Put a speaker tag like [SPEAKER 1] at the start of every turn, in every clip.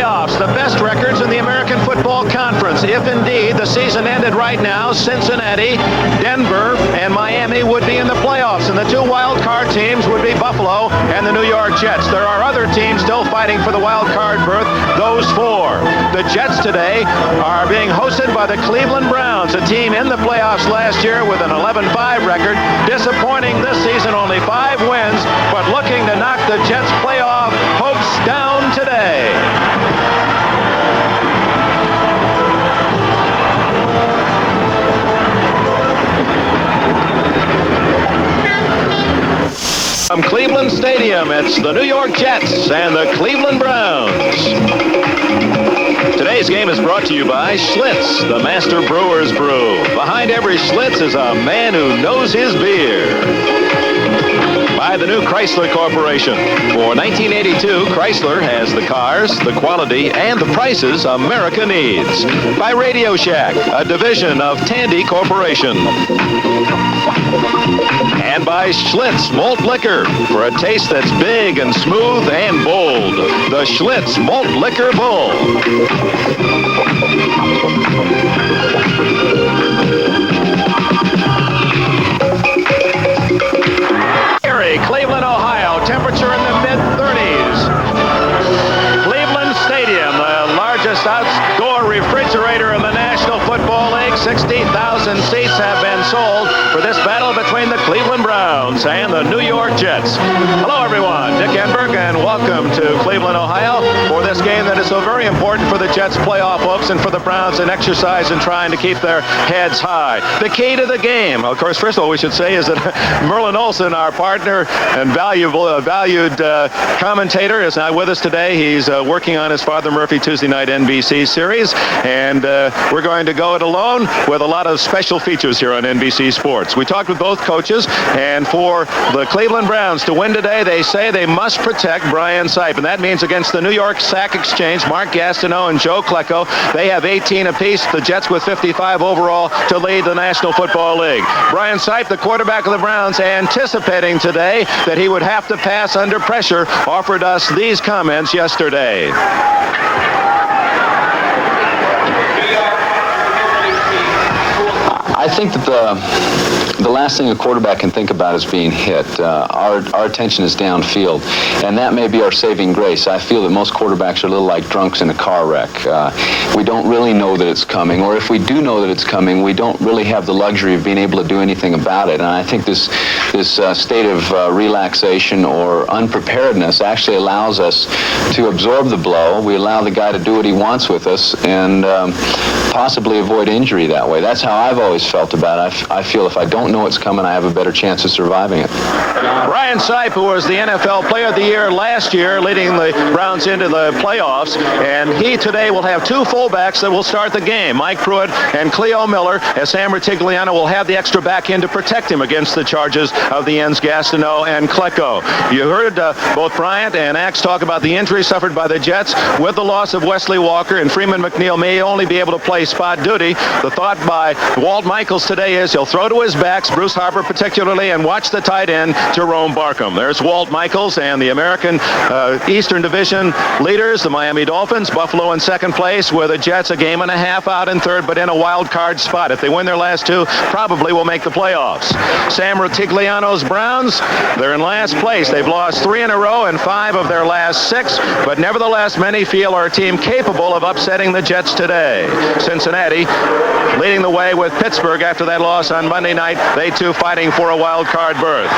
[SPEAKER 1] playoffs, the best records in the American Football Conference. If indeed the season ended right now, Cincinnati, Denver, and Miami would be in the playoffs, and the two wild card teams would be Buffalo and the New York Jets. There are other teams still fighting for the wild card berth, those four. The Jets today are being hosted by the Cleveland Browns, a team in the playoffs last year with an 11-5 record. Disappointing this season, only 5 wins, but looking to knock the Jets' playoff hopes down today. From Cleveland Stadium, it's the New York Jets and the Cleveland Browns. Today's game is brought to you by Schlitz, the master brewer's brew. Behind every Schlitz is a man who knows his beer. By the new Chrysler Corporation. For 1982, Chrysler has the cars, the quality, and the prices America needs. By Radio Shack, a division of Tandy Corporation. And by Schlitz Malt Liquor, for a taste that's big and smooth and bold. The Schlitz Malt Liquor Bull. Cleveland, Ohio, temperature in the mid-30s. Cleveland Stadium, the largest outdoor refrigerator in the National Football League. 60,000 seats have been sold for this battle between the Cleveland Browns and the New York Jets. Hello, everyone. Dick Enberg, and welcome to Cleveland, Ohio, for this game that is so very important for the Jets' playoff hopes and for the Browns in exercise and trying to keep their heads high. The key to the game, of course, first of all, we should say is that Merlin Olsen, our partner and valued commentator, is not with us today. He's working on his Father Murphy Tuesday night NBC series, and we're going to go it alone with a lot of special features here on NBC Sports. We talked with both coaches, and for the Cleveland Browns to win today, they say they must protect Brian Sipe, and that means against the New York Sack Exchange, Mark Gastineau and Joe Klecko, they have 18 apiece, the Jets with 55 overall to lead the National Football League. Brian Sipe, the quarterback of the Browns, anticipating today that he would have to pass under pressure, offered us these comments yesterday.
[SPEAKER 2] I think that the last thing a quarterback can think about is being hit. Our attention is downfield, and that may be our saving grace. I feel that most quarterbacks are a little like drunks in a car wreck. We don't really know that it's coming, or if we do know that it's coming, we don't really have the luxury of being able to do anything about it. And I think this state of relaxation or unpreparedness actually allows us to absorb the blow. We allow the guy to do what he wants with us and possibly avoid injury that way. That's how I've always felt about it. I feel if I don't know it's coming, I have a better chance of surviving it.
[SPEAKER 1] Brian Sipe, who was the NFL Player of the Year last year, leading the Browns into the playoffs, and he today will have 2 fullbacks that will start the game, Mike Pruitt and Cleo Miller, as Sam Rutigliano will have the extra back end to protect him against the charges of the ends Gastineau and Klecko. You heard both Bryant and Axe talk about the injury suffered by the Jets. With the loss of Wesley Walker, and Freeman McNeil may only be able to play spot duty. The thought by Walt Michaels today is he'll throw to his backs, Bruce Harper particularly, and watch the tight end, Jerome Barkham. There's Walt Michaels and the American Eastern Division leaders, the Miami Dolphins. Buffalo in second place, with the Jets a game and a half out in third, but in a wild card spot. If they win their last 2, probably will make the playoffs. Sam Rutigliano's Browns, they're in last place. They've lost 3 in a row and 5 of their last 6, but nevertheless, many feel are a team capable of upsetting the Jets today. Cincinnati leading the way with Pittsburgh after that loss on Monday night. They too fighting for a wild card berth.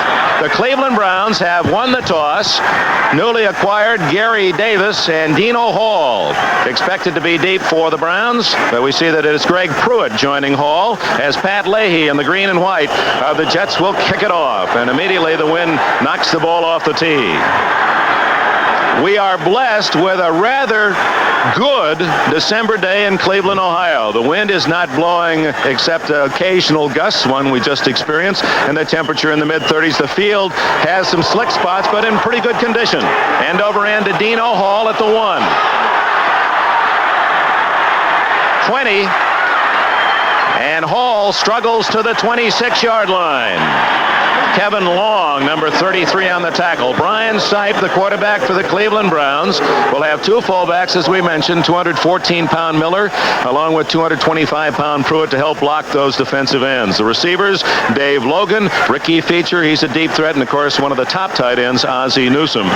[SPEAKER 1] The Cleveland Browns have won the toss. Newly acquired Gary Davis and Dino Hall expected to be deep for the Browns, but we see that it is Greg Pruitt joining Hall as Pat Leahy in the green and white of the Jets will kick it off, and immediately the wind knocks the ball off the tee. We are blessed with a rather good December day in Cleveland, Ohio. The wind is not blowing except occasional gusts, one we just experienced, and the temperature in the mid-30s. The field has some slick spots, but in pretty good condition. End over end to Dino Hall at the 1. 20. And Hall struggles to the 26-yard line. Kevin Long, number 33 on the tackle. Brian Sipe, the quarterback for the Cleveland Browns, will have two fullbacks, as we mentioned, 214-pound Miller, along with 225-pound Pruitt to help block those defensive ends. The receivers, Dave Logan, Ricky Feature, he's a deep threat, and of course, one of the top tight ends, Ozzie Newsome.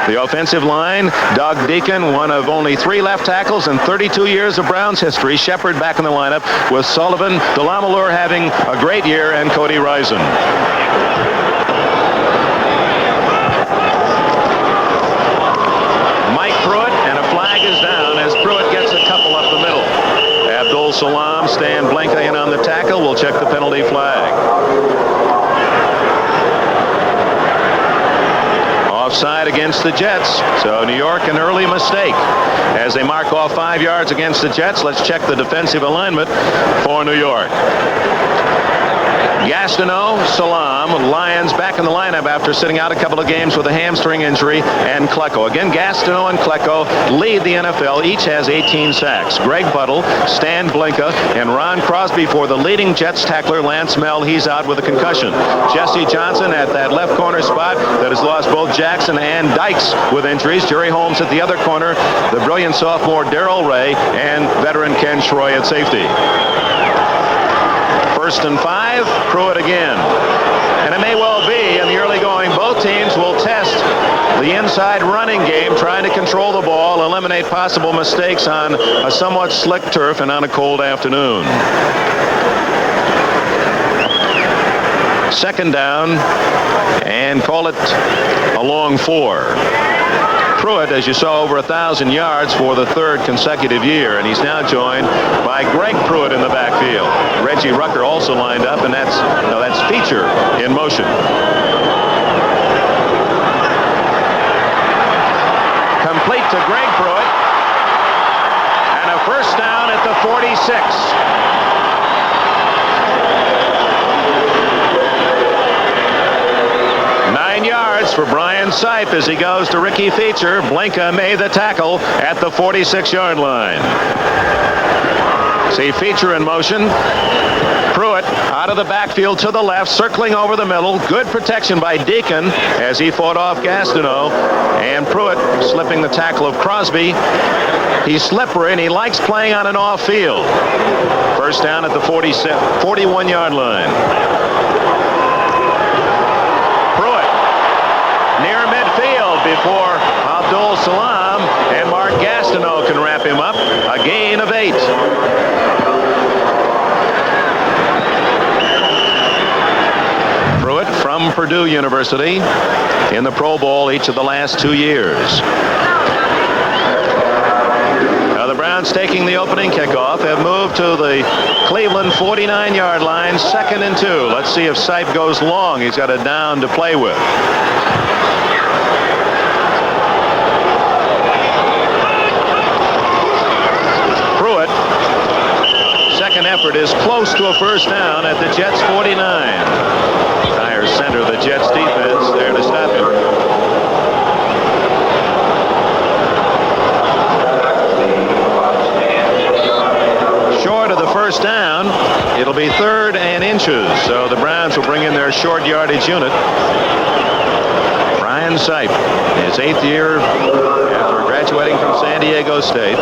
[SPEAKER 1] The offensive line, Doug Deacon, one of only 3 left tackles in 32 years of Browns history. Shepard back in the lineup with Sullivan, Delamalure having a great year, and Cody Rison. Mike Pruitt, and a flag is down as Pruitt gets a couple up the middle. Abdul Salam, Stan Blinka in on the tackle. We'll check the penalty flag. Offside against the Jets. So New York, an early mistake. As they mark off 5 yards against the Jets, let's check the defensive alignment for New York. Gastineau, Salam, Lions back in the lineup after sitting out a couple of games with a hamstring injury, and Klecko. Again, Gastineau and Klecko lead the NFL. Each has 18 sacks. Greg Buttle, Stan Blinka, and Ron Crosby for the leading Jets tackler, Lance Mel. He's out with a concussion. Jesse Johnson at that left corner spot that has lost both Jackson and Dykes with injuries. Jerry Holmes at the other corner. The brilliant sophomore Darrell Ray, and veteran Ken Schroy at safety. 1st and 5, Pruitt again. And it may well be in the early going, both teams will test the inside running game, trying to control the ball, eliminate possible mistakes on a somewhat slick turf and on a cold afternoon. 2nd down, and call it a long 4. Pruitt, as you saw, over 1,000 yards for the 3rd consecutive year, and he's now joined by Greg Pruitt in the backfield. Reggie Rucker also lined up, and that's Feature in motion. Complete to Greg Pruitt, and a 1st down at the 46. For Brian Sipe as he goes to Ricky Feature. Blinka made the tackle at the 46-yard line. See Feature in motion. Pruitt out of the backfield to the left, circling over the middle. Good protection by Deacon as he fought off Gastineau. And Pruitt slipping the tackle of Crosby. He's slippery and he likes playing on an off field. 1st down at the 41-yard line. Before Abdul Salam and Mark Gastineau can wrap him up. A gain of 8. Pruitt from Purdue University in the Pro Bowl each of the last 2 years. Now the Browns, taking the opening kickoff, have moved to the Cleveland 49-yard line, 2nd and 2. Let's see if Sipe goes long. He's got a down to play with. Effort is close to a 1st down at the Jets 49. Entire center of the Jets defense there to stop him. Short of the 1st down, it'll be 3rd and inches. So the Browns will bring in their short yardage unit. Brian Sipe, his 8th year after graduating from San Diego State.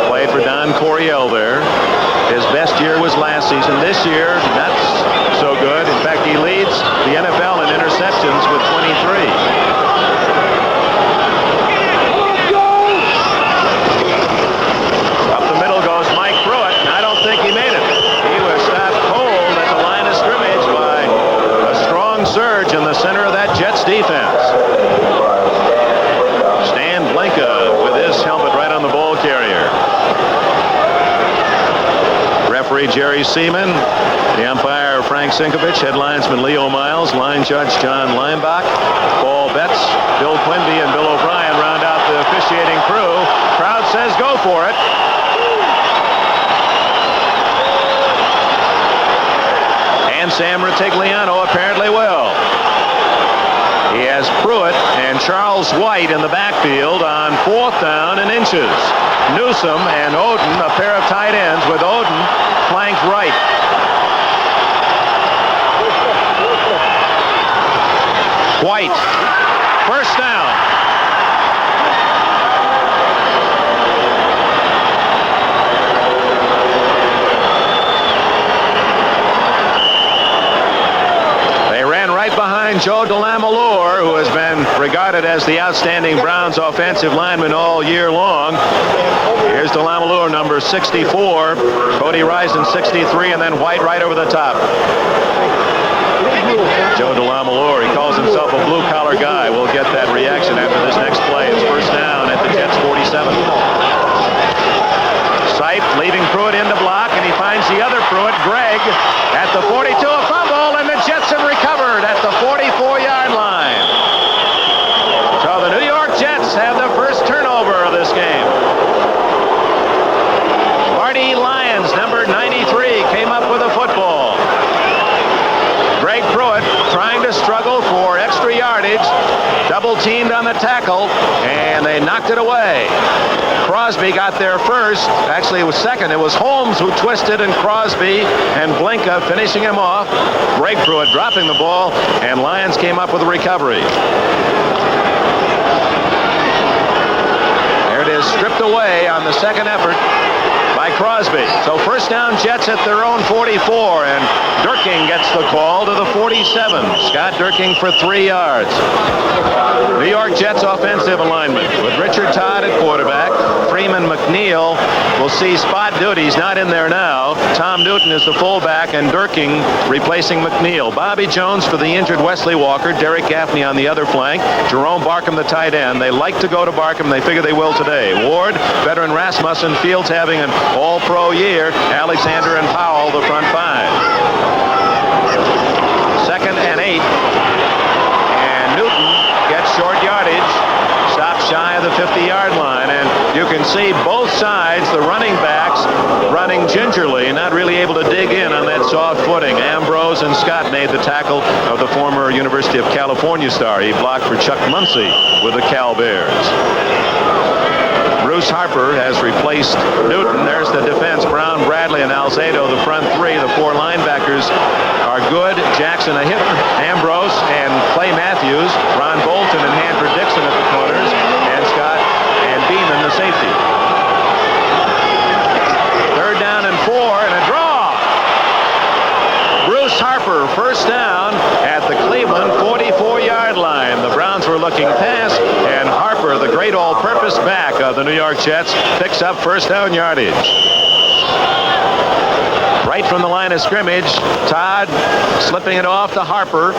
[SPEAKER 1] Played for Don Coryell there. His best year was last season. This year, not so good. In fact, he leads the NFL in interceptions with 23. Up the middle goes Mike Pruitt, and I don't think he made it. He was stopped cold at the line of scrimmage by a strong surge in the center of that Jets defense. Stan Blinka with his helmet right on the ball carrier. Referee Jerry Seaman, the umpire Frank Sinkovich, head linesman Leo Miles, line judge John Leinbach, Paul Betts, Bill Quimby, and Bill O'Brien round out the officiating crew. Crowd says go for it. And Sam Rutigliano apparently will. He has Pruitt and Charles White in the backfield on 4th down and inches. Newsome and Oden, a pair of tight ends, with Oden flanked right. White. First down. They ran right behind Joe DeLamelure, who has been regarded as the outstanding Browns offensive lineman all year long. Here's DeLamelure, number 64. Cody Rison, 63, and then White right over the top. Joe DeLamelure, he calls himself a blue-collar guy. We'll get that reaction after this next play. It's first down at the Jets' 47. Sipe leaving Pruitt in to block, and he finds the other Pruitt, Gregg, at the 42. A fumble, and the Jets have recovered at the 44-yard line. So the New York Jets have the first turnover of this game. Marty Lyons, number 93, came up with a football. Greg Pruitt trying to struggle for extra yardage, double teamed on the tackle, and they knocked it away. Crosby got there first. Actually, it was second. It was Holmes who twisted, and Crosby and Blinka finishing him off. Greg Pruitt dropping the ball, and Lyons came up with a recovery. There it is, stripped away on the second effort by Crosby. So first down, Jets at their own 44, and Durking gets the call to the 47. Scott Durking for 3 yards. New York Jets offensive alignment with Richard Todd at quarterback. Freeman McNeil will see spot duty. He's not in there now. Tom Newton is the fullback, and Durking replacing McNeil. Bobby Jones for the injured Wesley Walker. Derek Gaffney on the other flank. Jerome Barkham, the tight end. They like to go to Barkham. They figure they will today. Ward, veteran Rasmussen, Fields having an all-pro year. Alexander and Powell, the front five. 2nd and 8. And Newton gets short yardage. Stops shy of the 50-yard line. And you can see both sides, the running backs, running gingerly, not really able to dig in on that soft footing. Ambrose and Scott made the tackle of the former University of California star. He blocked for Chuck Muncie with the Cal Bears. Bruce Harper has replaced Newton. There's the defense. Brown, Bradley, and Alzado, the front three. The 4 linebackers are good. Jackson a hitter. Ambrose and Clay Matthews. Ron Bolton and Hanford Dixon at the corners. And Scott and Beeman, the safety. 3rd down and 4, and a draw. Bruce Harper, first down at the Cleveland 44-yard line. The Browns were looking past, and Harper, the great all-purpose back of the New York Jets, picks up first down yardage. Right from the line of scrimmage, Todd slipping it off to Harper,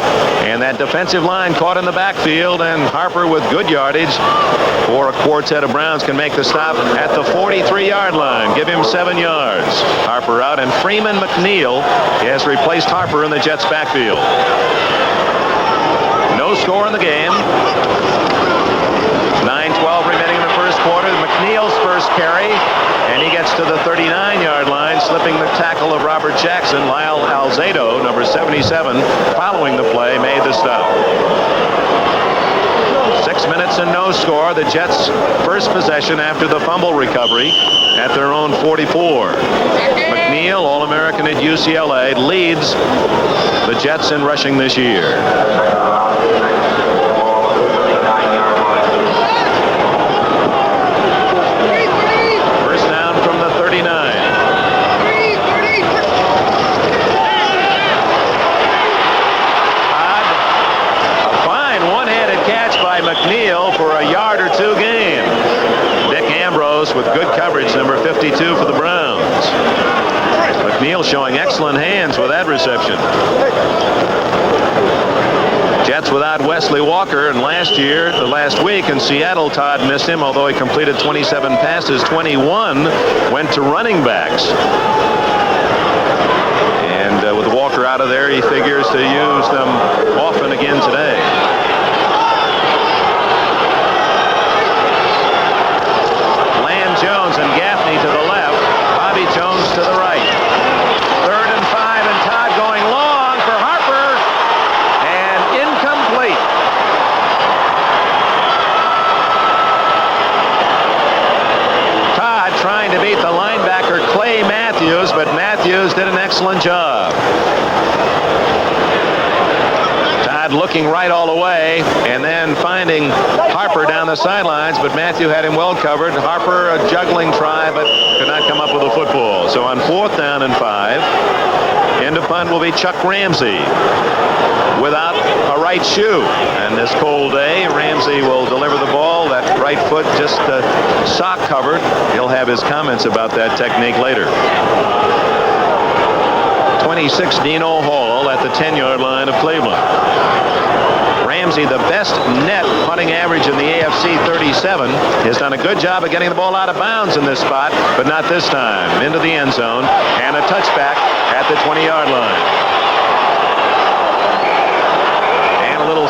[SPEAKER 1] and that defensive line caught in the backfield, and Harper with good yardage for a quartet of Browns can make the stop at the 43-yard line. Give him 7 yards. Harper out, and Freeman McNeil has replaced Harper in the Jets backfield. No score in the game. 9:12 remaining in the first quarter. McNeil's first carry, and he gets to the 39-yard line, slipping the tackle of Robert Jackson. Lyle Alzado, number 77, following the play, made the stop. 6 minutes and no score. The Jets' first possession after the fumble recovery at their own 44. McNeil, All-American at UCLA, leads the Jets in rushing this year. First down from the 39. McNeil for a yard or 2 gain. Dick Ambrose with good coverage, number 52 for the Browns. McNeil showing excellent hands with that reception. Jets without Wesley Walker, and last week in Seattle, Todd missed him, although he completed 27 passes. 21 went to running backs. And with Walker out of there, he figures to use them often again today. Jones and Gaffney to the left. Bobby Jones to the right. 3rd and 5, and Todd going long for Harper, and incomplete. Todd trying to beat the linebacker Clay Matthews, but Matthews did an excellent job. Todd looking right all the way, and then finding Harper down the sidelines, but Matthew had him well covered. Harper, a juggling try, but could not come up with a football. So on 4th down and 5, into punt will be Chuck Ramsey without a right shoe. And this cold day, Ramsey will deliver the ball. That right foot just sock covered. He'll have his comments about that technique later. 26, Dino Hall at the 10-yard line of Cleveland. Ramsey, the best net punting average in the AFC, 37, has done a good job of getting the ball out of bounds in this spot, but not this time. Into the end zone, and a touchback at the 20-yard line. And a little...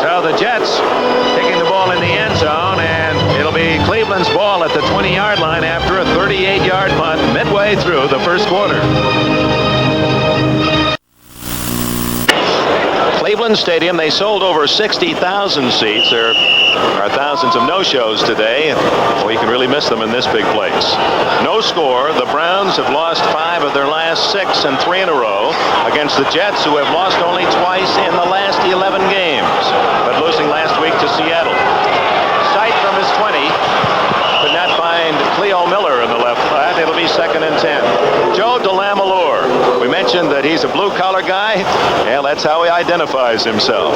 [SPEAKER 1] So the Jets taking the ball in the end zone, and it'll be Cleveland's ball at the 20-yard line after a 38-yard punt midway through the first quarter. Cleveland Stadium, they sold over 60,000 seats. There are thousands of no-shows today. Well, you can really miss them in this big place. No score. The Browns have lost 5 of their last 6 and 3 in a row against the Jets, who have lost only twice in the last 11 games, but losing last week to Seattle. Sight from his 20. Could not find Cleo Miller in the left flat. It'll be 2nd and 10. Joe DeLamielleure. We mentioned that he's a blue-collar guy. Yeah, that's how he identifies himself.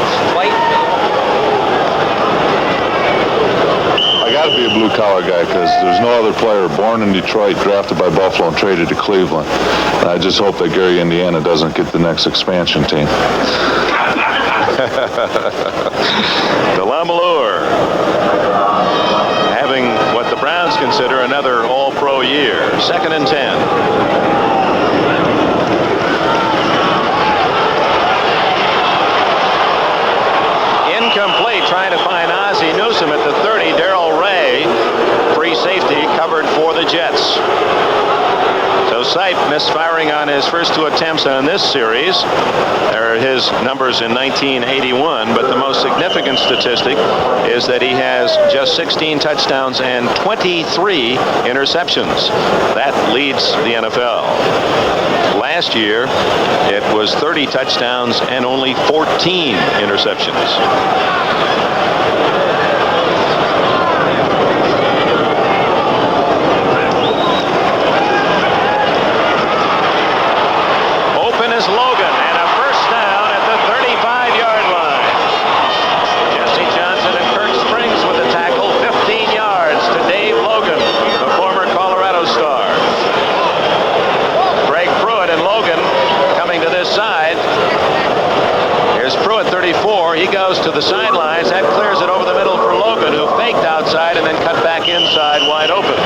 [SPEAKER 3] I got to be a blue-collar guy because there's no other player born in Detroit, drafted by Buffalo, and traded to Cleveland. And I just hope that Gary, Indiana doesn't get the next expansion team.
[SPEAKER 1] DeLamielleure having what the Browns consider another all-pro year. 2nd and 10. Incomplete, trying to find Ozzie Newsome at the 30. Darrell Ray, free safety, covered for the Jets. So Sipe misfiring on his first 2 attempts on this series. There are his numbers in 1981, but the most significant statistic is that he has just 16 touchdowns and 23 interceptions. That leads the NFL. Last year, it was 30 touchdowns and only 14 interceptions. He goes to the sidelines. That clears it over the middle for Logan, who faked outside and then cut back inside wide open.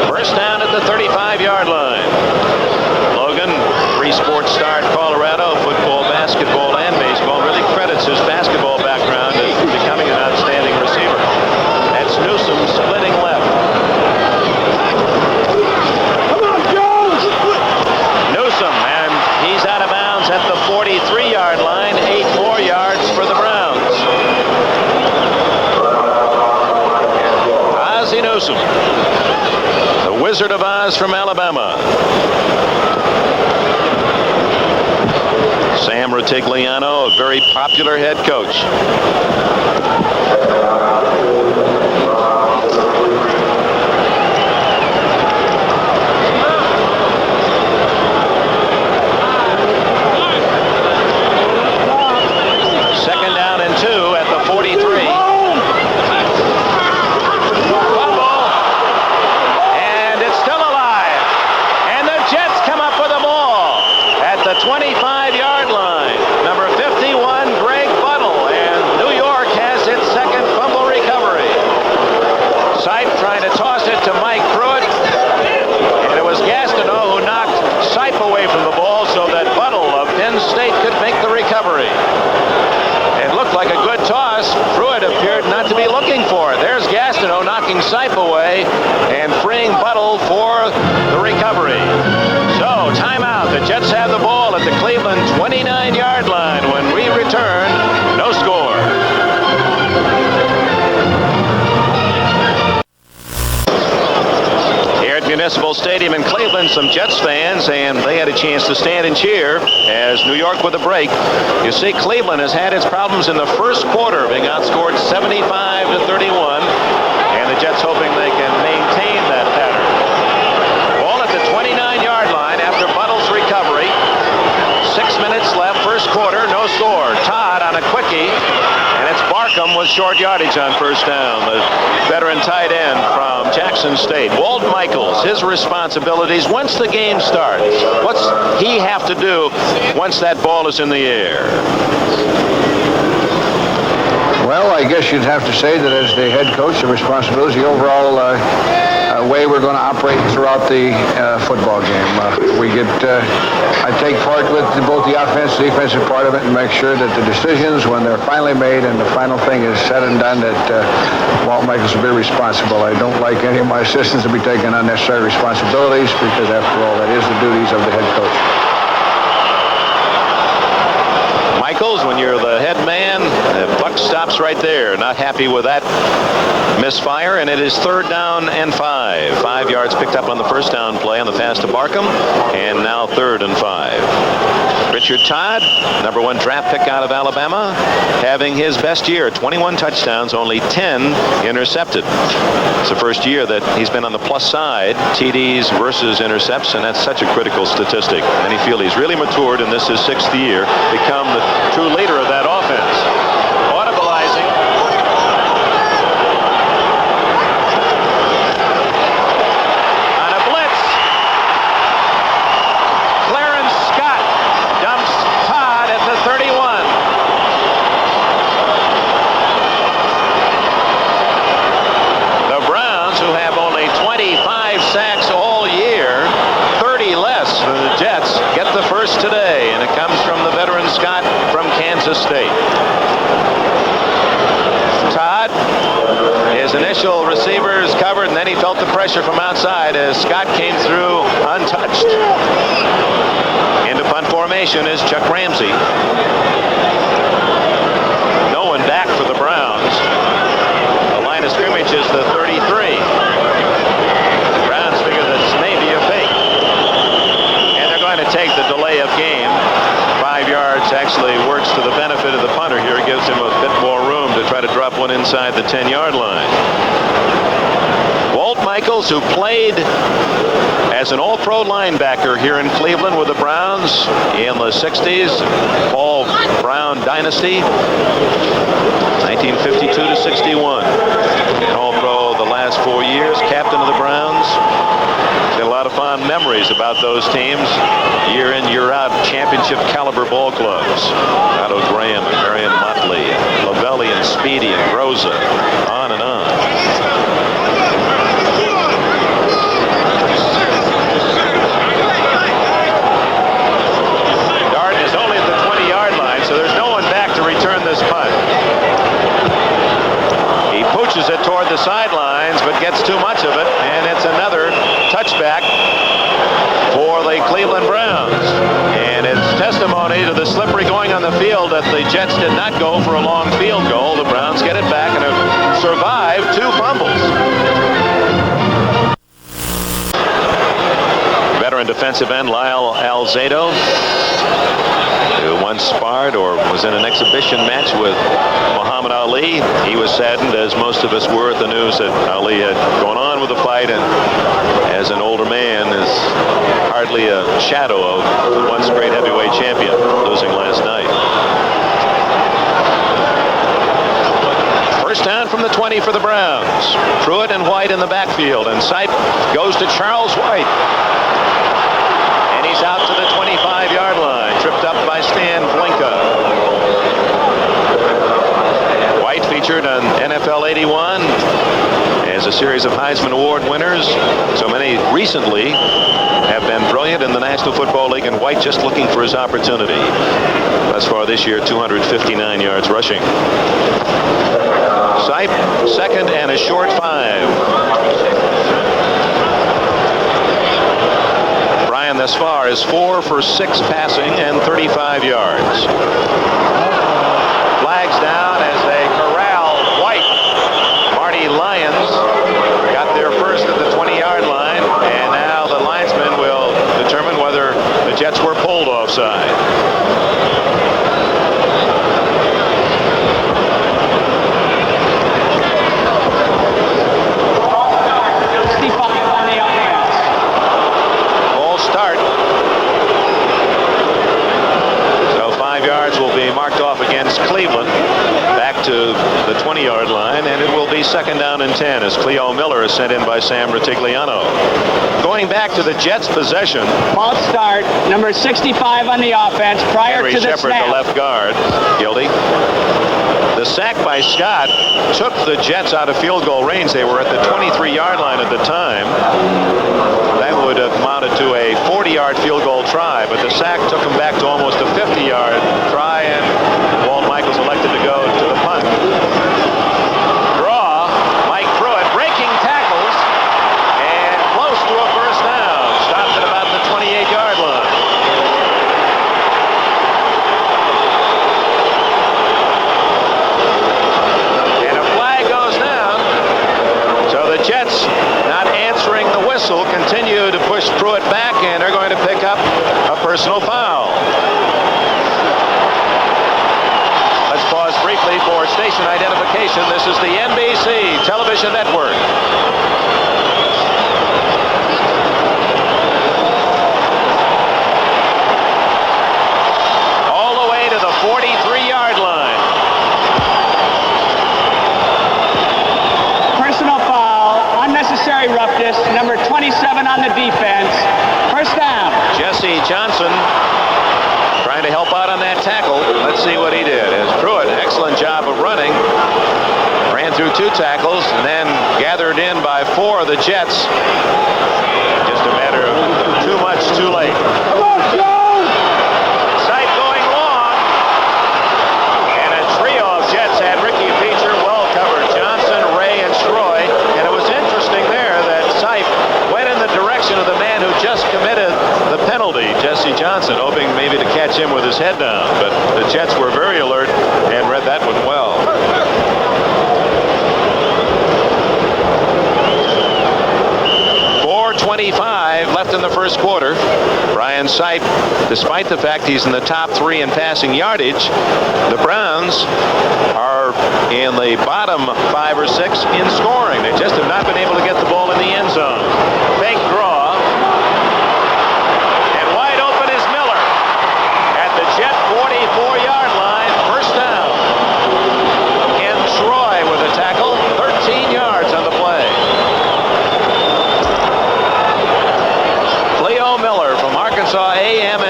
[SPEAKER 1] First down at the 35-yard line. Logan, Free Sports Star at Colorado, football, basketball, and baseball, really credits his basketball background as becoming an outstanding receiver. That's Newsome splitting left. He's out of bounds at the 43-yard line. 8 more yards for the Browns. Ozzie Newsome, the Wizard of Oz from Alabama. Sam Rutigliano, a very popular head coach. The 25-yard line. Number 51, Greg Buttle, and New York has its second fumble recovery. Stadium in Cleveland, some Jets fans, and they had a chance to stand and cheer as New York with a break. You see, Cleveland has had its problems in the first quarter, being outscored 75-31, and the Jets hoping they can maintain that pattern. Ball at the 29-yard line after Buttle's recovery. 6 minutes left, first quarter, no score. Todd on a quickie, and it's Barkham with short yardage on first down. The veteran tight end from Jackson State. Walt Michaels, his responsibilities once the game starts. What's he have to do once that ball is in the air?
[SPEAKER 4] Well, I guess you'd have to say that as the head coach, the responsibility, the overall way we're going to operate throughout the football game. I take part with both the offensive and defensive part of it and make sure that the decisions, when they're finally made and the final thing is said and done, that Walt Michaels will be responsible. I don't like any of my assistants to be taking unnecessary responsibilities because, after all, that is the duties of the head coach.
[SPEAKER 1] Michaels, when you're the head man, the buck stops right there. Not happy with that misfire, and it is 3rd down and 5. 5 yards picked up on the first down play on the pass to Barkham, and now 3rd and 5. Richard Todd, number 1 draft pick out of Alabama, having his best year. 21 touchdowns, only 10 intercepted. It's the first year that he's been on the plus side, TDs versus intercepts, and that's such a critical statistic. And he feels he's really matured, and this is his 6th year, become the true leader of that offense. Audibilizing. On a blitz. Clarence Scott dumps Todd at the 31. The Browns, who have only 25 sacks all year, 30 less than the Jets, get the first today, and it comes from the veteran Scott from Kansas State. Todd, his initial receivers covered, and then he felt the pressure from outside as Scott came through untouched. Into punt formation is Chuck Ramsey. No one back for the Browns. The line of scrimmage is the 33. Browns figure this may be a fake. And they're going to take the delay of game. 5 yards actually works to the benefit of the punter here. It gives him a bit more room to try to drop one inside the 10-yard line. Walt Michaels, who played as an all-pro linebacker here in Cleveland with the Browns in the 60s, Paul Brown dynasty, 1952 to 61. An all-pro the last 4 years, captain of the Browns. Got a lot of fond memories about those teams, year in, year out, championship caliber ball clubs. Otto Graham and Marion Motley, and Lavelli and Speedy and Rosa, on and on. Darden is only at the 20-yard line, so there's no one back to return this punt. He pooches it toward the sidelines, but gets too much of it, and it's another touchback for the Cleveland Browns. And it's testimony to the slippery going on the field that the Jets did not go for a long field goal. The Browns get it back and have survived 2 fumbles. Veteran defensive end Lyle Alzado, who once sparred or was in an exhibition match with Muhammad Ali. He was saddened, as most of us were, at the news that Ali had gone on with the fight, and as an older man is hardly a shadow of the once great heavyweight champion, losing last night. First down from the 20 for the Browns. Pruitt and White in the backfield, and Sipe goes to Charles White. And he's out to the 25-yard line, tripped up by Stan Blinka. White featured on NFL 81 as a series of Heisman Award winners. So many recently have been brilliant in the National Football League, and White just looking for his opportunity. Thus far this year, 259 yards rushing. Sipe, 2nd and a short 5. Bryan thus far is 4 for 6 passing and 35 yards. Flags down as they corral White. Marty Lyons got there first at the 20-yard line, and now the Jets were pulled offside. Ball start. So 5 yards will be marked off against Cleveland. Back to the 20-yard line, and it will be 2nd down and 10 as Cleo Miller is sent in by Sam Rutigliano. Going back to the Jets' possession.
[SPEAKER 5] False start, number 65 on the offense prior
[SPEAKER 1] Henry
[SPEAKER 5] to the
[SPEAKER 1] Shepard,
[SPEAKER 5] snap.
[SPEAKER 1] the left guard, guilty. The sack by Scott took the Jets out of field goal range. They were at the 23-yard line at the time. That would have amounted to a 40-yard field goal try, but the sack took them back to almost a 50-yard try, and Walt Michaels elected to go to the punt. Draw, Mike Pruitt breaking tackles and close to a first down. Stopped at about the 28-yard line. And a flag goes down. So the Jets, not answering the whistle, continue to push Pruitt back, and they're going to pick up a personal foul. Let's pause briefly for station identification. This is the NBC Television Network. All the way to the 43-yard line.
[SPEAKER 5] Personal foul, unnecessary roughness, number 27 on the defense. First down.
[SPEAKER 1] Jesse Johnson trying to help out on that tackle. Let's see what he did. As Pruitt, excellent job of running. Ran through 2 tackles and then gathered in by 4 of the Jets. Just a matter of too much too late.
[SPEAKER 5] Come on, Joe!
[SPEAKER 1] Sight going long. And a trio of Jets had Ricky Beecher well covered. Johnson, Ray, and Stroy. And it was interesting there that Sipe went in the direction of the man who just committed the penalty, Jesse Johnson, hoping maybe to catch him with his head down. But the Jets were very alert and read that one well. .25 left in the first quarter. Brian Sipe, despite the fact he's in the top 3 in passing yardage, the Browns are in the bottom 5 or 6 in scoring. They just have not been able to get the ball in the end zone. Fake draw. And wide open is Miller at the Jet 44-yard line. First down. Ken Troy with a tackle. 13 yards on the play. Cleo Miller from Arkansas A&M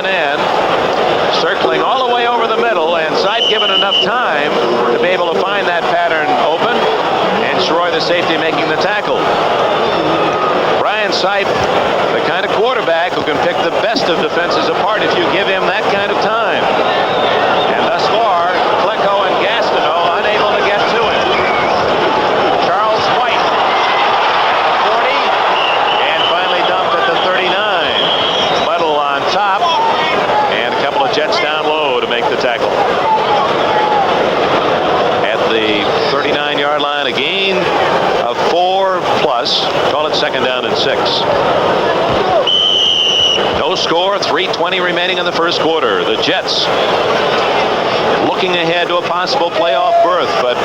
[SPEAKER 1] circling all the way over the middle, and Sipe given enough time to be able to find that pattern open, and Troy, the safety, making the tackle. Brian Sipe, the kind of quarterback who can pick the best of defenses apart if you give him that kind of time. And thus far, Klecko and Gastineau unable to get to him. Charles White at the 40, and finally dumped at the 39. Little on top, and a couple of Jets down low to make the tackle. At the 39-yard line, a gain of 4+. Call it 2nd down and 6. No score, 3:20 remaining in the first quarter. The Jets looking ahead to a possible playoff berth, but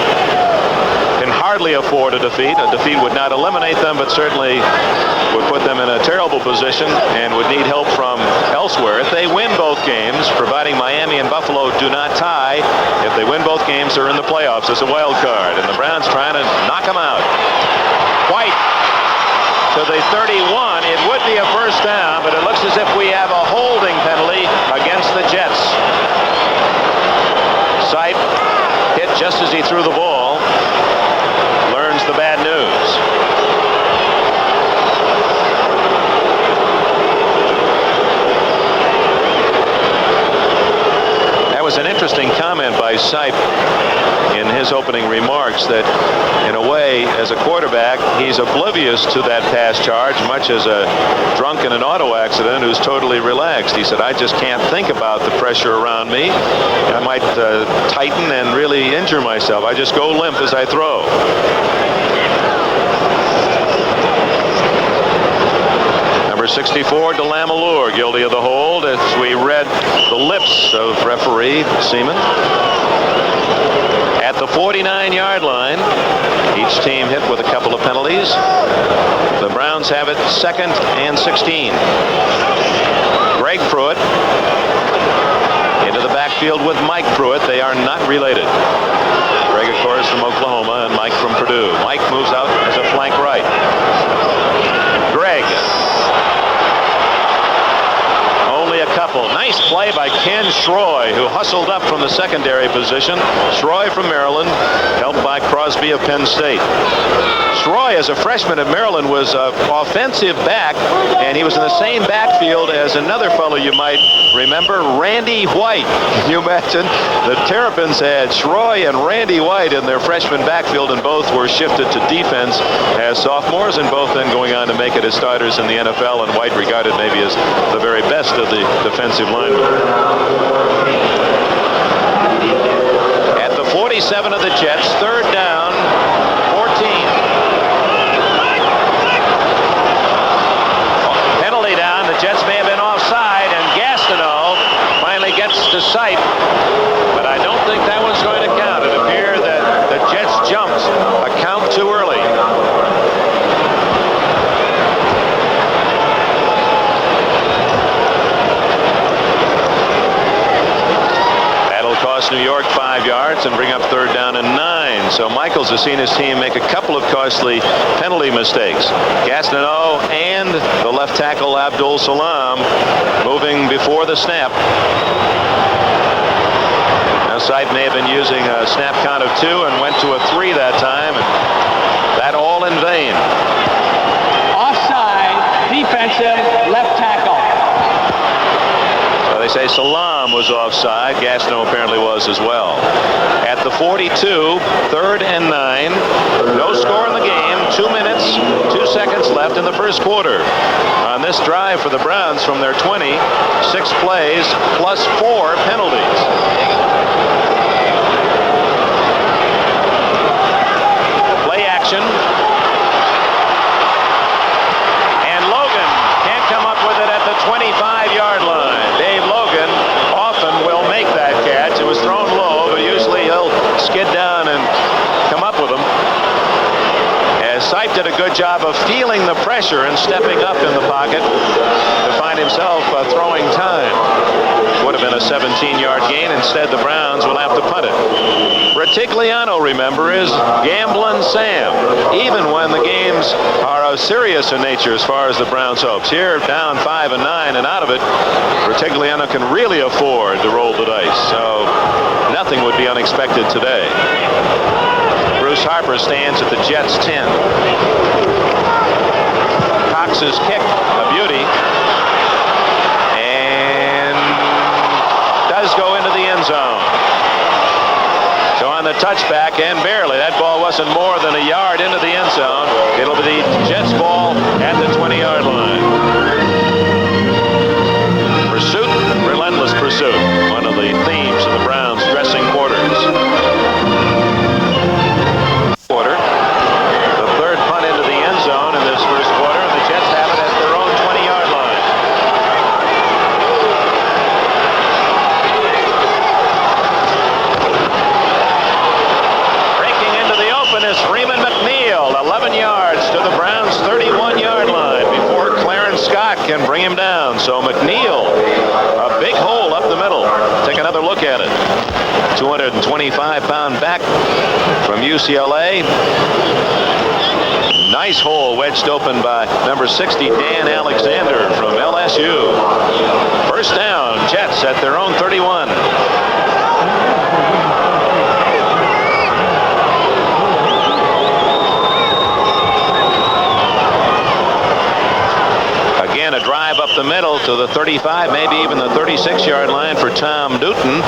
[SPEAKER 1] can hardly afford a defeat. A defeat would not eliminate them, but certainly would put them in a terrible position and would need help from elsewhere. If they win both games, providing Miami and Buffalo do not tie, if they win both games, they're in the playoffs as a wild card. And the Browns trying to knock them out. White to the 31. It would be a first down, but it looks as if we have a holding penalty against the Jets. Sipe hit just as he threw the ball. Learns the bad news. That was an interesting comment by Sipe in his opening remarks, that in a way, as a quarterback, he's oblivious to that pass charge, much as a drunk in an auto accident who's totally relaxed. He said, I just can't think about the pressure around me. I might tighten and really injure myself. I just go limp as I throw. Number Number 64, DeLamelure, guilty of the hold, as we read the lips of referee Seaman. At the 49-yard line, each team hit with a couple of penalties. The Browns have it 2nd and 16. Greg Pruitt into the backfield with Mike Pruitt. They are not related. Greg, of course, from Oklahoma, and Mike from Purdue. Mike moves out as a flank right. Greg. Only a couple. Nice play by Ken Schroy, who hustled up from the secondary position. Schroy from Maryland, helped by Crosby of Penn State. Schroy, as a freshman at Maryland, was an offensive back, and he was in the same backfield as another fellow you might remember, Randy White. Can you imagine? The Terrapins had Schroy and Randy White in their freshman backfield, and both were shifted to defense as sophomores, and both then going on to make it as starters in the NFL, and White regarded maybe as the very best of the defensive linemen. At the 47 of the Jets, 3rd down, 14. Penalty down. The Jets may have been offside, and Gastineau finally gets to sight, but I don't think that one's going to count. It appeared that the Jets jumped a count too early. Cost New York 5 yards and bring up 3rd down and 9. So Michaels has seen his team make a couple of costly penalty mistakes. Gastineau and the left tackle Abdul Salam moving before the snap. Now Sipe may have been using a snap count of 2 and went to a 3 that time, and that all in vain.
[SPEAKER 5] Offside, defensive, left tackle.
[SPEAKER 1] They say Salam was offside. Gastineau apparently was as well. At the 42, 3rd and 9. No score in the game. 2 minutes, 2 seconds left in the first quarter. On this drive for the Browns from their 20, 6 plays plus 4 penalties. Play action. And Logan can't come up with it at the 25-yard line. Dave Logan often will make that catch. It was thrown low, but usually he'll skid down and come up with them. As Sipe did a good job of feeling the pressure and stepping up in the pocket to find himself throwing time. Would have been a 17-yard gain. Instead, the Browns will have to punt it. Retigliano, remember, is Gamblin' Sam, even when the games are of serious in nature as far as the Browns' hopes. Here, down 5 and 9 and out of it, Retigliano can really afford to roll the dice. So nothing would be unexpected today. Bruce Harper stands at the Jets' 10. Cox's kick, a beauty, and does go into the end zone. So on the touchback, and barely, that ball wasn't more than a yard into the end zone. It'll be the Jets' ball at the 20-yard line. Pursuit, relentless pursuit, one of the themes of the Browns' dressing quarters. Quarter, the 3rd punt into the end zone in this first quarter, and the Jets have it at their own 20-yard line. Breaking into the open is Freeman McNeil, 11 yards to the Browns' 31-yard line before Clarence Scott can bring him down. So McNeil, a big hole up the middle. Take another look at it. 225-pound back from UCLA. Nice hole wedged open by number 60, Dan Alexander from LSU. First down, Jets at their own 31. Again, a drive up the middle to the 35, maybe even the 36-yard line for Tom Newton,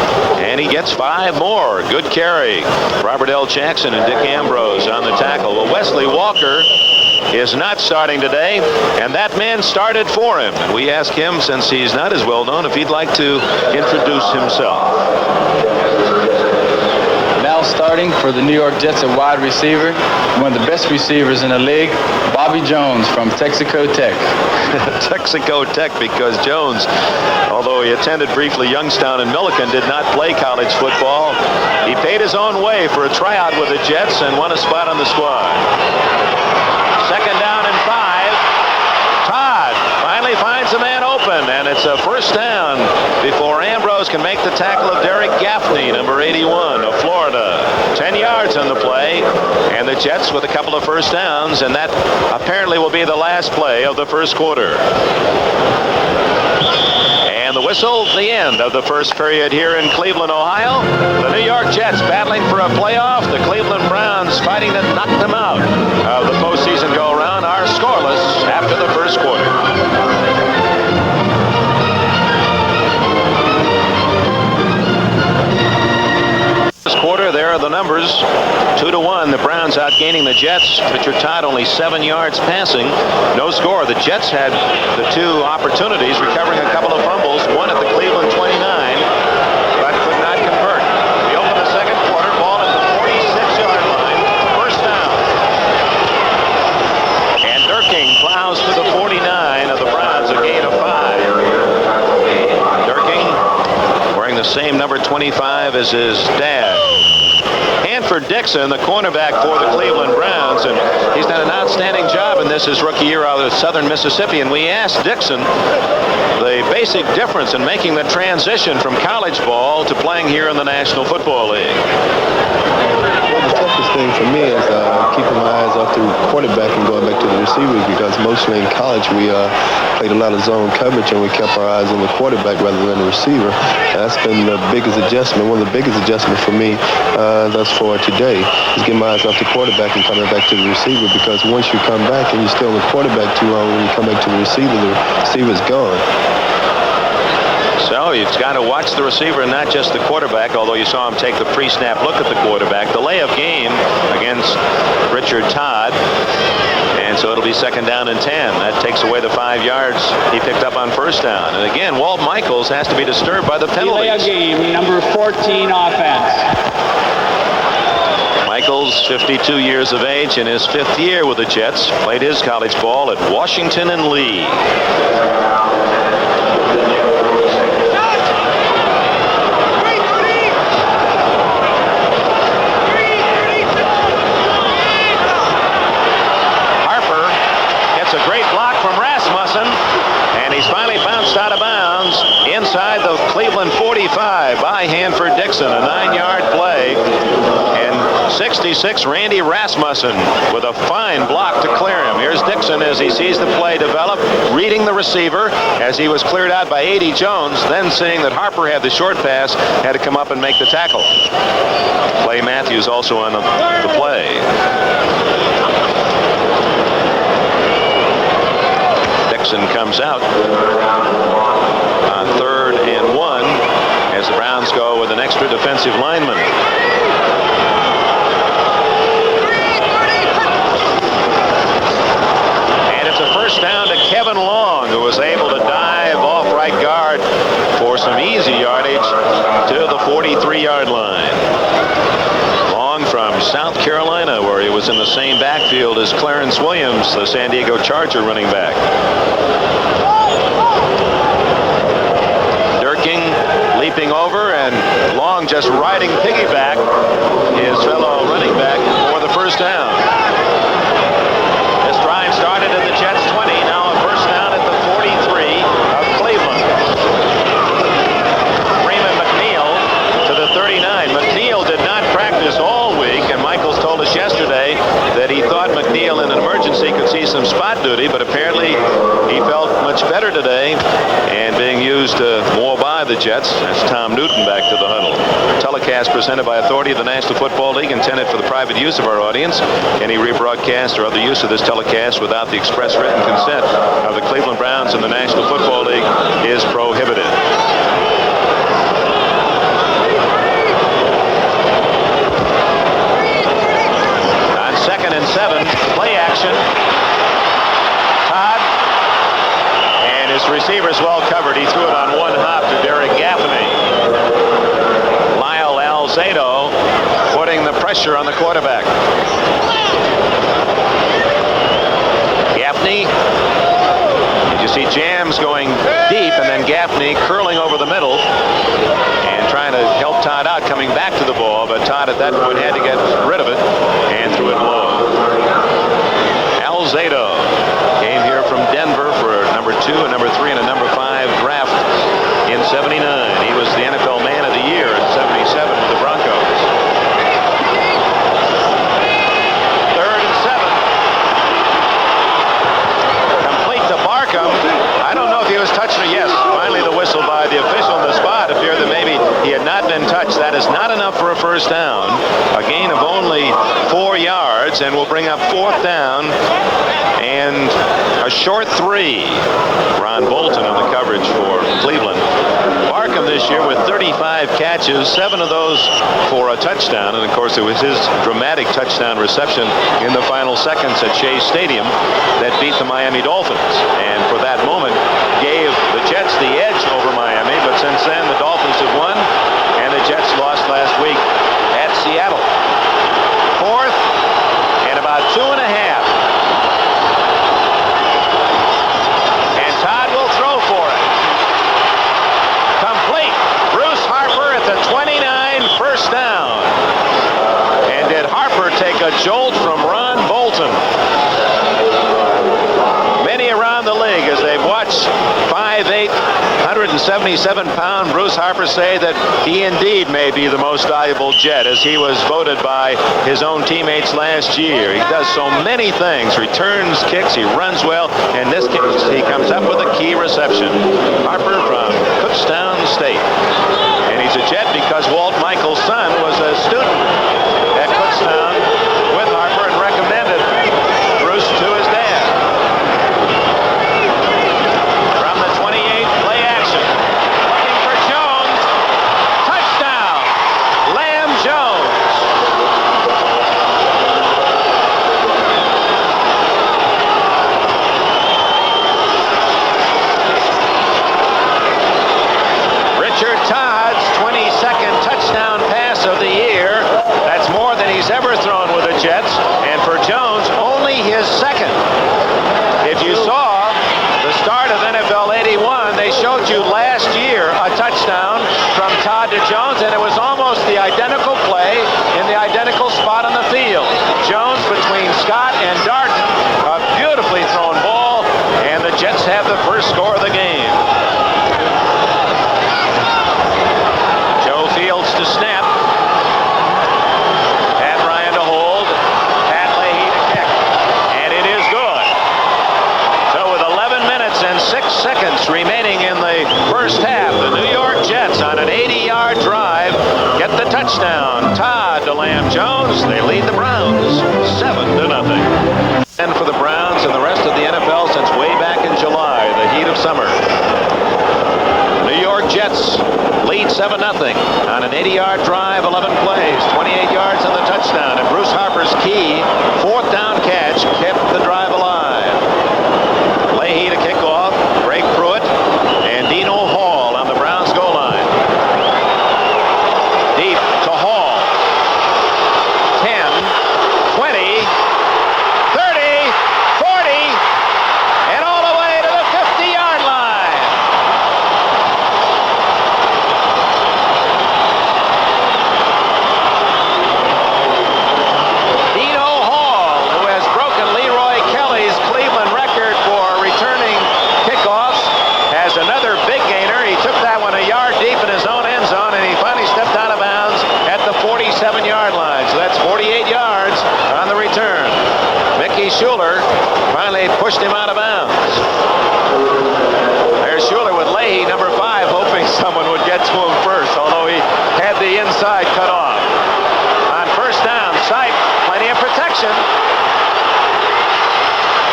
[SPEAKER 1] and he gets 5 more. Good carry. Robert L. Jackson and Dick Ambrose on the tackle. Well, Wesley Walker is not starting today, and that man started for him. And we ask him, since he's not as well known, if he'd like to introduce himself.
[SPEAKER 6] Mel starting for the New York Jets at wide receiver, one of the best receivers in the league, Bobby Jones from Texaco Tech.
[SPEAKER 1] Texaco Tech, because Jones, although he attended briefly Youngstown and Millikan, did not play college football. He paid his own way for a tryout with the Jets and won a spot on the squad. Second down and 5. Todd finally finds a man open, and it's a first down before Ambrose can make the tackle of Derek Gaffney, number 81 of Florida. 10 yards on the play, and the Jets with a couple of first downs, and that apparently will be the last play of the first quarter. And the whistle, the end of the first period here in Cleveland, Ohio. The New York Jets battling for a playoff. The Cleveland Browns fighting to knock them out of the postseason go-around are scoreless after the first quarter. Quarter, there are the numbers. 2-1, the Browns outgaining the Jets. Richard Todd only 7 yards passing. No score. The Jets had the 2 opportunities, recovering a couple of fumbles, one at the Cleveland 29, but could not convert. We open the second quarter, ball at the 46-yard line. First down. And Durking plows to the 49 of the Browns, a gain of 5. Durking wearing the same number 25 as his dad. Hanford Dixon, the cornerback for the Cleveland Browns, and he's done an outstanding job in this his rookie year out of Southern Mississippi. And we asked Dixon the basic difference in making the transition from college ball to playing here in the National Football League.
[SPEAKER 7] The toughest thing for me is keeping my eyes off the quarterback and going back to the receivers, because mostly in college we played a lot of zone coverage and we kept our eyes on the quarterback rather than the receiver. And that's been the biggest adjustment. One of the biggest adjustments for me thus far today is getting my eyes off the quarterback and coming back to the receiver, because once you come back and you stay on the quarterback too long, when you come back to the receiver's gone.
[SPEAKER 1] So you've got to watch the receiver and not just the quarterback, although you saw him take the pre-snap look at the quarterback. Delay of game against Richard Todd. And so it'll be second down and 10. That takes away the 5 yards he picked up on first down. And again, Walt Michaels has to be disturbed by the penalties.
[SPEAKER 5] Delay of game, number 14 offense.
[SPEAKER 1] Michaels, 52 years of age, in his 5th year with the Jets, played his college ball at Washington and Lee. Out of bounds inside the Cleveland 45 by Hanford Dixon. A 9-yard play. And 66, Randy Rasmussen with a fine block to clear him. Here's Dixon as he sees the play develop, reading the receiver as he was cleared out by A.D. Jones, then seeing that Harper had the short pass, had to come up and make the tackle. Clay Matthews also on the play. Dixon comes out on 3rd and 1 as the Browns go with an extra defensive lineman. And it's a first down to Kevin Long, who was able to dive off right guard for some easy yardage to the 43-yard line. From South Carolina, where he was in the same backfield as Clarence Williams, the San Diego Charger running back. Durking leaping over, and Long just riding piggyback his fellow running back for the first down. This drive started at the Jets 20, now a first down at the 43 of Cleveland. Freeman McNeil to the 39. McNeil did not practice all week, and Michaels told us yesterday that he thought McNeil in an emergency could see some spot duty, but apparently he felt much better today and being used more by the Jets. That's Tom Newton back to the huddle. Telecast presented by authority of the National Football League, intended for the private use of our audience. Any rebroadcast or other use of this telecast without the express written consent of the Cleveland Browns and the National Football League is prohibited. Second and 7, play action. Todd, and his receiver's well covered. He threw it on one hop to Derek Gaffney. Lyle Alzado putting rolling over the middle and trying to help Todd out coming back to the ball, but Todd at that point had to get rid of it and threw it low. Alzado came here from Denver for number 2 and number 3 and a number 5 draft in '79. He was the NFL Man of the Year in '77 with the Broncos. 3rd and 7. Complete to Barkham. I don't know if he was touched or yes. Finally the whistle by the official on the spot appeared that maybe he had not been touched. That is not enough for a first down. A gain of only 4 yards, and will bring up 4th down and a short 3. Ron Bolton on the coverage for Cleveland. Barkham this year with 35 catches, 7 of those for a touchdown, and of course it was his dramatic touchdown reception in the final seconds at Shea Stadium that beat the Miami Dolphins, and for that moment gave the Jets the edge over Miami. But since then the Dolphins have won and the Jets lost last week at Seattle. 4th and about 2.5. And Todd will throw for it. Complete. Bruce Harper at the 29, first down. And did Harper take a jolt from Ron Bolton? Many around the league, as they've watched 5'8", 177-pound Bruce Harper say that he indeed may be the most valuable Jet, as he was voted by his own teammates last year. He does so many things, returns kicks, he runs well, and in this case he comes up with a key reception. Harper from Kutztown State. And he's a Jet because Walt Michaels' son was a student at Kutztown with Harper and recommended Bruce to his dad. From the 28, play action. Looking for Jones. Touchdown. Lamb Jones. Richard Todd's 22nd touchdown pass of the year. That's more than he's ever thrown with the Jets. And for Jones, only his second. If you saw the start of NFL '81, they showed you last year a touchdown from Todd to Jones, and it was almost the identical play in the identical spot on the field. Jones between Scott and Darden, a beautifully thrown ball, and the Jets have the first score of the game. Joe Fields to snap. Pat Ryan to hold. Pat Leahy to kick. And it is good. So with 11 minutes and 6 seconds remaining in the first half, the New York Jets on an 80-yard drive get the touchdown. Todd to Lamb Jones. They lead the Browns 7-0. And for the Browns and the rest of the NFL since way back in July, the heat of summer. New York Jets lead 7-0 on an 80-yard drive, 11 plays, 28 yards on the touchdown, and Bruce Harper's key 4th down catch kept the drive alive. Leahy to kick off, Greg Pruitt, and Dino Hall on the Browns goal line. Deep to Hall. 10, 20, 30, 40, and all the way to the 50-yard line. Dino Hall, who has broken Leroy Kelly's Cleveland record for returning kickoffs, has another big gainer. He took that one a yard deep in his own end zone, and he finally stepped out of bounds at the 47-yard line. So that's 48 yards on the return. Mickey Schuler finally pushed him out of bounds. There's Schuler with Leahy, number 5, hoping someone would get to him first, although he had the inside cut off. On first down, Sipe, plenty of protection.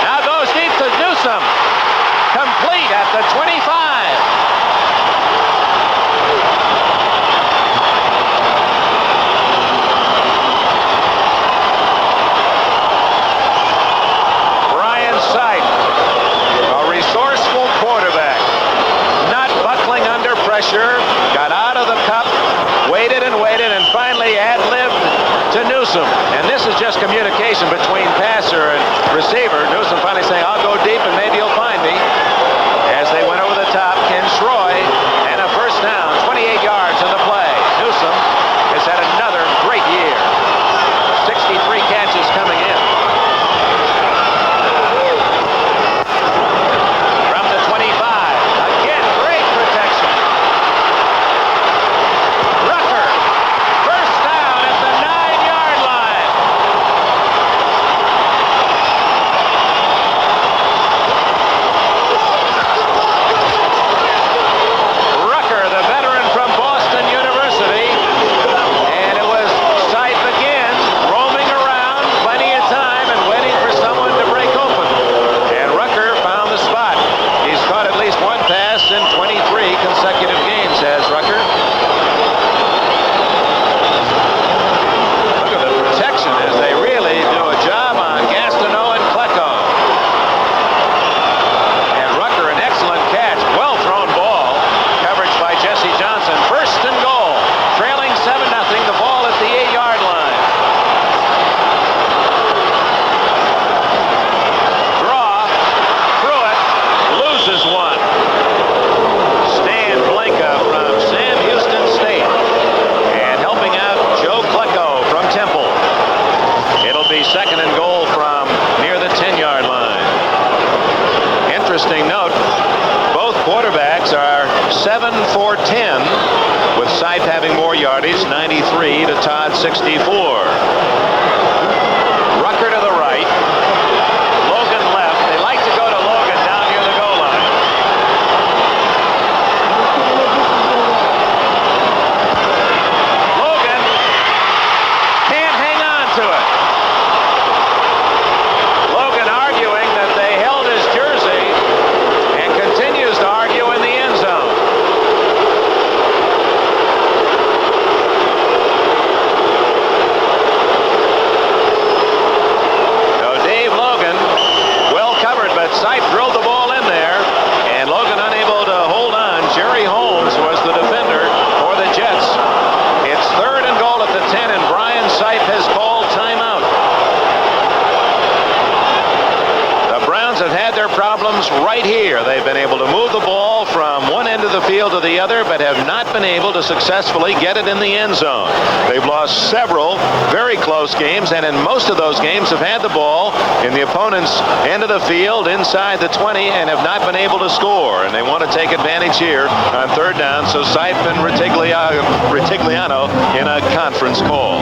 [SPEAKER 1] Now goes deep to Newsome. Complete at the 25. Brian Sipe, a resourceful quarterback, not buckling under pressure, got out of the cup, waited and waited, and finally ad-libbed to Newsome. And this is just communication between passer and receiver. Newsome finally saying, I'll go deep and maybe you'll find me. As they went over the top, Ken Schroy, and a 7 for 10, with Sipe having more yardage, 93 to Todd 64. Rucker to the right. Logan left. They like to go to Logan down near the goal line. Logan can't hang on to it. Logan arguing that they held his jersey and continues to argue in the end zone. So Dave Logan, well covered, but Sipe drilled the ball in there, and Logan unable to hold on. Jerry Holmes was the defender for the Jets. It's 3rd and goal at the 10, and Brian Sipe has called timeout. The Browns have had their problems right here. They've been able to move the ball from one end of the field to the other, but have not been able to successfully get it in the end zone. They've lost several very close games, and in most of those games have had the ball in the opponent's end of the field inside the 20 and have not been able to score. And they want to take advantage here on 3rd down, so Sipe and Ritigliano in a conference call.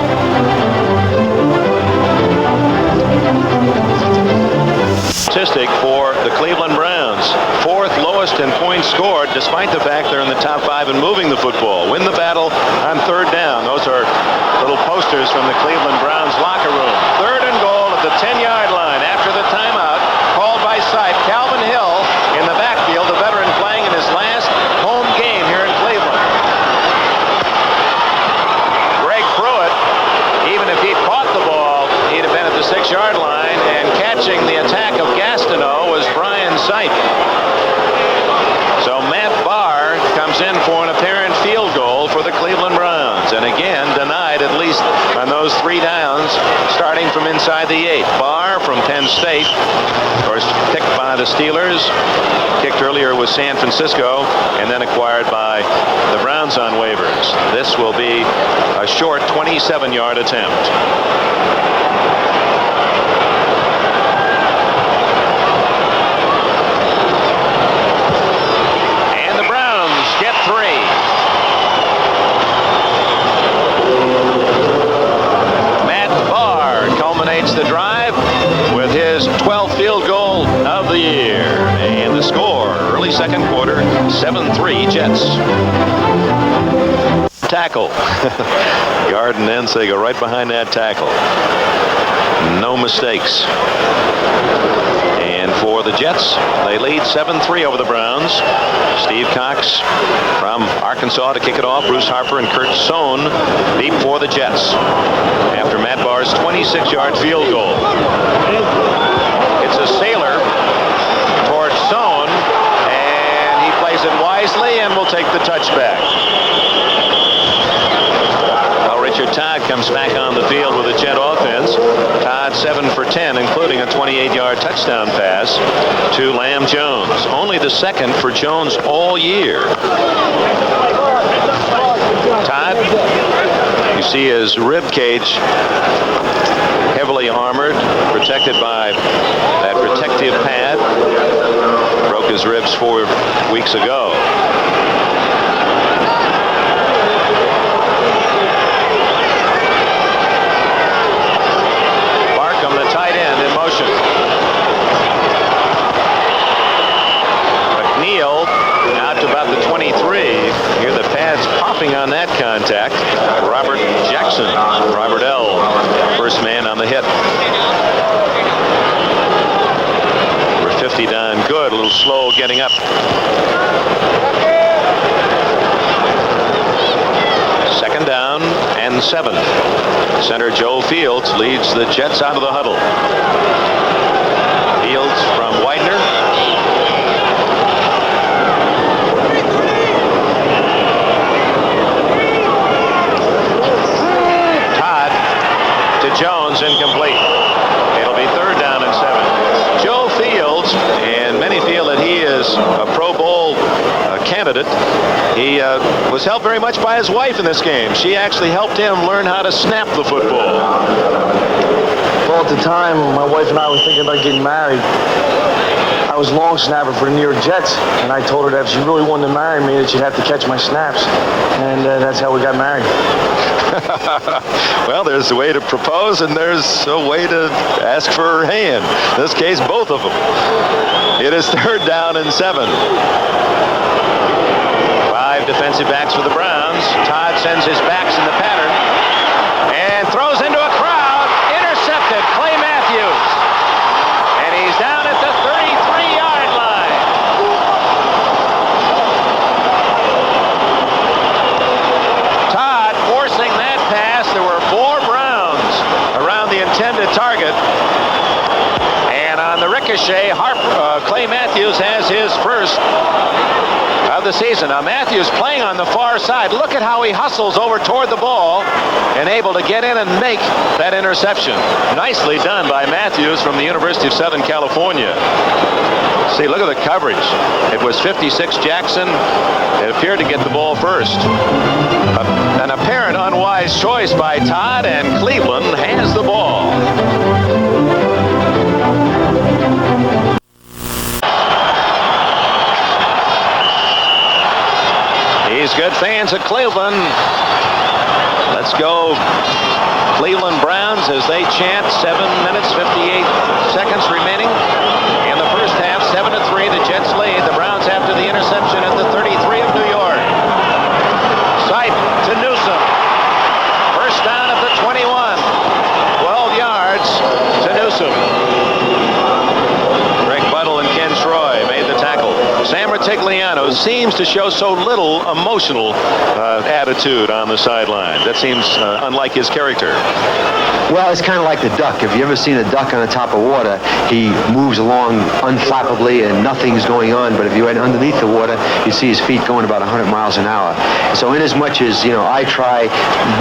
[SPEAKER 1] Statistic for the Cleveland Browns. 4th lowest in points scored, despite the fact they're in the top 5 in moving the football. Win the battle on 3rd down. Those are little posters from the Cleveland Browns locker room. 3rd and goal at the 10-yard line after the timeout called by Sipe. Calvin Hill in the backfield, the veteran playing in his last home game here in Cleveland. Greg Pruitt, even if he'd caught the ball, he'd have been at the 6-yard line, and catching the attack of Gastineau was Brian Sipe. So Matt Barr comes in for an apparent field goal for the Cleveland Browns, and again denied at least on those 3 downs starting from inside the 8. Barr from Penn State, of course, picked by the Steelers, kicked earlier with San Francisco, and then acquired by the Browns on waivers. This will be a short 27-yard attempt. Get 3. Matt Barr culminates the drive with his 12th field goal of the year. And the score, early 2nd quarter, 7-3 Jets. Tackle. Guard and Ensay go right behind that tackle. No mistakes. And for the Jets, they lead 7-3 over the Browns. Steve Cox from Arkansas to kick it off. Bruce Harper and Kurt Sohn deep for the Jets after Matt Barr's 26-yard field goal. It's a sailor towards Sohn, and he plays it wisely and will take the touchback. Richard Todd comes back on the field with a Jet offense. Todd 7 for 10, including a 28-yard touchdown pass to Lamb Jones. Only the 2nd for Jones all year. Todd, you see his rib cage heavily armored, protected by that protective pad. Broke his ribs 4 weeks ago. McNeil out to about the 23. Hear the pads popping on that contact. Robert Jackson, Robert L., first man on the hit. Number 50 done good, a little slow getting up. Second down and 7. Center Joe Fields leads the Jets out of the huddle. Fields from Widener. Todd to Jones, incomplete. It'll be 3rd down and 7. Joe Fields, and many feel that he is a Pro Bowl candidate. He was helped very much by his wife in this game. She actually helped him learn how to snap the football.
[SPEAKER 8] Well, at the time, my wife and I were thinking about getting married. I was long snapper for the New York Jets, and I told her that if she really wanted to marry me, that she'd have to catch my snaps, and that's how we got married.
[SPEAKER 1] Well, there's a way to propose, and there's a way to ask for her hand. In this case, both of them. It is 3rd down and 7. 5 defensive backs for the Browns. Todd sends his backs in the pattern and throws into a crowd. Intercepted. Clay Matthews. And he's down at the 33-yard line. Todd forcing that pass. There were 4 Browns around the intended target. And on the ricochet, Clay Matthews has his first of the season. Now Matthews playing on the far side. Look at how he hustles over toward the ball and able to get in and make that interception. Nicely done by Matthews from the University of Southern California. See, look at the coverage. It was 56 Jackson. It appeared to get the ball first. An apparent unwise choice by Todd, and Cleveland has the ball. These good fans of Cleveland. Let's go Cleveland Browns as they chant. 7 minutes, 58 seconds remaining in the first half. 7-3, the Jets lead. The Browns after the interception at the 33 of New York. Sight to Newsome. First down at the 21. 12 yards to Newsome. Greg Buttle and Ken Troy made the tackle. Sam Rutigliano seems to show so little emotional attitude on the sideline. That seems unlike his character.
[SPEAKER 9] Well, it's kind of like the duck. If you ever seen a duck on the top of water, he moves along unflappably and nothing's going on. But if you went underneath the water, you see his feet going about 100 miles an hour. So in as much as, I try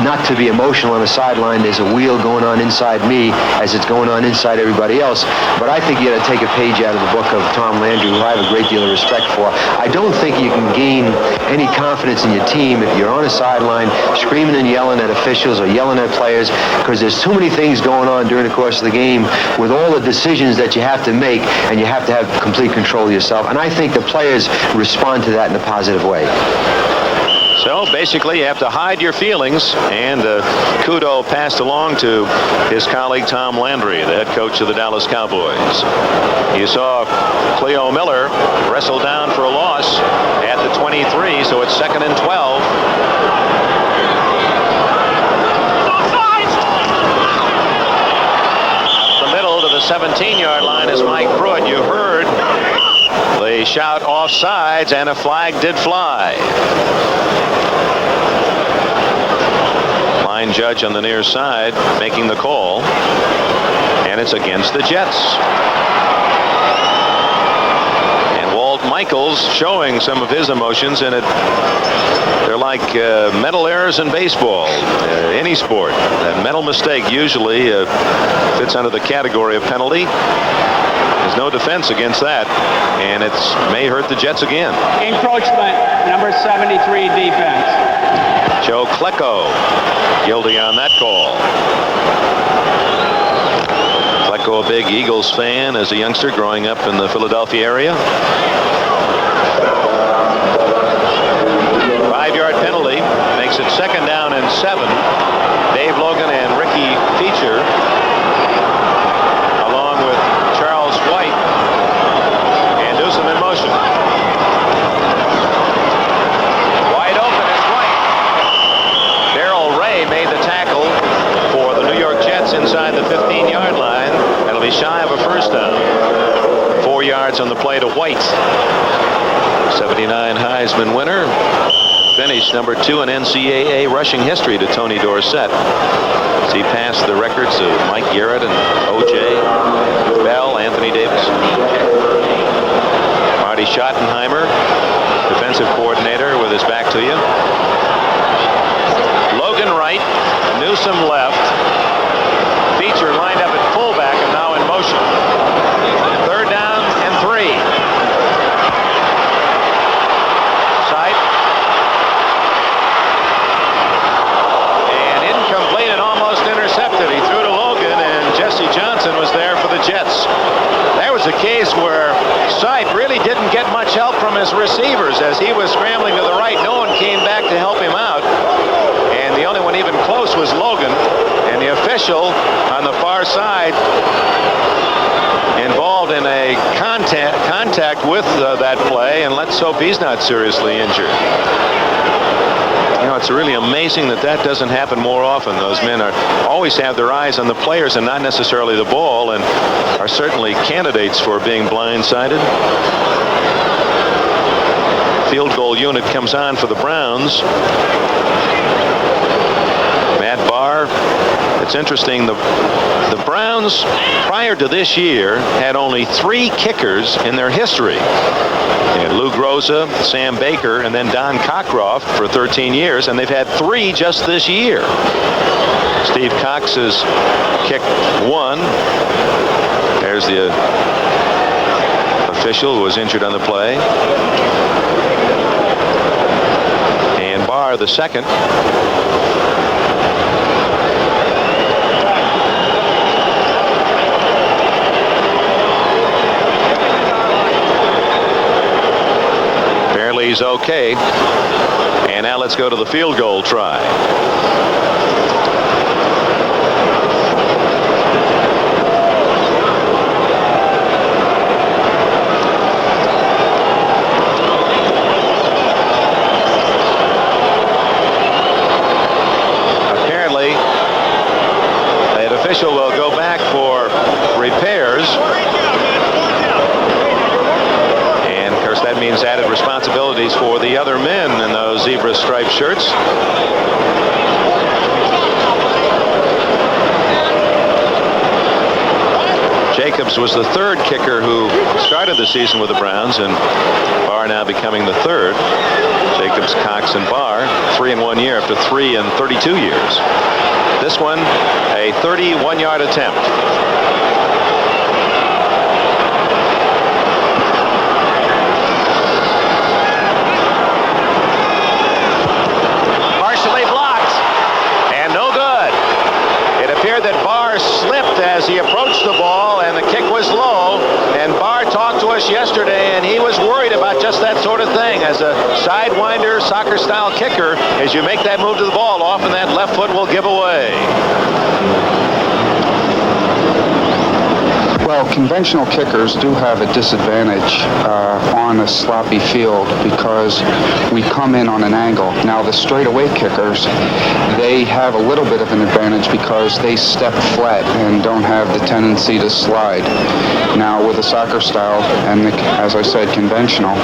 [SPEAKER 9] not to be emotional on the sideline, there's a wheel going on inside me as it's going on inside everybody else. But I think you got to take a page out of the book of Tom Landry, who I have a great deal of respect for. I don't think you can gain any confidence in your team if you're on a sideline screaming and yelling at officials or yelling at players, because there's too many things going on during the course of the game with all the decisions that you have to make, and you have to have complete control of yourself. And I think the players respond to that in a positive way.
[SPEAKER 1] So basically you have to hide your feelings, and kudo passed along to his colleague Tom Landry, the head coach of the Dallas Cowboys. You saw Cleo Miller wrestle down for a loss at the 23, so it's 2nd and 12. Up the middle to the 17-yard line is Mike Pruitt. You heard the shout offsides, and a flag did fly. Line judge on the near side making the call, and it's against the Jets. And Walt Michaels showing some of his emotions, and they're like mental errors in baseball, any sport. A mental mistake usually fits under the category of penalty. There's no defense against that, and it may hurt the Jets again.
[SPEAKER 5] Encroachment, number 73 defense.
[SPEAKER 1] Joe Klecko guilty on that call. Klecko, a big Eagles fan as a youngster growing up in the Philadelphia area. 5-yard penalty makes it 2nd down and 7. Dave Logan and Ricky Feature, along with Charles White, and Newsome in motion. Wide open is White. Darrell Ray made the tackle for the New York Jets inside the 15-yard line. That'll be shy of a first down. 4 yards on the play to White. 79 Heisman winner. Finished number 2 in NCAA rushing history to Tony Dorsett. As he passed the records of Mike Garrett and O.J. Bell, Anthony Davis. Marty Schottenheimer, defensive coordinator, with his back to you. Logan right, Newsome left. Feature lined up at fullback and now in motion. 3rd down and 3. Sight. And incomplete and almost intercepted. He threw to Logan, and Jesse Johnson was there for the Jets. That was a case where his receivers as he was scrambling to the right. No one came back to help him out. And the only one even close was Logan. And the official on the far side involved in a contact with that play, and let's hope he's not seriously injured. You know, it's really amazing that doesn't happen more often. Those men always have their eyes on the players and not necessarily the ball, and are certainly candidates for being blindsided. Field goal unit comes on for the Browns. Matt Barr. It's interesting, the Browns prior to this year had only 3 kickers in their history. They had Lou Groza, Sam Baker, and then Don Cockcroft for 13 years, and they've had 3 just this year. Steve Cox has kicked 1. There's the official who was injured on the play. And Barr, the second. He's okay. And now let's go to the field goal try. Apparently, that official will go back for repairs. That means added responsibilities for the other men in those zebra striped shirts. Jacobs was the 3rd kicker who started the season with the Browns, and Barr now becoming the 3rd. Jacobs, Cox, and Barr, 3 in 1 year after 3 in 32 years. This one, a 31-yard attempt. As he approached the ball, and the kick was low, and Barr talked to us yesterday, and he was worried about just that sort of thing. As a sidewinder, soccer-style kicker, as you make that move to the ball, often that left foot will give away.
[SPEAKER 10] Well, conventional kickers do have a disadvantage on a sloppy field because we come in on an angle. Now, the straightaway kickers, they have a little bit of an advantage because they step flat and don't have the tendency to slide. Now, with a soccer style and, as I said, conventional,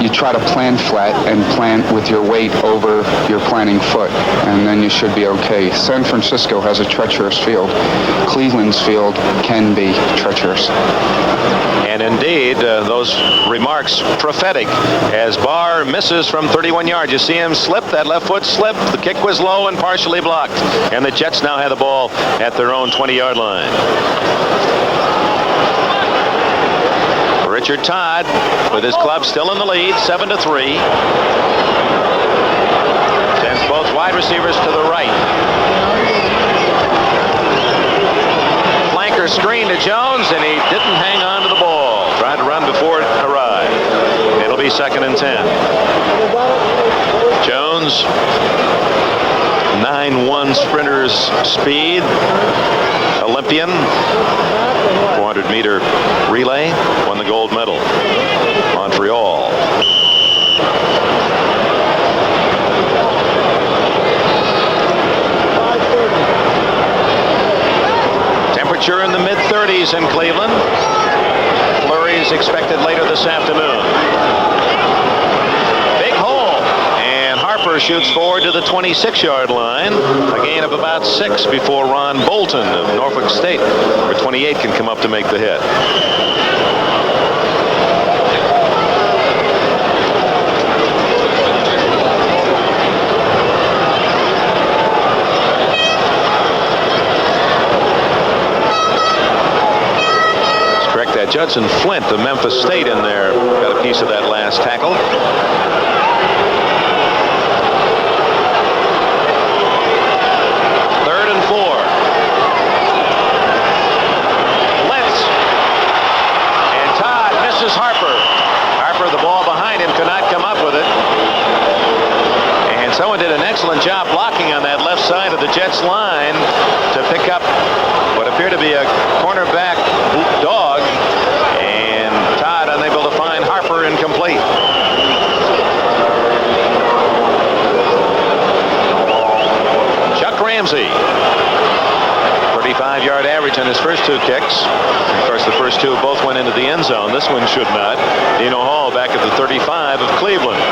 [SPEAKER 10] you try to plant flat and plant with your weight over your planting foot, and then you should be okay. San Francisco has a treacherous field. Cleveland's field can be treacherous.
[SPEAKER 1] And indeed, those remarks prophetic as Barr misses from 31 yards. You see him slip, that left foot slip. The kick was low and partially blocked. And the Jets now have the ball at their own 20-yard line. Richard Todd with his club still in the lead, 7-3. Sends both wide receivers to the right. Flanker screen to Jones, and he didn't hang on to the ball. Tried to run before it arrived. It'll be 2nd and 10. Jones, 9'1" sprinter's speed. Olympian, 400-meter relay, won the gold medal. Montreal. Temperature in the mid-30s in Cleveland. Flurries expected later this afternoon. Big hole, and Harper shoots forward to the 26-yard line. A gain of about 6 before Ron Bolton of Norfolk State, where 28 can come up to make the hit. Judson Flint of Memphis State in there got a piece of that last tackle. Third and 4. Blitz, and Todd misses Harper. Harper, the ball behind Someone did an excellent job blocking on that left side of the Jets line to pick up what appeared to be a cornerback dog, and Todd unable to find Harper, incomplete. Chuck Ramsey, 35-yard average on his first two kicks. Of course, the first two both went into the end zone. This one should not. Dino Hall back at the 35 of Cleveland.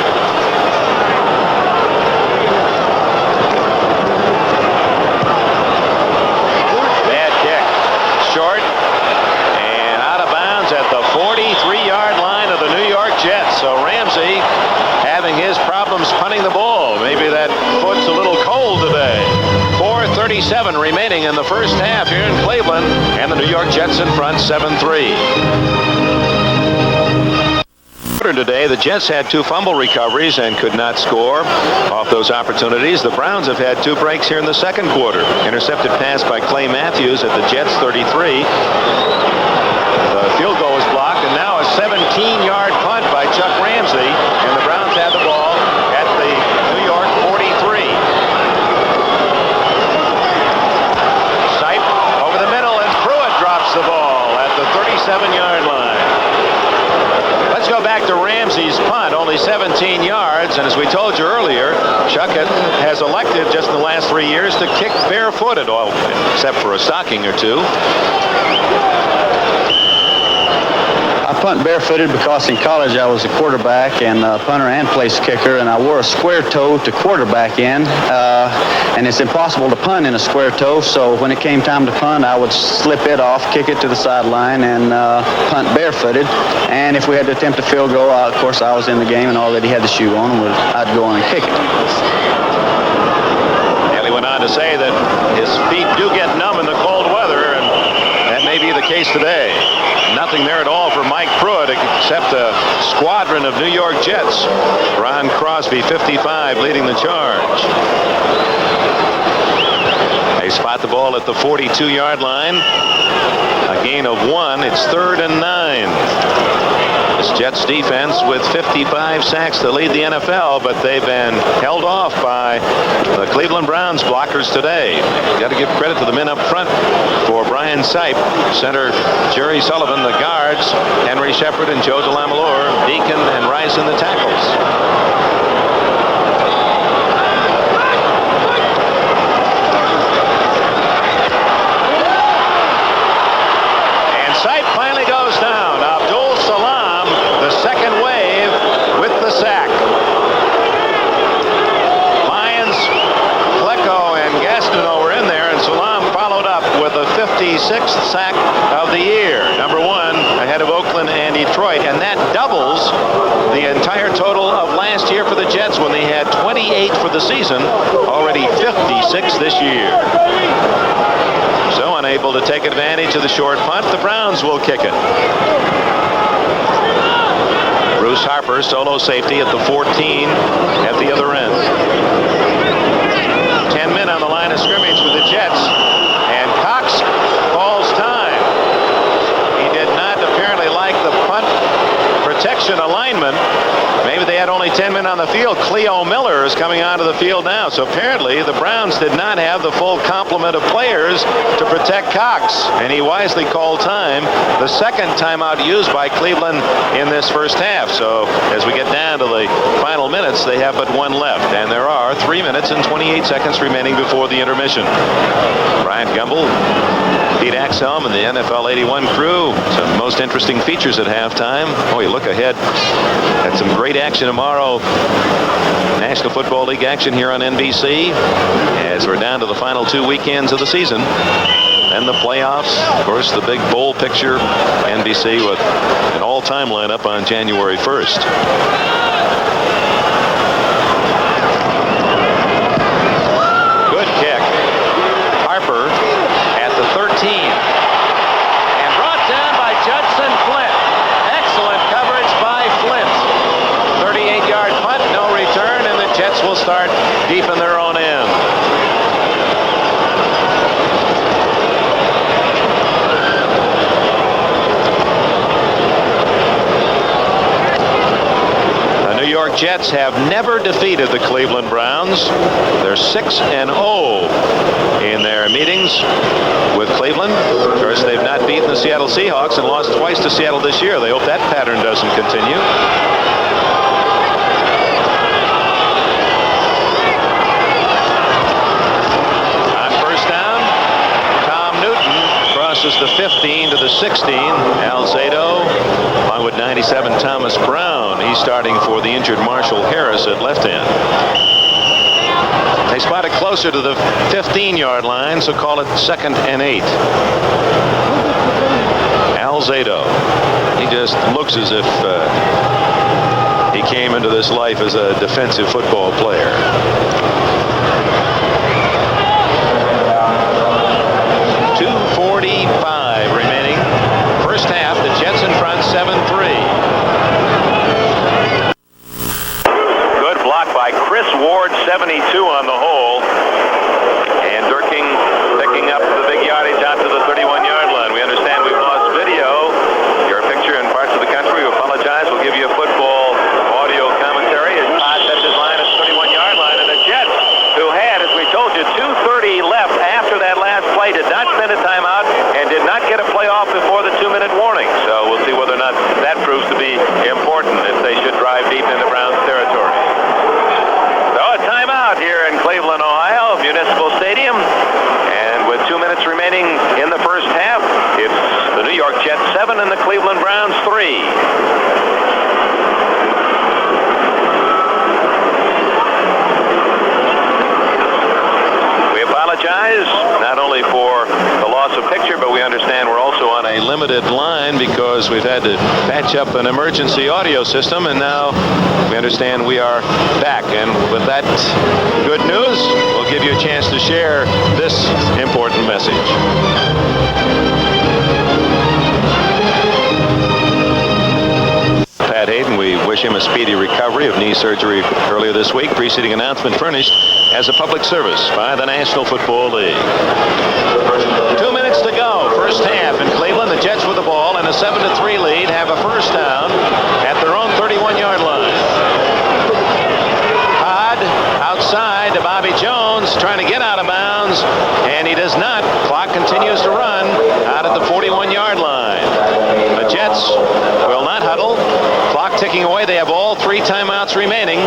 [SPEAKER 1] Bad kick. Short and out of bounds at the 43-yard line of the New York Jets. So Ramsey having his problems punting the ball. Maybe that foot's a little cold today. 4:37 remaining in the first half here in Cleveland, and the New York Jets in front 7-3. Today, the Jets had 2 fumble recoveries and could not score off those opportunities. The Browns have had 2 breaks here in the second quarter. Intercepted pass by Clay Matthews at the Jets 33. The field goal was blocked, and now a 17-yard punt by Chuck Ramsey, and the Browns have the ball at the New York 43. Sipe over the middle, and Pruitt drops the ball at the 37-yard line. Let's go back to Ramsey's punt, only 17 yards, and as we told you earlier, Chuck has elected just in the last 3 years to kick barefooted, except for a stocking or two.
[SPEAKER 11] I punt barefooted because in college I was a quarterback and a punter and place kicker, and I wore a square toe to quarterback in, and it's impossible to punt in a square toe, so when it came time to punt, I would slip it off, kick it to the sideline, and punt barefooted. And if we had to attempt a field goal, of course I was in the game and already had the shoe on, and I'd go on and kick it.
[SPEAKER 1] And he went on to say that his feet do get numb in the cold weather, and that may be the case today. Nothing there at all for Mike Pruitt except a squadron of New York Jets. Ron Crosby, 55, leading the charge. They spot the ball at the 42-yard line. A gain of 1. It's 3rd and 9. This Jets defense with 55 sacks to lead the NFL, but they've been held off by the Cleveland Browns blockers today. Got to give credit to the men up front for Brian Sipe, center Jerry Sullivan, the guards Henry Shepard and Joe DeLamalure, Deacon and Rice in the tackles. Sipe finally goes down. Abdul Salam, the second wave, with the sack. Lyons, Flecko, and Gastineau were in there, and Salam followed up with a 56th sack of the year. Number 1 ahead of Oakland and Detroit, and that doubles the entire total of last year for the Jets when they had 28 for the season, already 56 this year. So unable to take advantage of the short punt, the Browns will kick it. Bruce Harper, solo safety at the 14 at the other end. 10 men on the line of scrimmage for the Jets, and Cox calls time. He did not apparently like the punt protection alignment. Maybe they had only 10 men on the field. Cleo Miller is coming onto the field now. So apparently the Browns did not have the full complement of players to protect Cox. And he wisely called time. The second timeout used by Cleveland in this first half. So as we get down to the final minutes, they have but 1 left. And there are 3 minutes and 28 seconds remaining before the intermission. Bryant Gumbel, Pete Axelm, and the NFL 81 crew. Some most interesting features at halftime. Oh, you look ahead at some great action tomorrow. National Football League action here on NBC as we're down to the final 2 weekends of the season. Then the playoffs, of course, the big bowl picture, NBC with an all-time lineup on January 1st. Good kick. Harper at the 13. And brought down by Judson Flint. Excellent coverage by Flint. 38-yard punt, no return, and the Jets will start deep in their own end. The New York York Jets have never defeated the Cleveland Browns. They're 6-0 in their meetings with Cleveland. Of course, they've not beaten the Seattle Seahawks and lost twice to Seattle this year. They hope that pattern doesn't continue. On first down, Tom Newton crosses the 15 to the 16. Alzado, along with 97 Thomas Brown. He's starting for the injured Marshall Harris at left end. They spot it closer to the 15-yard line, so call it 2nd and 8. Alzado, he just looks as if he came into this life as a defensive football player. .245 remaining. First half, the Jets in front, 7-3. Good block by Chris Ward, 72 on the hole. And Durking picking up the big yardage out to the 31-yard line. We understand we've lost video. Your picture in parts of the country. We apologize. We'll give you a football audio commentary as Todd sets his line at the 31-yard line. And the Jets, who had, as we told you, 2:30 left after that last play, did not spend a timeout and did not get a playoff before the 2-minute warning. So we'll see whether or not that proves to be important if they should drive deep into Browns territory. So a timeout here in Cleveland, Ohio, Municipal Stadium. And with 2 minutes remaining in the first half, it's the New York Jets 7 and the Cleveland Browns 3. Apologize not only for the loss of picture, but we understand we're also on a limited line because we've had to patch up an emergency audio system, and now we understand we are back. And with that good news, we'll give you a chance to share this important message. Pat Hayden, we wish him a speedy recovery of knee surgery earlier this week. Preceding announcement furnished as a public service by the National Football League. 2 minutes to go. First half in Cleveland. The Jets with the ball and a 7-3 lead have a first down at their own 31-yard line. Todd outside to Bobby Jones trying to get out of bounds, and he does not. Clock continues to run out at the 41-yard line. The Jets will not huddle. Clock ticking away. They have all 3 timeouts remaining.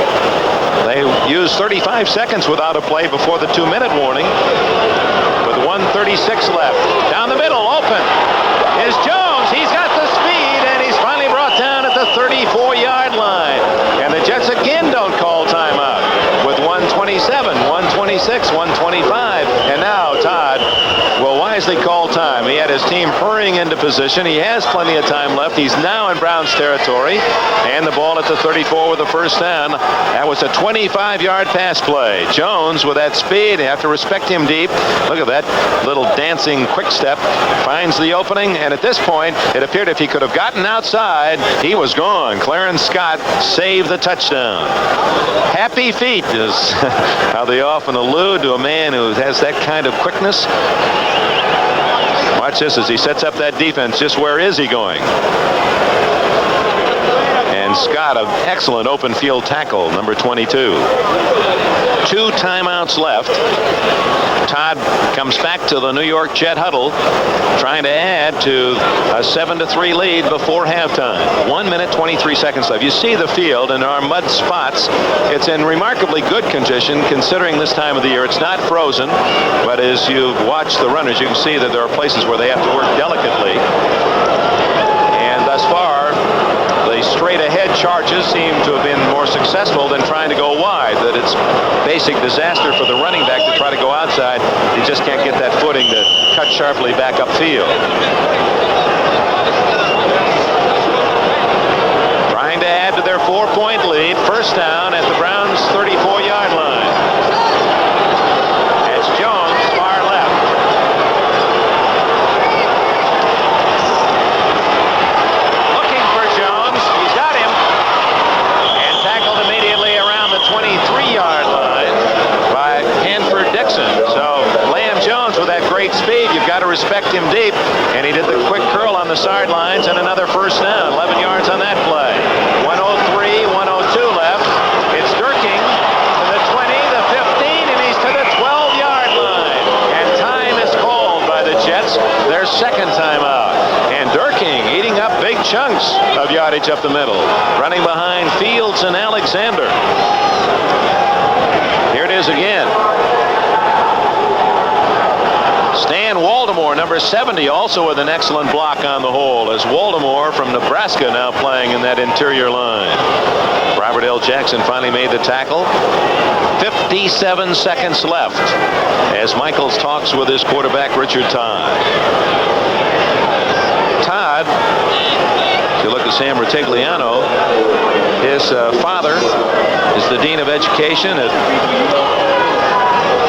[SPEAKER 1] They used 35 seconds without a play before the 2-minute warning. With 1:36 left. Down the middle, open is Jones. He's got the speed, and he's finally brought down at the 34-yard line. And the Jets again don't call timeout. With 1:27, 1:26, 1:25. And now Todd will wisely call time. He had his team hurrying into position. He has plenty of time left. He's now in Browns territory. And the ball at the 34 with the first down. That was a 25-yard pass play. Jones with that speed. You have to respect him deep. Look at that little dancing quick step. Finds the opening. And at this point, it appeared if he could have gotten outside, he was gone. Clarence Scott saved the touchdown. Happy feet is how they often allude to a man who has that kind of quickness. Watch this as he sets up that defense. Just where is he going? And Scott, an excellent open field tackle, number 22. 2 timeouts left. Todd comes back to the New York Jet huddle, trying to add to a 7-3 lead before halftime. 1 minute, 23 seconds left. You see the field, and there are mud spots. It's in remarkably good condition considering this time of the year. It's not frozen, but as you watch the runners, you can see that there are places where they have to work delicately. And thus far, the straight-ahead charges seem to have been more successful than trying to go wide. That it's basic disaster for the running back to try to go outside. He just can't get that footing to cut sharply back upfield. Trying to add to their 4-point lead. First down at the Browns' 34-yard line. That's Jones, far left. Looking for Jones. He's got him. And tackled immediately around the 23-yard line by Hanford Dixon. So Lamb Jones with that great speed, you've got to respect him deep. And he did the quick curl on the sidelines and another first down. 11 yards on that play. 1:03, 1:02 left. yardage up the middle. Running behind Fields and Alexander. Here it is again. Stan Waldemore, number 70, also with an excellent block on the hole, as Waldemore from Nebraska now playing in that interior line. Robert L. Jackson finally made the tackle. 57 seconds left as Michaels talks with his quarterback, Richard Todd. Todd, if you look at Sam Rutigliano, his father is the Dean of Education at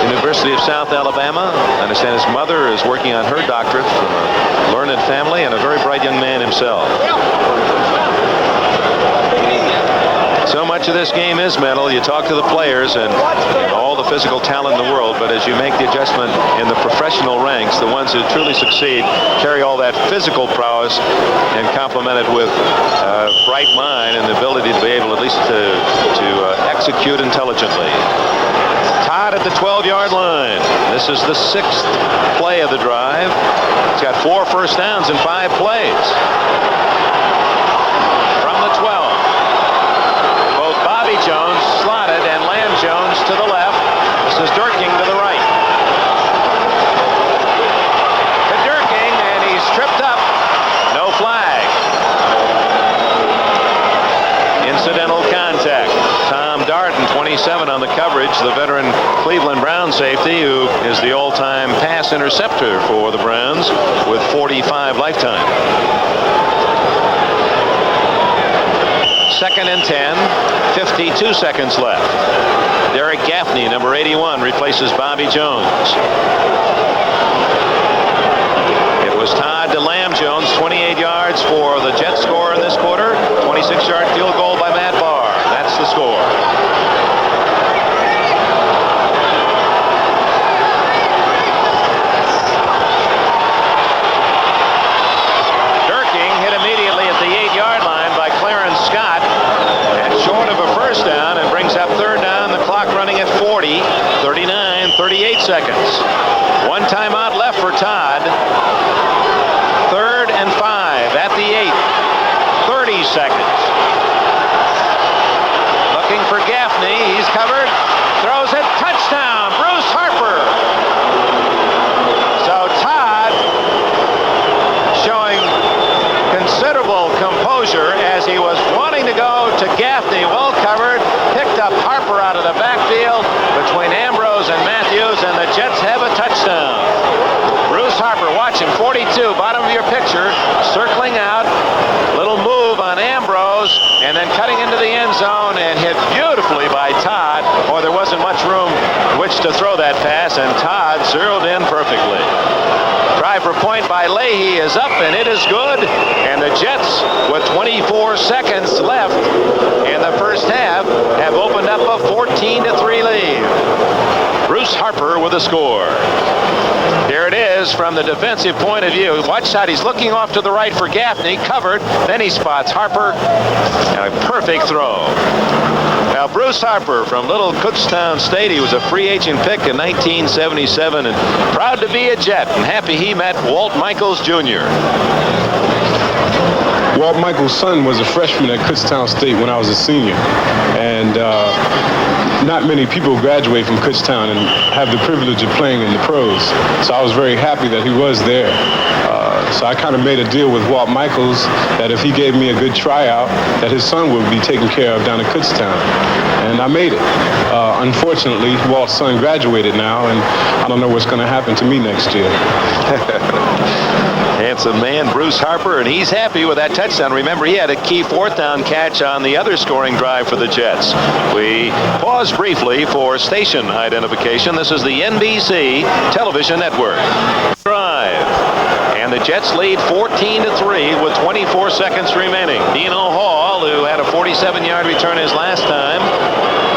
[SPEAKER 1] University of South Alabama. I understand his mother is working on her doctorate from a learned family and a very bright young man himself. So much of this game is mental. You talk to the players and all the physical talent in the world, but as you make the adjustment in the professional ranks, the ones who truly succeed carry all that physical prowess and complement it with bright mind and the ability to be able at least to execute intelligently. Todd at the 12-yard line. This is the 6th play of the drive. He's got 4 first downs in 5 plays. From the 12. Both Bobby Jones slotted and Lamb Jones to the left. This is Durking to the right. To Durking, and he's tripped up. No flag. Incidental contact. Tom Darden, 27 on the coverage, the veteran Cleveland Brown safety, who is the all-time pass interceptor for the Browns with 45 lifetime. 2nd and 10, 52 seconds left. Derek Gaffney, number 81, replaces Bobby Jones. It was Todd to Lamb Jones, 28 yards for the Jets score in this quarter. 26-yard field goal by Matt Barr. That's the score. Durking hit immediately at the 8-yard line by Clarence Scott. And short of a first down and brings up 3rd down. The clock running at 40, 39, 38 seconds. 1 timeout left for Todd. 3rd and 5 at the 8. 30 seconds. Looking for Gaffney. He's covered. Throws it. Touchdown. Bruce Harper. So Todd showing considerable composure as he was wanting to go to Gaffney. Well covered. Picked up Harper out of the backfield between Ambrose and Matthews, and the Jets have a touchdown. Bruce Harper, watch him, 42, bottom of your picture, circling out. Little move on Ambrose, and then cutting into the end zone and hit beautifully by Todd, or there wasn't much room which to throw that pass, and Todd zeroed in perfectly. Try for point by Leahy is up, and it is good. And the Jets, with 24 seconds left in the first half, have opened up a 14-3 lead. Bruce Harper with a score. Here it is from the defensive point of view. Watch out, he's looking off to the right for Gaffney, covered. Then he spots Harper, and a perfect throw. Now, Bruce Harper from Little Kutztown State. He was a free agent pick in 1977 and proud to be a Jet and happy he met Walt Michaels Jr.
[SPEAKER 12] Walt Michaels' son was a freshman at Kutztown State when I was a senior. And not many people graduate from Kutztown and have the privilege of playing in the pros. So I was very happy that he was there. So I kind of made a deal with Walt Michaels that if he gave me a good tryout, that his son would be taken care of down at Kutztown. And I made it. Unfortunately, Walt's son graduated now, and I don't know what's going to happen to me next year.
[SPEAKER 1] Handsome man, Bruce Harper, and he's happy with that touchdown. Remember, he had a key 4th down catch on the other scoring drive for the Jets. We pause briefly for station identification. This is the NBC Television Network. Drive. And the Jets lead 14-3 with 24 seconds remaining. Dino Hall, who had a 47-yard return his last time,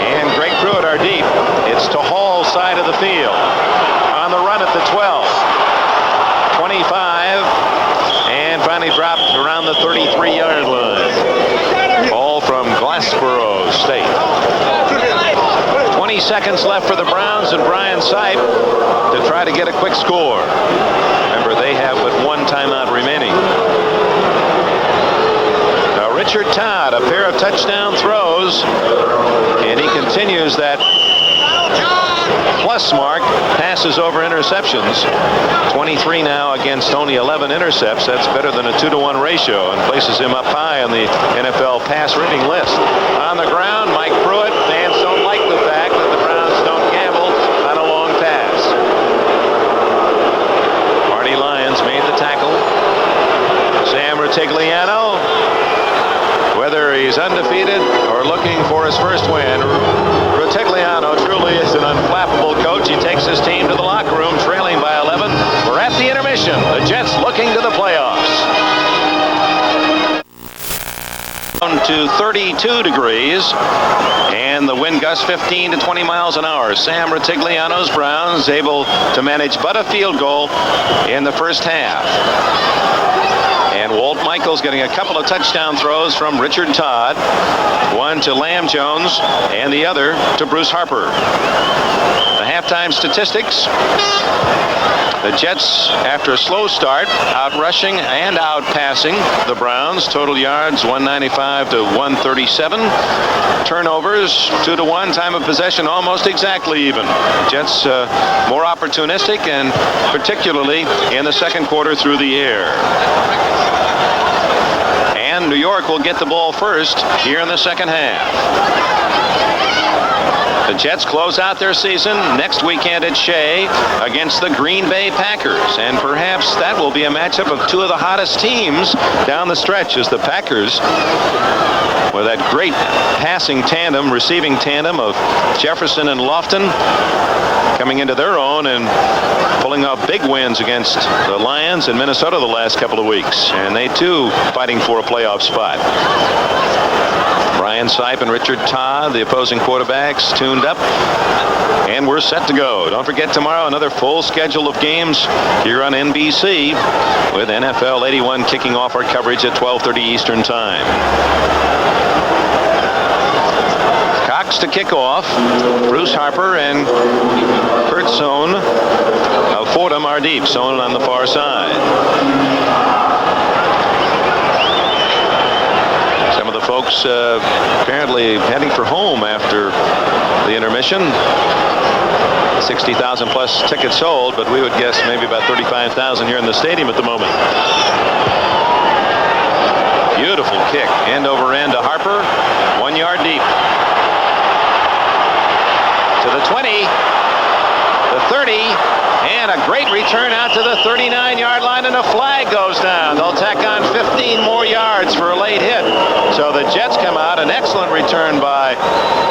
[SPEAKER 1] and Greg Pruitt are deep. It's to Hall's side of the field. On the run at the 12. 25, and finally dropped around the 33-yard line. All from Glassboro State. 20 seconds left for the Browns and Brian Sipe to try to get a quick score. Remember, they have but 1 timeout remaining. Now, Richard Todd, a pair of touchdown throws, and he continues that plus mark, passes over interceptions. 23 now against only 11 intercepts. That's better than a 2-to-1 ratio and places him up high on the NFL pass rating list. On the ground, Mike Pruitt. Fans don't like the fact that the Browns don't gamble on a long pass. Marty Lyons made the tackle. Sam Rutigliano, whether he's undefeated or looking for his first win, Rutigliano truly is an unflappable coach. He takes his team to the locker room trailing by 11. We're at the intermission. The Jets looking to the playoffs. Down to 32 degrees and the wind gusts 15 to 20 miles an hour. Sam Rutigliano's Browns able to manage but a field goal in the first half. And Walt Michaels getting a couple of touchdown throws from Richard Todd. One to Lamb Jones and the other to Bruce Harper. The halftime statistics. The Jets, after a slow start, out rushing and out passing the Browns. Total yards 195 to 137. Turnovers 2-to-1. Time of possession almost exactly even. Jets more opportunistic, and particularly in the second quarter through the air. And New York will get the ball first here in the second half. The Jets close out their season next weekend at Shea against the Green Bay Packers. And perhaps that will be a matchup of two of the hottest teams down the stretch, as the Packers, with that great passing tandem, receiving tandem of Jefferson and Lofton, coming into their own and pulling off big wins against the Lions and Minnesota the last couple of weeks. And they, too, fighting for a playoff spot. Brian Sipe and Richard Todd, the opposing quarterbacks, tuned up, and we're set to go. Don't forget, tomorrow another full schedule of games here on NBC, with NFL 81 kicking off our coverage at 12:30 Eastern Time. Cox to kick off. Bruce Harper and Kurt Sohn of Fordham are deep. Sohn on the far side. Some of the folks apparently heading for home after the intermission. 60,000 plus tickets sold, but we would guess maybe about 35,000 here in the stadium at the moment. Beautiful kick, end over end to Harper, 1 yard deep. To the 20, the 30, and a great return out to the 39-yard line, and a flag goes down. They'll tack on 15 more yards for a late hit. So the Jets come out, an excellent return by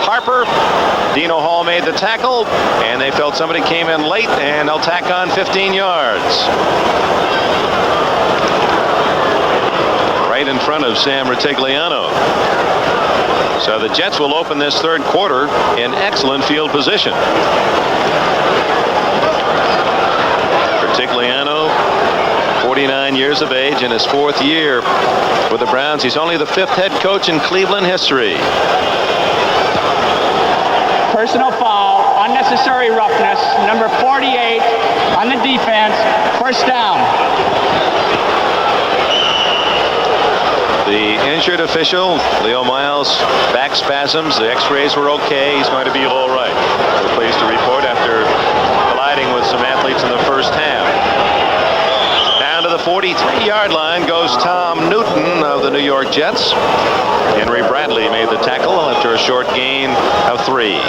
[SPEAKER 1] Harper. Dino Hall made the tackle, and they felt somebody came in late, and they'll tack on 15 yards. Right in front of Sam Rutigliano. So the Jets will open this third quarter in excellent field position. Rutigliano, 49 years of age, in his fourth year with the Browns. He's only the fifth head coach in Cleveland history.
[SPEAKER 5] Personal foul, unnecessary roughness, number 48 on the defense, first down.
[SPEAKER 1] The injured official, Leo Miles, back spasms. The x-rays were okay. He's going to be all right. We're pleased to report after colliding with some athletes in the first half. Down to the 43-yard line goes Tom Newton of the New York Jets. Henry Bradley made the tackle after a short gain of 3.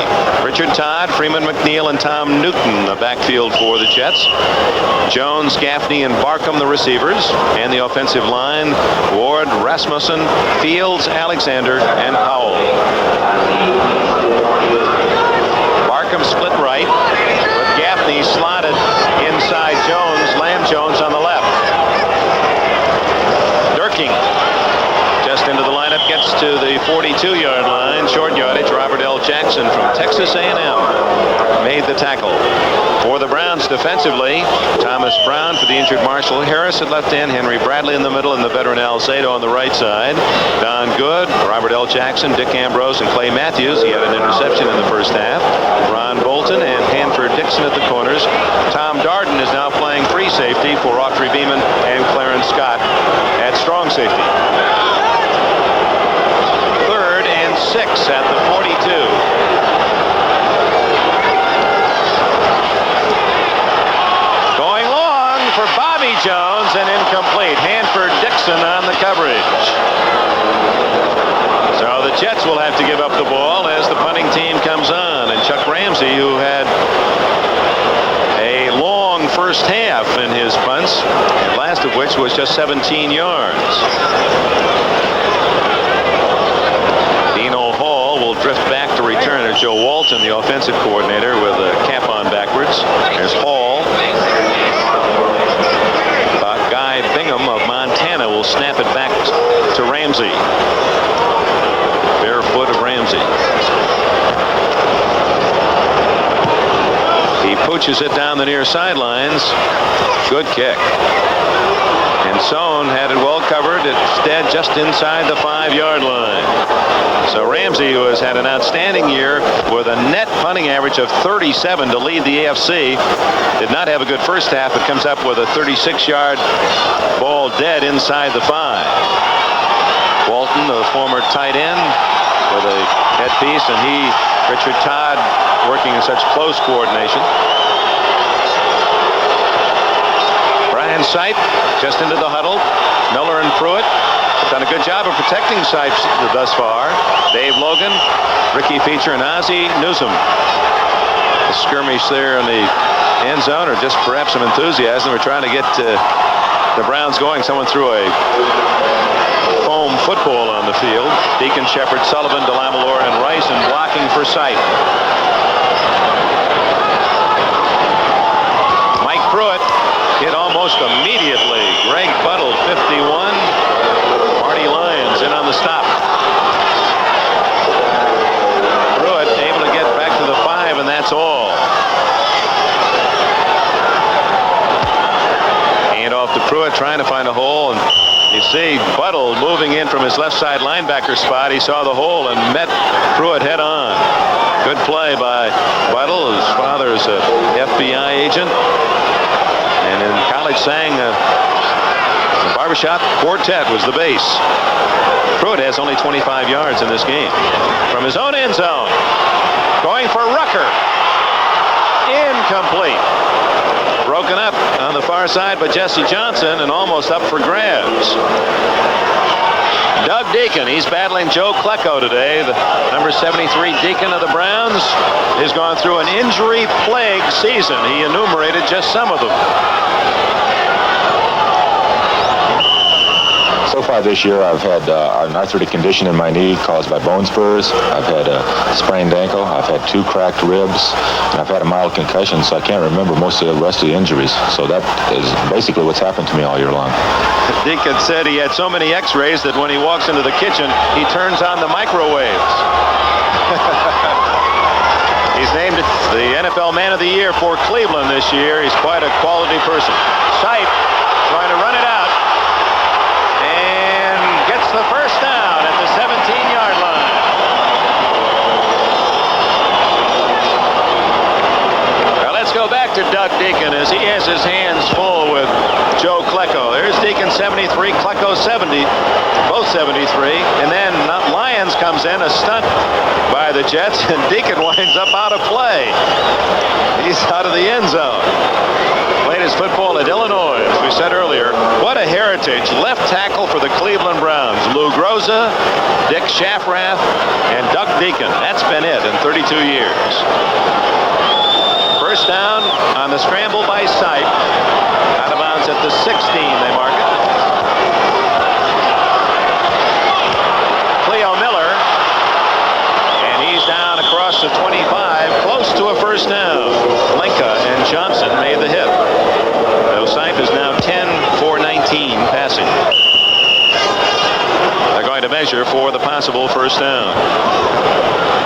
[SPEAKER 1] Richard Todd, Freeman McNeil, and Tom Newton, the backfield for the Jets. Jones, Gaffney, and Barkham, the receivers. And the offensive line, Ward, Rasmussen, Fields, Alexander, and Powell. Barkham split right, with Gaffney slotted inside Jones, Lamb Jones on the left. Durking just into the lineup, gets to the 42-yard line, short yardage. Robert L. Jackson from Texas A&M made the tackle. For the Browns defensively, Thomas Brown for the injured Marshall Harris at left end, Henry Bradley in the middle, and the veteran Alzado on the right side. Don Good, Robert L. Jackson, Dick Ambrose, and Clay Matthews. He had an interception in the first half. Ron Bolton and Hanford Dixon at the corners. Tom Darden is now playing free safety for Autry Beeman and Clarence Scott at strong safety. Jackson on the coverage. So the Jets will have to give up the ball as the punting team comes on. And Chuck Ramsey, who had a long first half in his punts, and last of which was just 17 yards. Dino Hall will drift back to return as Joe Walton, the offensive coordinator, with a cap on backwards. There's Hall. Guy Bingham of Montana will snap it back to Ramsey. Bare foot of Ramsey. He pooches it down the near sidelines. Good kick. And Sohn had it well covered. Instead, just inside the 5-yard line. So Ramsey, who has had an outstanding year with a net punting average of 37 to lead the AFC, did not have a good first half, but comes up with a 36-yard ball dead inside the 5. Walton, the former tight end, with a headpiece, and Richard Todd, working in such close coordination. Brian Sipe just into the huddle. Miller and Pruitt have done a good job of protecting Sipe thus far. Dave Logan, Ricky Feature, and Ozzie Newsome. The skirmish there in the end zone, or just perhaps some enthusiasm. We're trying to get the Browns going. Someone threw a foam football on the field. Deacon, Shepard, Sullivan, DeLamelore, and Rice, and blocking for Sipe. Mike Pruitt hit almost immediately. Greg Buttle, 51. Marty Lyons in on the stop. Pruitt able to get back to the 5, and that's all. Hand off to Pruitt, trying to find a hole, and you see Buttle moving in from his left side linebacker spot. He saw the hole and met Pruitt head on. Good play by Buttle. His father is a FBI agent, and in college sang the barbershop quartet was the bass. Pruitt has only 25 yards in this game. From his own end zone, going for Rucker. Incomplete. Broken up on the far side by Jesse Johnson and almost up for grabs. Doug Deacon, he's battling Joe Klecko today. The number 73 Deacon of the Browns has gone through an injury-plagued season. He enumerated just some of them.
[SPEAKER 13] So far this year, I've had an arthritic condition in my knee caused by bone spurs. I've had a sprained ankle. I've had 2 cracked ribs. And I've had a mild concussion, so I can't remember most of the rest of the injuries. So that is basically what's happened to me all year long.
[SPEAKER 1] Deacon said he had so many x-rays that when he walks into the kitchen, he turns on the microwaves. He's named the NFL Man of the Year for Cleveland this year. He's quite a quality person. Sipe trying to run it out. The first down at the 17-yard line. Now let's go back to Doug Deacon as he has his hands full with Joe Klecko. There's Deacon 73, Klecko 70, both 73, and then Lyons comes in, a stunt by the Jets, and Deacon winds up out of play. He's out of the end zone. Played his football at Illinois, as we said earlier. What a heritage. Left tackle for the Cleveland Browns. Lou Groza, Dick Shafrath, and Doug Deacon. That's been it in 32 years. First down on the scramble by Sipe. Out of bounds at the 16, they mark it. Cleo Miller. And he's down across the 25, close to a first down. Lenka and Johnson made the hit. Sipe is now 10 for 19 passing. They're going to measure for the possible first down.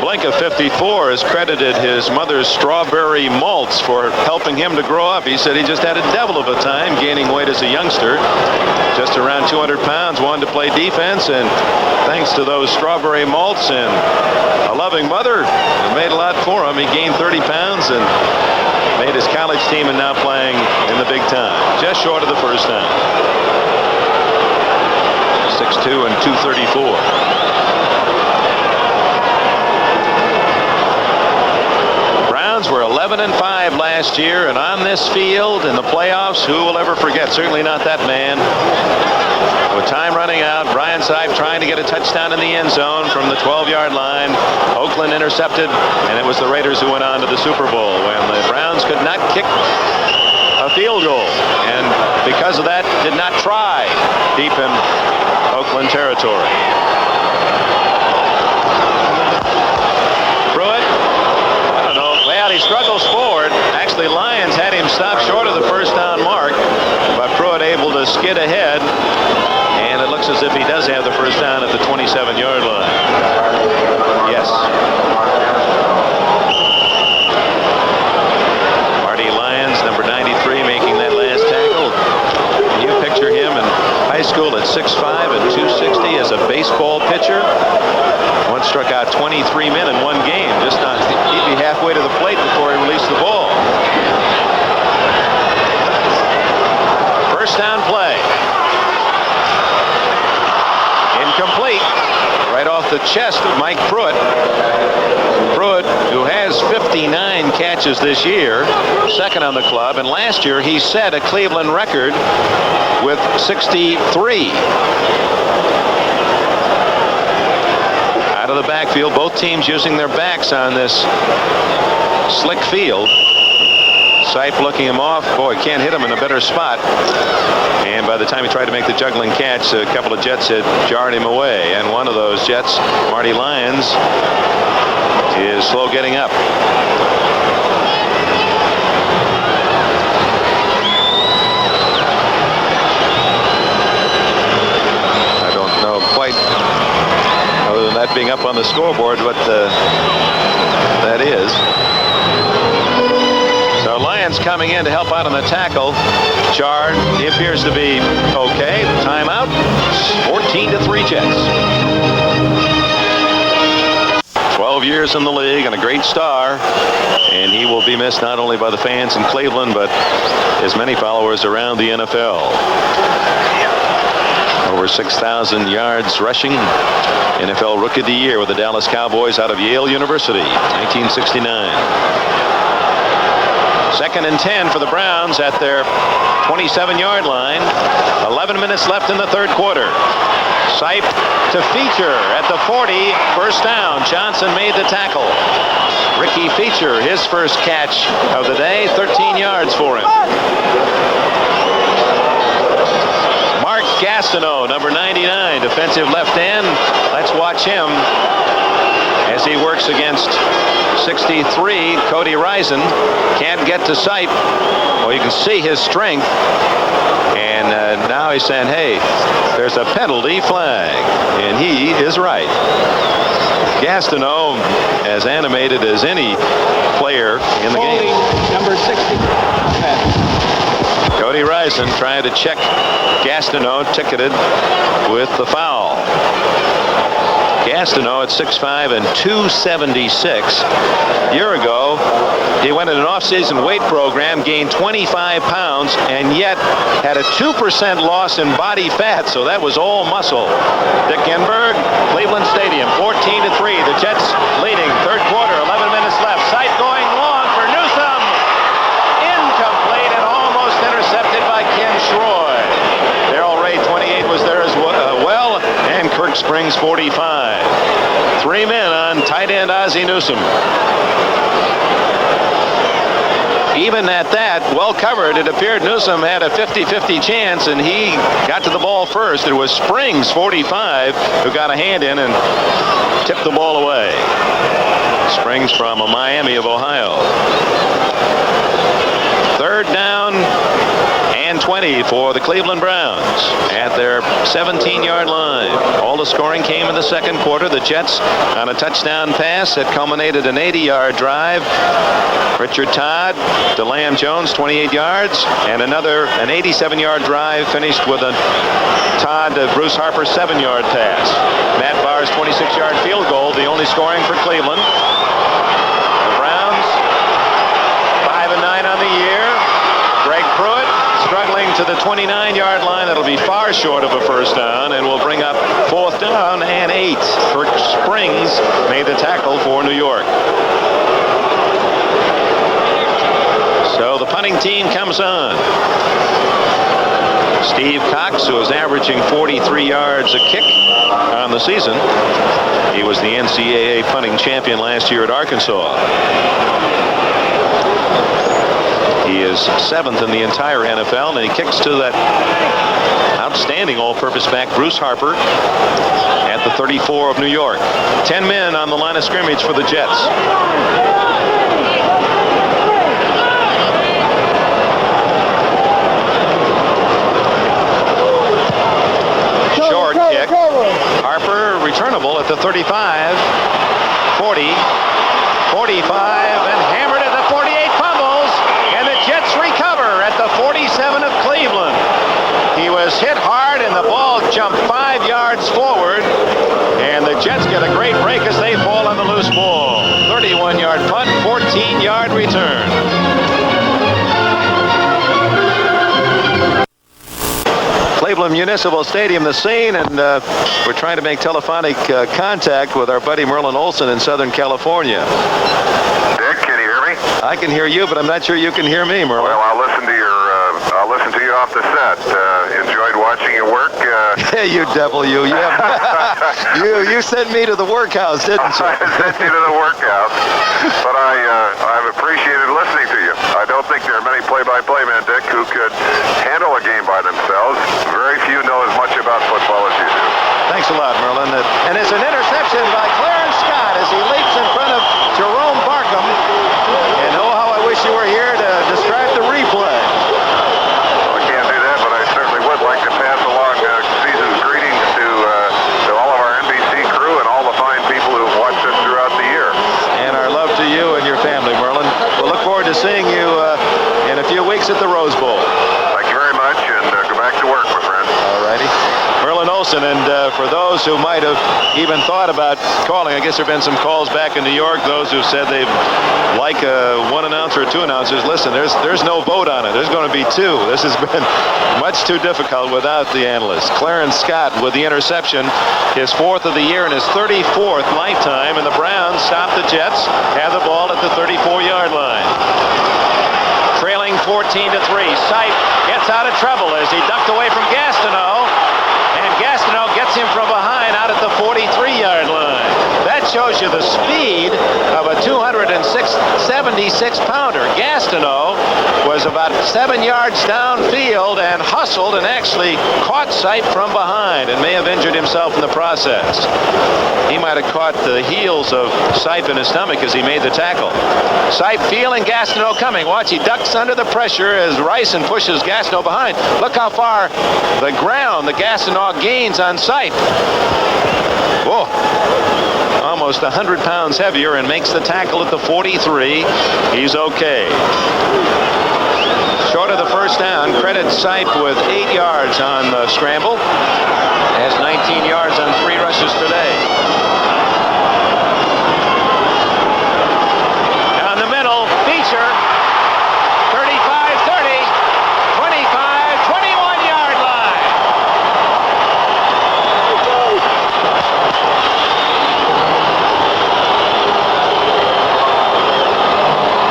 [SPEAKER 1] Blanca 54 has credited his mother's strawberry malts for helping him to grow up. He said he just had a devil of a time gaining weight as a youngster. Just around 200 pounds, wanted to play defense, and thanks to those strawberry malts and a loving mother, it made a lot for him. He gained 30 pounds and made his college team, and now playing in the big time. Just short of the first down. 6'2" and 234. Browns were 11 11-5 last year, and on this field in the playoffs, who will ever forget? Certainly not that man. With time running out, Brian Sipe trying to get a touchdown in the end zone from the 12-yard line. Oakland intercepted, and it was the Raiders who went on to the Super Bowl when the Browns could not kick a field goal, and because of that, did not try deep in Oakland territory. Pruitt, I don't know. Well, he struggles forward. Actually, Lions had him stopped short of the first down mark, but Pruitt able to skid ahead, and it looks as if he does have the first down at the 27-yard line. Yes. Marty Lyons, number 93, making that last tackle. You picture him in high school at 6'5" and 260 as a baseball pitcher. Once struck out 23 men in one game. Just on, he'd be halfway to the plate before he released the ball. First down play. Incomplete. Right off the chest of Mike Pruitt. Pruitt, who has 59 catches this year, second on the club, and last year he set a Cleveland record with 63. Out of the backfield, both teams using their backs on this slick field. Sipe looking him off. Boy, can't hit him in a better spot. And by the time he tried to make the juggling catch, a couple of Jets had jarred him away. And one of those Jets, Marty Lyons, is slow getting up. I don't know quite, other than that being up on the scoreboard, what that is. So Lyons coming in to help out on the tackle. Jarred. He appears to be okay. Timeout. 14-3 Jets. 12 years in the league and a great star. And he will be missed not only by the fans in Cleveland, but his many followers around the NFL. Over 6,000 yards rushing. NFL Rookie of the Year with the Dallas Cowboys out of Yale University, 1969. Second and 10 for the Browns at their 27-yard line. 11 minutes left in the third quarter. Sipe to Feature at the 40. First down. Johnson made the tackle. Ricky Feature, his first catch of the day. 13 yards for him. Mark Gastineau, number 99, defensive left end. Let's watch him as he works against 63, Cody Rison. Can't get to Sipe. Well, you can see his strength. And now he's saying, hey, there's a penalty flag. And he is right. Gastineau, as animated as any player in the game.
[SPEAKER 5] Number 60.
[SPEAKER 1] Cody Rison trying to check Gastineau, ticketed with the foul. Gastineau at 6'5" and 276. A year ago, he went in an off-season weight program, gained 25 pounds, and yet had a 2% loss in body fat, so that was all muscle. Dick Enberg, Cleveland Stadium, 14-3. The Jets leading, third quarter, 11 minutes left. Sipe going long for Newsome. Incomplete and almost intercepted by Ken Schroy. Darrell Ray, 28, was there as well, and Kirk Springs, 45. 3 men on tight end Ozzie Newsome. Even at that, well covered, it appeared Newsome had a 50-50 chance, and he got to the ball first. It was Springs, 45, who got a hand in and tipped the ball away. Springs from Miami of Ohio. Third down and 20 for the Cleveland Browns at their 17-yard line. All the scoring came in the second quarter. The Jets on a touchdown pass that culminated an 80-yard drive. Richard Todd to Lamb Jones, 28 yards, and an 87-yard drive finished with a Todd to Bruce Harper 7-yard pass. Matt Barr's 26-yard field goal, the only scoring for Cleveland. The Browns 5-9 on the year. Greg Pruitt struggling to the 29-yard line. That'll be far short of a first down, and will bring up fourth down and 8. Kirk Springs made the tackle for New York. punting team comes on. Steve Cox, who is averaging 43 yards a kick on the season. He was the NCAA punting champion last year at Arkansas. He is 7th in the entire NFL, and he kicks to that outstanding all-purpose back Bruce Harper at the 34 of New York. 10 men on the line of scrimmage for the Jets. Short kick. Harper returnable at the 35, 40, 45, and hammered at the 48. Fumbles, and the Jets recover at the 47 of Cleveland. He was hit hard, and the ball jumped 5 yards forward, and the Jets get a great break as they fall on the loose ball. 31-yard punt, 14-yard return. Cleveland Municipal Stadium, the scene, and we're trying to make telephonic contact with our buddy Merlin Olsen in Southern California.
[SPEAKER 14] Dick, can you hear me?
[SPEAKER 1] I can hear you, but I'm not sure you can hear me, Merlin.
[SPEAKER 14] Well, I'll listen to you off the set. Enjoyed watching you work.
[SPEAKER 1] You devil, you have you sent me to the workhouse, didn't you?
[SPEAKER 14] I sent you to the workhouse, but I've appreciated listening to you. I don't think there are many play-by-play men, Dick, who could handle a game by themselves. Very few know as much about football as you do.
[SPEAKER 1] Thanks a lot, Merlin. And it's an interception by Clarence Scott as he leaps in front of Jerome Barkham. And oh, how I wish you were here to describe the replay.
[SPEAKER 14] Well, I can't do that, but I certainly would like to pass along season's greetings to all of our NBC crew and all the fine people who have watched us throughout the year.
[SPEAKER 1] And our love to you and your family, Merlin. We'll look forward to seeing you in a few weeks at the Rose Bowl.
[SPEAKER 14] Thank you very much, and go back to work, my friend.
[SPEAKER 1] All righty. Merlin Olsen, and for those who might have even thought about calling, I guess there have been some calls back in New York, those who said they'd like one announcer or two announcers. Listen, there's no vote on it. There's going to be two. This has been much too difficult without the analysts. Clarence Scott with the interception, his 4th of the year and his 34th lifetime, and the Browns stop the Jets, have the ball at the 34-yard line. Trailing 14-3. Sipe gets out of trouble as he ducked away from Gastineau. And Gastineau gets him from behind out at the 43-yard line. That shows you the speed of a 276-pounder. Gastineau was about 7 yards downfield and hustled and actually caught Sipe from behind and may have injured himself in the process. He might have caught the heels of Sipe in his stomach as he made the tackle. Sipe feeling Gastineau coming. Watch, he ducks under the pressure as Ryson pushes Gastineau behind. Look how far the ground the Gastineau gains on Sipe. Whoa. Almost 100 pounds heavier and makes the tackle at the 43. He's okay. Short of the first down, credit Sipe with 8 yards on the scramble. Has 19 yards on 3 rushes today. Down the middle, Beecher. 35-30, 25, 21-yard line.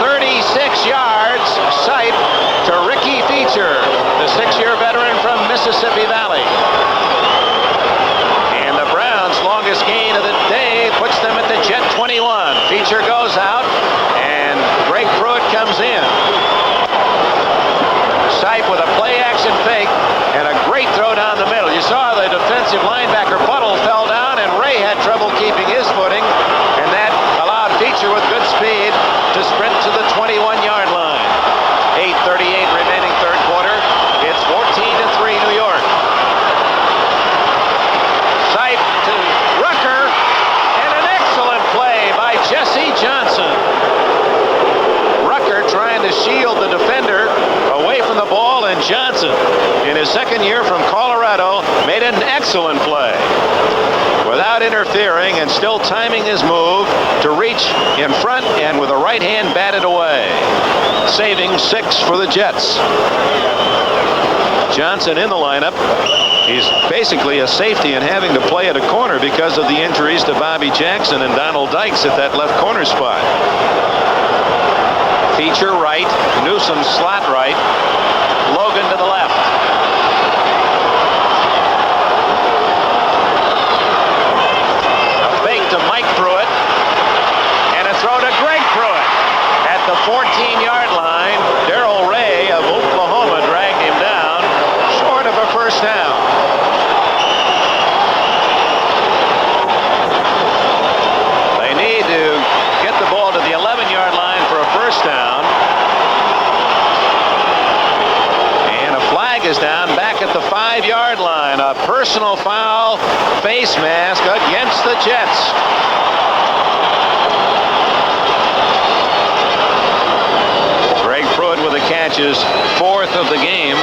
[SPEAKER 1] 36 yards, Sipe to Ricky Beecher, the 6-year veteran from Mississippi Valley. And the Browns' longest gain of the day puts them at the Jet 21. Beecher goes out, and Greg Pruitt comes in. Sipe with a play-action fake and a great throw down the middle. You saw the defensive linebacker Buttle fell down, and Ray had trouble keeping his footing, and that allowed Beecher with good speed to sprint to the 21-yard line. 8:38 remaining third quarter. It's 14-3 New York. Sipe to Rucker, and an excellent play by Jesse Johnson. Rucker trying to shield the defender away from the ball, and Johnson, in his second year from Colorado, made an excellent play. Without interfering and still timing his move to reach in front and with a right hand batted away. Saving 6 for the Jets. Johnson in the lineup. He's basically a safety and having to play at a corner because of the injuries to Bobby Jackson and Donald Dykes at that left corner spot. Feature right, Newsom slot right, Logan to the left. A fake to Mike Pruitt, and a throw to Greg Pruitt at the 14-yard line. Darrell Ray of Oklahoma dragged him down, short of a first down. They need to get the ball to the 11-yard line for a first down. And a flag is down back at the 5-yard line. A personal foul, face mask against the Jets. Greg Pruitt with the catches, 4th of the game.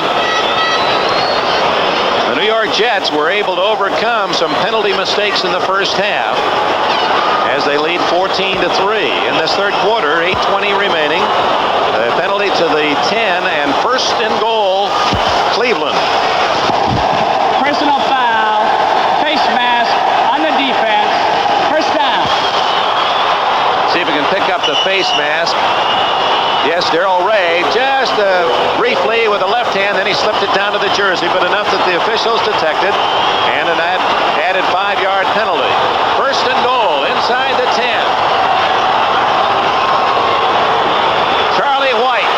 [SPEAKER 1] The New York Jets were able to overcome some penalty mistakes in the first half as they lead 14-3 in this third quarter. 8:20 remaining. The penalty to the 10 and first and goal, Cleveland.
[SPEAKER 5] Personal foul, face mask on the defense, first down.
[SPEAKER 1] See if we can pick up the face mask. Yes, Darrell Ray just briefly with the left hand, then he slipped it down to the jersey, but enough that the officials detected, and an added 5-yard penalty. First and goal inside the 10. Charlie White.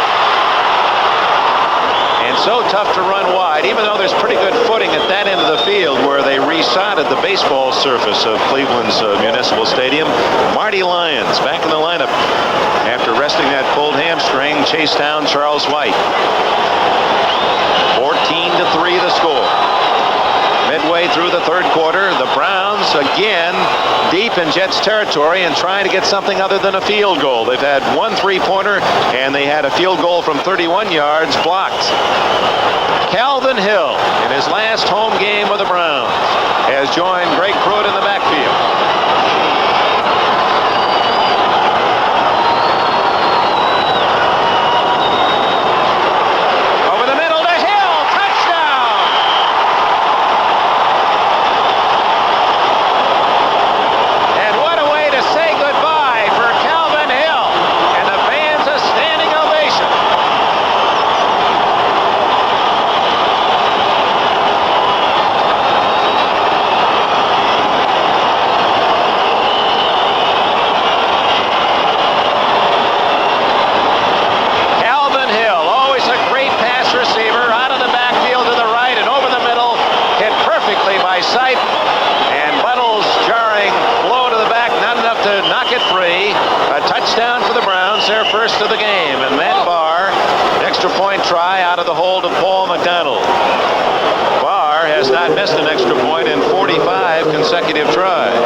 [SPEAKER 1] And so tough to run wide, even though there's pretty good footing at that end of the field where they resodded the baseball surface of Cleveland's Municipal Stadium. Marty Lyons back in the lineup after resting that pulled hamstring, chased down Charles White. 14-3 the score. Midway through the third quarter, the Browns again deep in Jets territory and trying to get something other than a field goal. They've had one 3-pointer and they had a field goal from 31 yards blocked. Calvin Hill in his last home game with the Browns has joined Greg Pruitt in the backfield. First of the game, and Matt Barr, an extra point try out of the hold of Paul McDonald. Barr has not missed an extra point in 45 consecutive tries.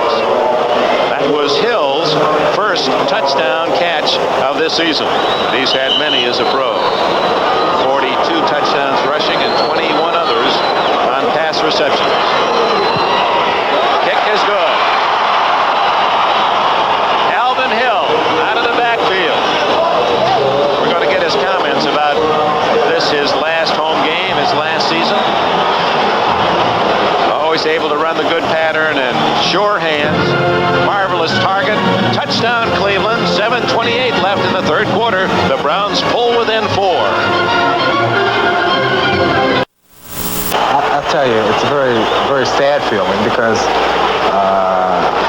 [SPEAKER 1] That was Hill's first touchdown catch of this season. He's had many as a pro. 42 touchdowns rushing and 21 others on pass receptions. Kick is good. Calvin Hill out of the backfield. We're going to get his comments about this, his last home game, his last season. Always able to run the good pattern and sure hands. Marvelous target. Touchdown Cleveland. 7:28 left in the third quarter. The Browns pull within 4.
[SPEAKER 15] I'll tell you, it's a very, very sad feeling because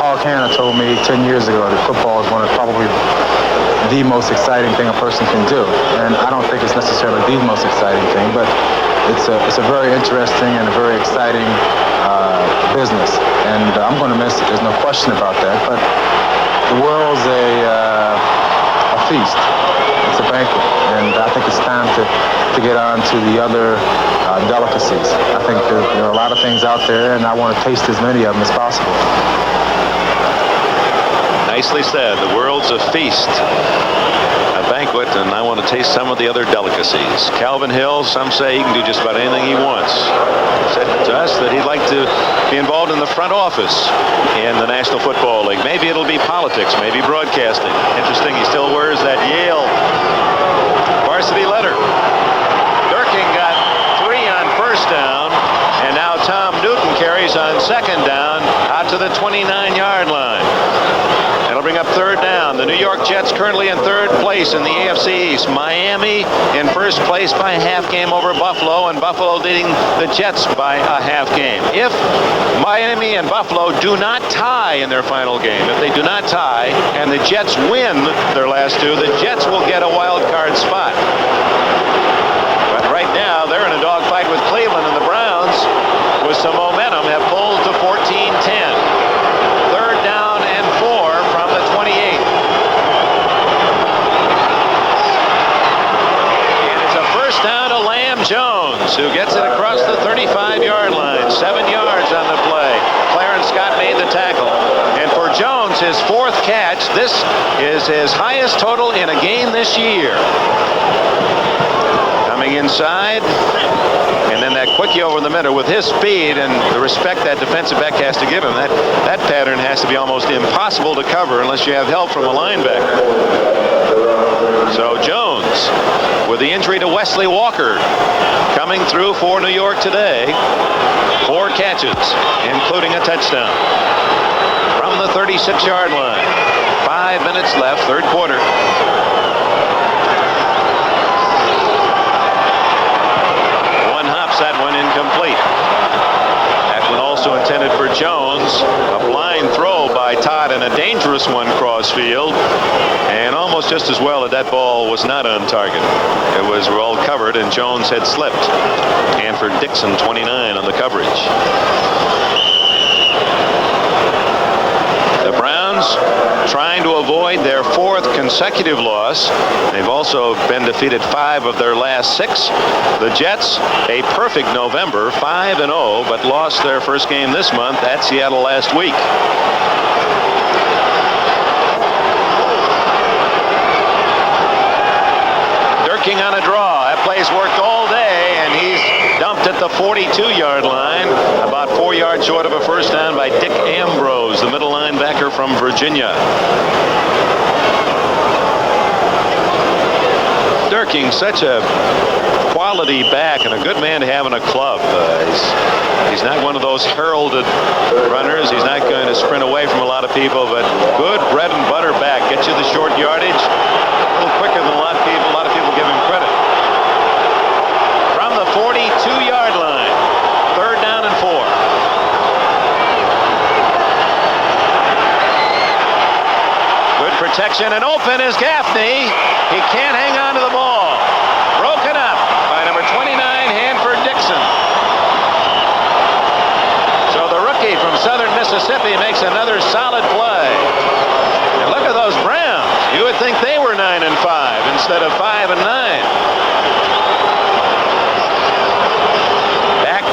[SPEAKER 15] Paul Canna told me 10 years ago that football is one of probably the most exciting thing a person can do. And I don't think it's necessarily the most exciting thing, but it's a very interesting and a very exciting business. And I'm going to miss it. There's no question about that. But the world's a feast. It's a banquet. And I think it's time to get on to the other delicacies. I think there are a lot of things out there, and I want to taste as many of them as possible.
[SPEAKER 1] Nicely said. The world's a feast, a banquet, and I want to taste some of the other delicacies. Calvin Hill, some say he can do just about anything he wants. Said to us that he'd like to be involved in the front office in the National Football League. Maybe it'll be politics, maybe broadcasting. Interesting, he still wears that Yale varsity letter. Durkin got 3 on first down, and now Tom Newton carries on second down out to the 29-yard line. That'll bring up third down. The New York Jets currently in third place. place in the AFC East. Miami in first place by a half game over Buffalo, and Buffalo leading the Jets by a half game. If Miami and Buffalo do not tie in their final game, if they do not tie and the Jets win their last two, the Jets will get a wild card spot. But right now, they're in a dogfight with Cleveland, and the Browns, with some momentum, have pulled to 14-10. Third down and 4 from the 28. And it's a first down to Lamb Jones, who gets it across the 35-yard line. 7 yards on the play. Clarence Scott made the tackle. And for Jones, his fourth catch, this is his highest total in a game this year. Coming inside, and then that quickie over the middle. With his speed and the respect that defensive back has to give him, that pattern has to be almost impossible to cover unless you have help from a linebacker. So Jones, with the injury to Wesley Walker, coming through for New York today. 4 catches, including a touchdown. From the 36-yard line. 5 minutes left, third quarter. That one incomplete. That one also intended for Jones. A blind throw by Todd and a dangerous one cross field. And almost just as well that ball was not on target. It was well covered and Jones had slipped. And for Dixon, 29 on the coverage. The Browns trying to avoid their 4th consecutive loss. They've also been defeated 5 of their last 6. The Jets, a perfect November, 5-0, but lost their first game this month at Seattle last week. Durking on a draw. That play's worked all day, and he's dumped at the 42-yard line, about 4 yards short of a first down by Dick Ambrose, the middle linebacker from Virginia. Durking, such a quality back and a good man to have in a club. He's not one of those heralded runners. He's not going to sprint away from a lot of people, but good bread and butter back. Gets you the short yardage. A little quicker than a lot of people. A lot of people give him credit. From the 42-yard line. Third down and 4. Good protection, and open is Gaffney. He can't hang on to the ball. Broken up by number 29, Hanford Dixon. So the rookie from Southern Mississippi makes another solid play. And look at those Browns. You would think they were 9-5 instead of 5-9. Back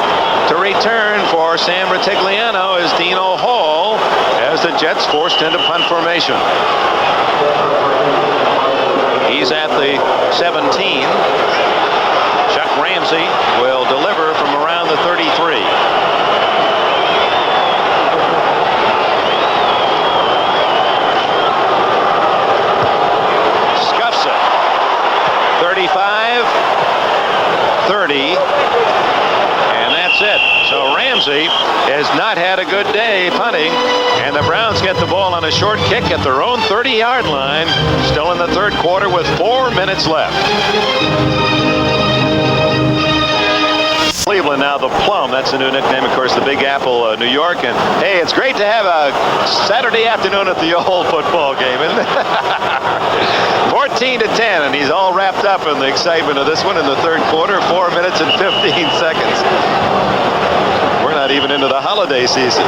[SPEAKER 1] to return for Sam Rutigliano is Dino Hall as the Jets forced into punt formation. He's at the 17. Chuck Ramsey will deliver from around the 33. Scuffs it. 35, 30, and that's it. So Ramsey has not had a good day punting, and the Browns get the ball on a short kick at their own 30-yard line, still in the third quarter with 4 minutes left. Cleveland now the Plum. That's the new nickname, of course, the Big Apple, New York. And hey, it's great to have a Saturday afternoon at the old football game, isn't it? 14-10, and he's all wrapped up in the excitement of this one in the third quarter. 4 minutes and 15 seconds. We're not even into the holiday season.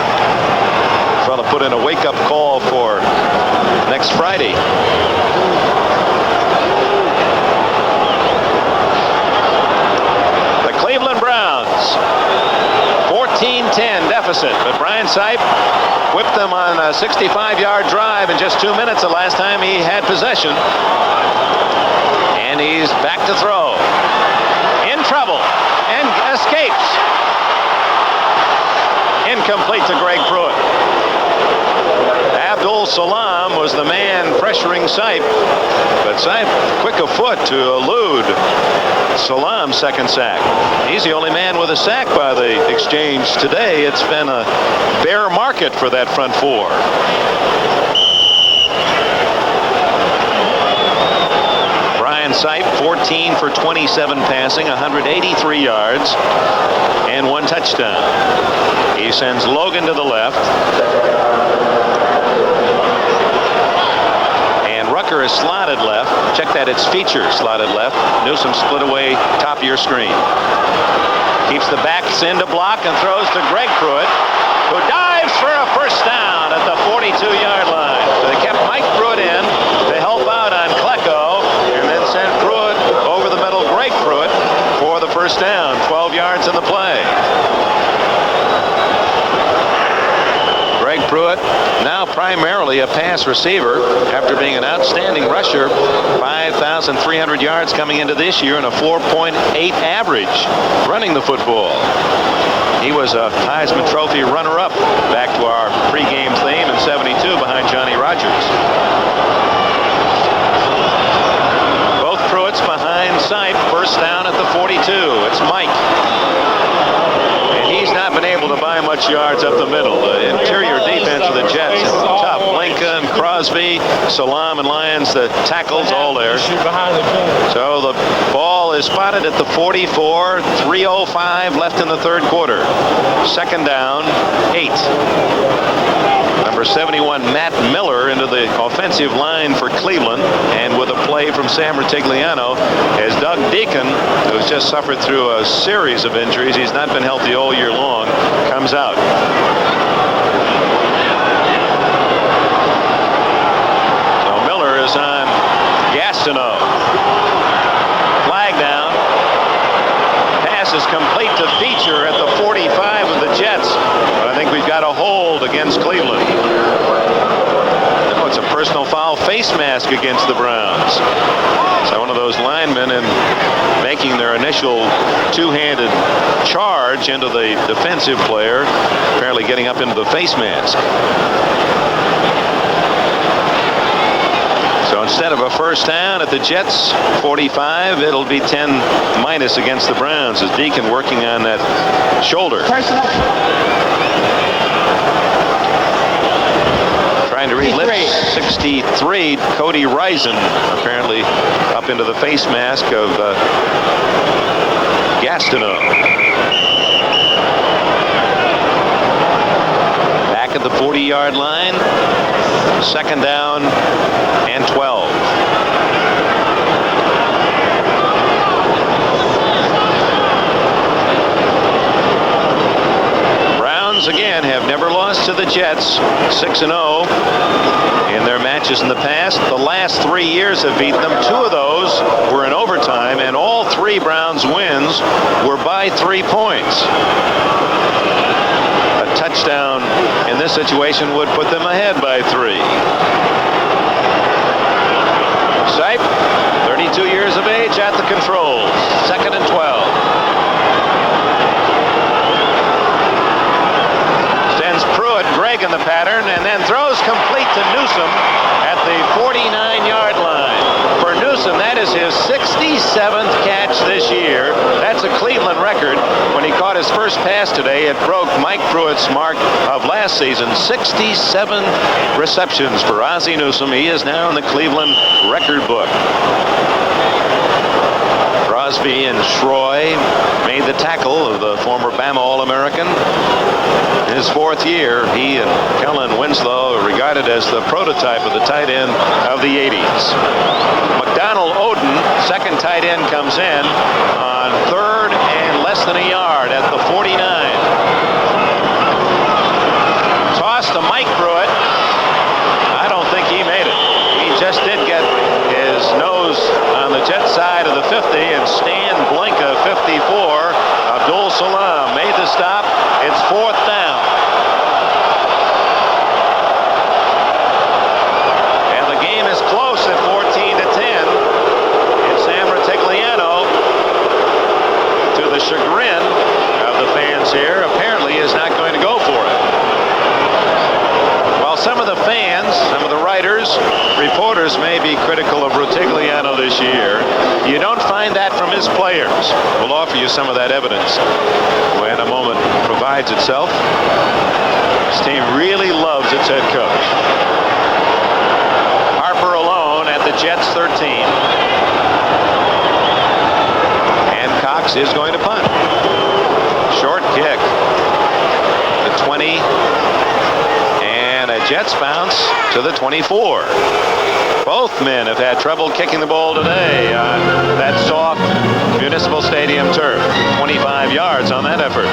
[SPEAKER 1] Trying to put in a wake-up call for next Friday. The Cleveland Browns, 14-10 deficit, but Brian Sipe whipped them on a 65-yard drive in just 2 minutes the last time he had possession. And he's back to throw. In trouble and escapes. Incomplete to Greg Pruitt. Abdul Salam was the man pressuring Sipe, but Sipe quick of foot to elude Salam's second sack. He's the only man with a sack by the exchange today. It's been a bear market for that front four. Sipe, 14 for 27 passing, 183 yards, and 1 touchdown. He sends Logan to the left. And Rucker is slotted left. Check that, it's feature slotted left. Newsome split away top of your screen. Keeps the backs in to block and throws to Greg Pruitt, who dives for a first down at the 42-yard line. So they kept Mike Pruitt in to help out on Klecko, and then sent Pruitt over the middle, Greg Pruitt, for the first down. 12 yards in the play. Greg Pruitt, now primarily a pass receiver after being an outstanding rusher. 5,300 yards coming into this year and a 4.8 average running the football. He was a Heisman Trophy runner-up, back to our pregame theme, in '72 behind Johnny Rodgers. Both Pruitts behind Sipe. First down at the 42. It's Mike. And he's not been able to buy much yards up the middle. The interior defense of the Jets is tough. Lincoln, Crosby, Salam, and Lyons, the tackles, all there. So the ball is spotted at the 44. 3:05 left in the third quarter. Second down, 8. Number 71, Matt Miller, into the offensive line for Cleveland. And with a play from Sam Rutigliano, as Doug Deacon, who's just suffered through a series of injuries, he's not been healthy all year long, comes out. So Miller is on Gastineau. Flag down. Pass is complete to Feature at the 45 of the Jets. But I think we've got a hold against Cleveland. Oh, it's a personal foul face mask against the Browns. So one of those linemen, in making their initial two-handed charge into the defensive player, apparently getting up into the face mask. So instead of a first down at the Jets 45, it'll be 10 minus against the Browns, as Deacon working on that shoulder. Trying to relift 63, Cody Risen, apparently up into the face mask of Gastineau. Back at the 40-yard line. Second down and 12. Browns again have never lost to the Jets. 6-0 in their matches in the past. The last 3 years have beaten them. 2 of those were in overtime, and all 3 Browns wins were by 3 points. A touchdown in this situation would put them ahead by 3. Sipe, 32 years of age, at the controls. Second and 12. Sends Pruitt, Greg in the pattern, and then throws complete to Newsome at the 49-yard line. For Newsome, that is his 67th catch this year. That's a Cleveland record. When he caught his first pass today, it broke Mike Pruitt's mark of last season. 67 receptions for Ozzie Newsome. He is now in the Cleveland record book. Crosby and Schroy made the tackle of the former Bama All-American. In his 4th year, he and Kellen Winslow are regarded as the prototype of the tight end of the 80s. McDonald Oden, second tight end, comes in on 3rd and less than a yard at the 49. Toss to Mike Pruitt. I don't think he made it. He just did get his nose on the Jet side of the 50, and Stan Blinka, 54. Abdul Salam made the stop. It's 4th down. And the game is close at 14-10. And Sam Rutigliano, to the chagrin of the fans here, apparently is not going to go for it. While some of the fans, some of the writers, reporters may be critical of Rutigliano this year, you don't find that from his players. We'll offer you some of that evidence when a moment provides itself. This team really loves its head coach. Harper alone at the Jets 13. Fox is going to punt. Short kick. The 20. And a Jets bounce to the 24. Both men have had trouble kicking the ball today on that soft Municipal Stadium turf. 25 yards on that effort.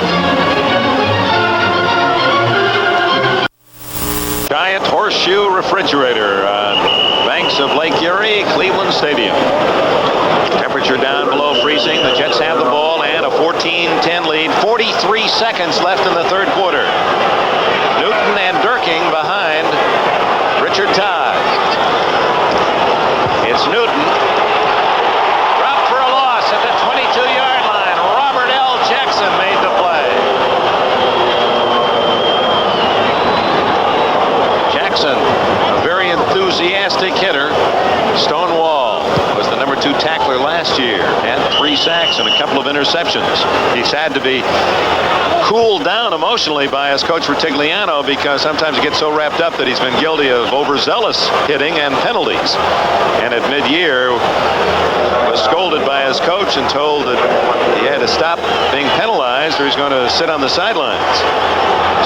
[SPEAKER 1] Giant horseshoe refrigerator on banks of Lake Erie, Cleveland Stadium. Temperature down below freezing. The Jets have the ball and a 14-10 lead. 43 seconds left in the third quarter. Newton and Durking behind Richard Todd. It's Newton. Dropped for a loss at the 22-yard line. Robert L. Jackson made the play. Jackson, a very enthusiastic hitter. Stonewall was the number 2 tackler last year. Had 3 sacks and a couple of interceptions. He's had to be cooled down emotionally by his coach Rutigliano because sometimes he gets so wrapped up that he's been guilty of overzealous hitting and penalties. And at mid-year was scolded by his coach and told that he had to stop being penalized or he's going to sit on the sidelines.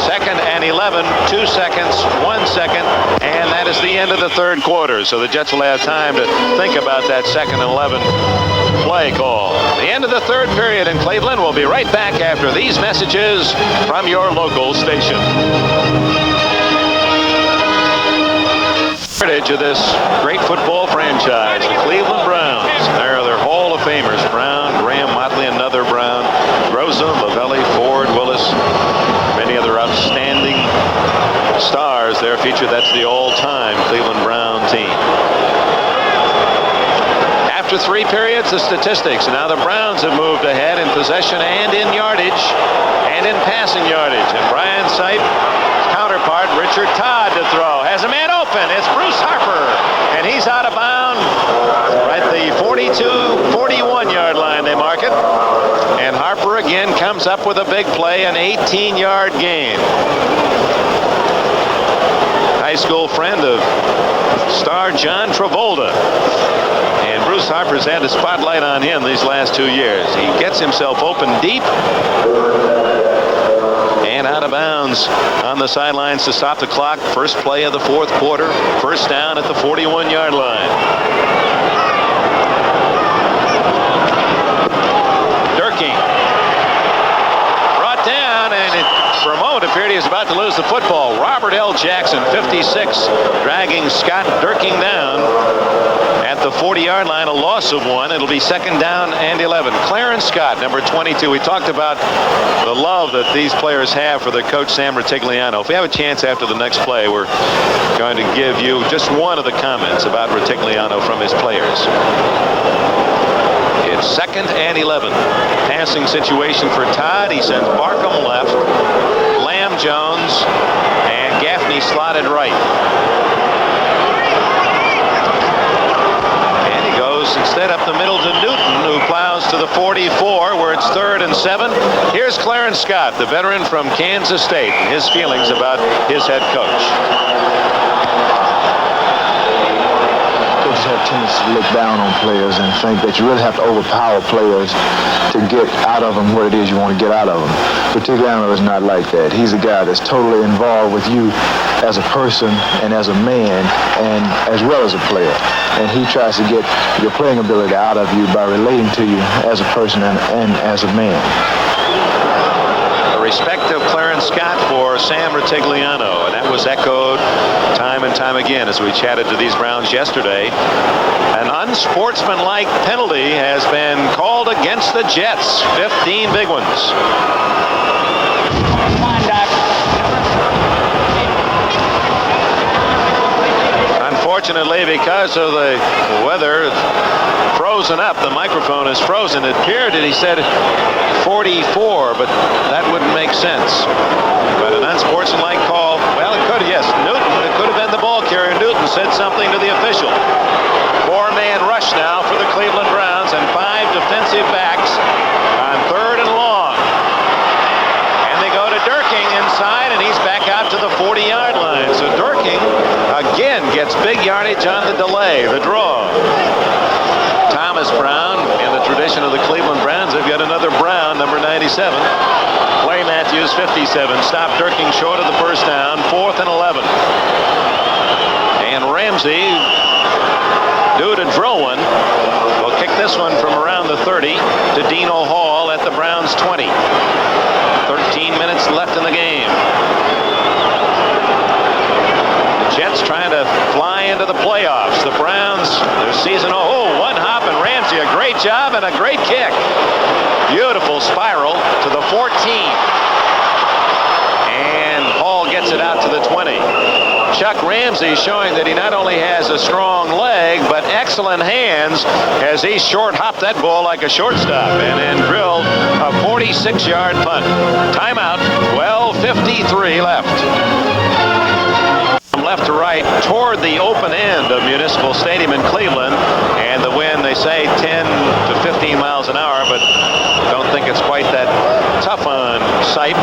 [SPEAKER 1] 2nd and 11, 2 seconds, 1 second, and that is the end of the third quarter. So the Jets will have time to think about that 2nd and 11 play call. The end of the third period in Cleveland. We'll be right back after these messages from your local station. Heritage of this great football franchise, the Cleveland Browns. There are their Hall of Famers: Brown, Graham, Motley, another Brown, Rosa, Lavelli, Ford, Willis, many other outstanding stars there featured. That's the all-time Cleveland Brown team. After 3 periods, the statistics. Now the Browns have moved ahead in possession and in yardage and in passing yardage. And Brian Sipe, counterpart, Richard Todd to throw. Has a man open. It's Bruce Harper. And he's out of bounds right at the 41-yard line, they mark it. And Harper again comes up with a big play, an 18-yard gain. High school friend of star John Travolta. And Bruce Harper's had the spotlight on him these last 2 years. He gets himself open deep and out of bounds on the sidelines to stop the clock. First play of the fourth quarter. First down at the 41-yard line. Durking brought down, and for a moment appeared he was about to lose the football. Robert L. Jackson, 56, dragging Scott Durking down at the 40-yard line, a loss of 1. It'll be 2nd down and 11. Clarence Scott, number 22. We talked about the love that these players have for their coach, Sam Rutigliano. If we have a chance after the next play, we're going to give you just one of the comments about Rutigliano from his players. It's 2nd and 11. Passing situation for Todd. He sends Barkham left, Lamb Jones, and Gaffney slotted right. Instead up the middle to Newton, who plows to the 44, where it's 3rd and 7. Here's Clarence Scott, the veteran from Kansas State, and his feelings about his head coach.
[SPEAKER 16] Coaches have a tendency to look down on players and think that you really have to overpower players to get out of them what it is you want to get out of them. Rutigliano is not like that. He's a guy that's totally involved with you as a person and as a man and as well as a player. And he tries to get your playing ability out of you by relating to you as a person and as a man.
[SPEAKER 1] The respect of Clarence Scott for Sam Rutigliano, and that was echoed time and time again as we chatted to these Browns yesterday. An unsportsmanlike penalty has been called against the Jets. 15 big ones. Unfortunately, because of the weather frozen up, the microphone is frozen. It appeared that he said 44, but that wouldn't make sense. But an unsportsmanlike call, well, it could have, yes, Newton, it could have been the ball carrier. Newton said something to the official. 4-man rush now for the Cleveland Browns and 5 defensive backs on 3rd and long. And they go to Durking inside, and he's back out to the 40-yard line. So Durking again gets big yardage on the delay, the draw. Thomas Brown, in the tradition of the Cleveland Browns, they've got another 47. Clay Matthews, 57. Stopped Durkin short of the first down. 4th and 11. And Ramsey, due to drill one, will kick this one from around the 30 to Dino Hall at the Browns' 20. 13 minutes left in the game. The Jets trying to fly into the playoffs. The Browns, their season, one hop, and Ramsey, a great job and a great kick. Beautiful spiral to the 14. And Hall gets it out to the 20. Chuck Ramsey showing that he not only has a strong leg, but excellent hands as he short hopped that ball like a shortstop and then drilled a 46-yard punt. Timeout, 12:53 left. From left to right toward the open end of Municipal Stadium in Cleveland, and the wind, they say 10 to 15 miles an hour, but don't think it's quite that tough on Sipe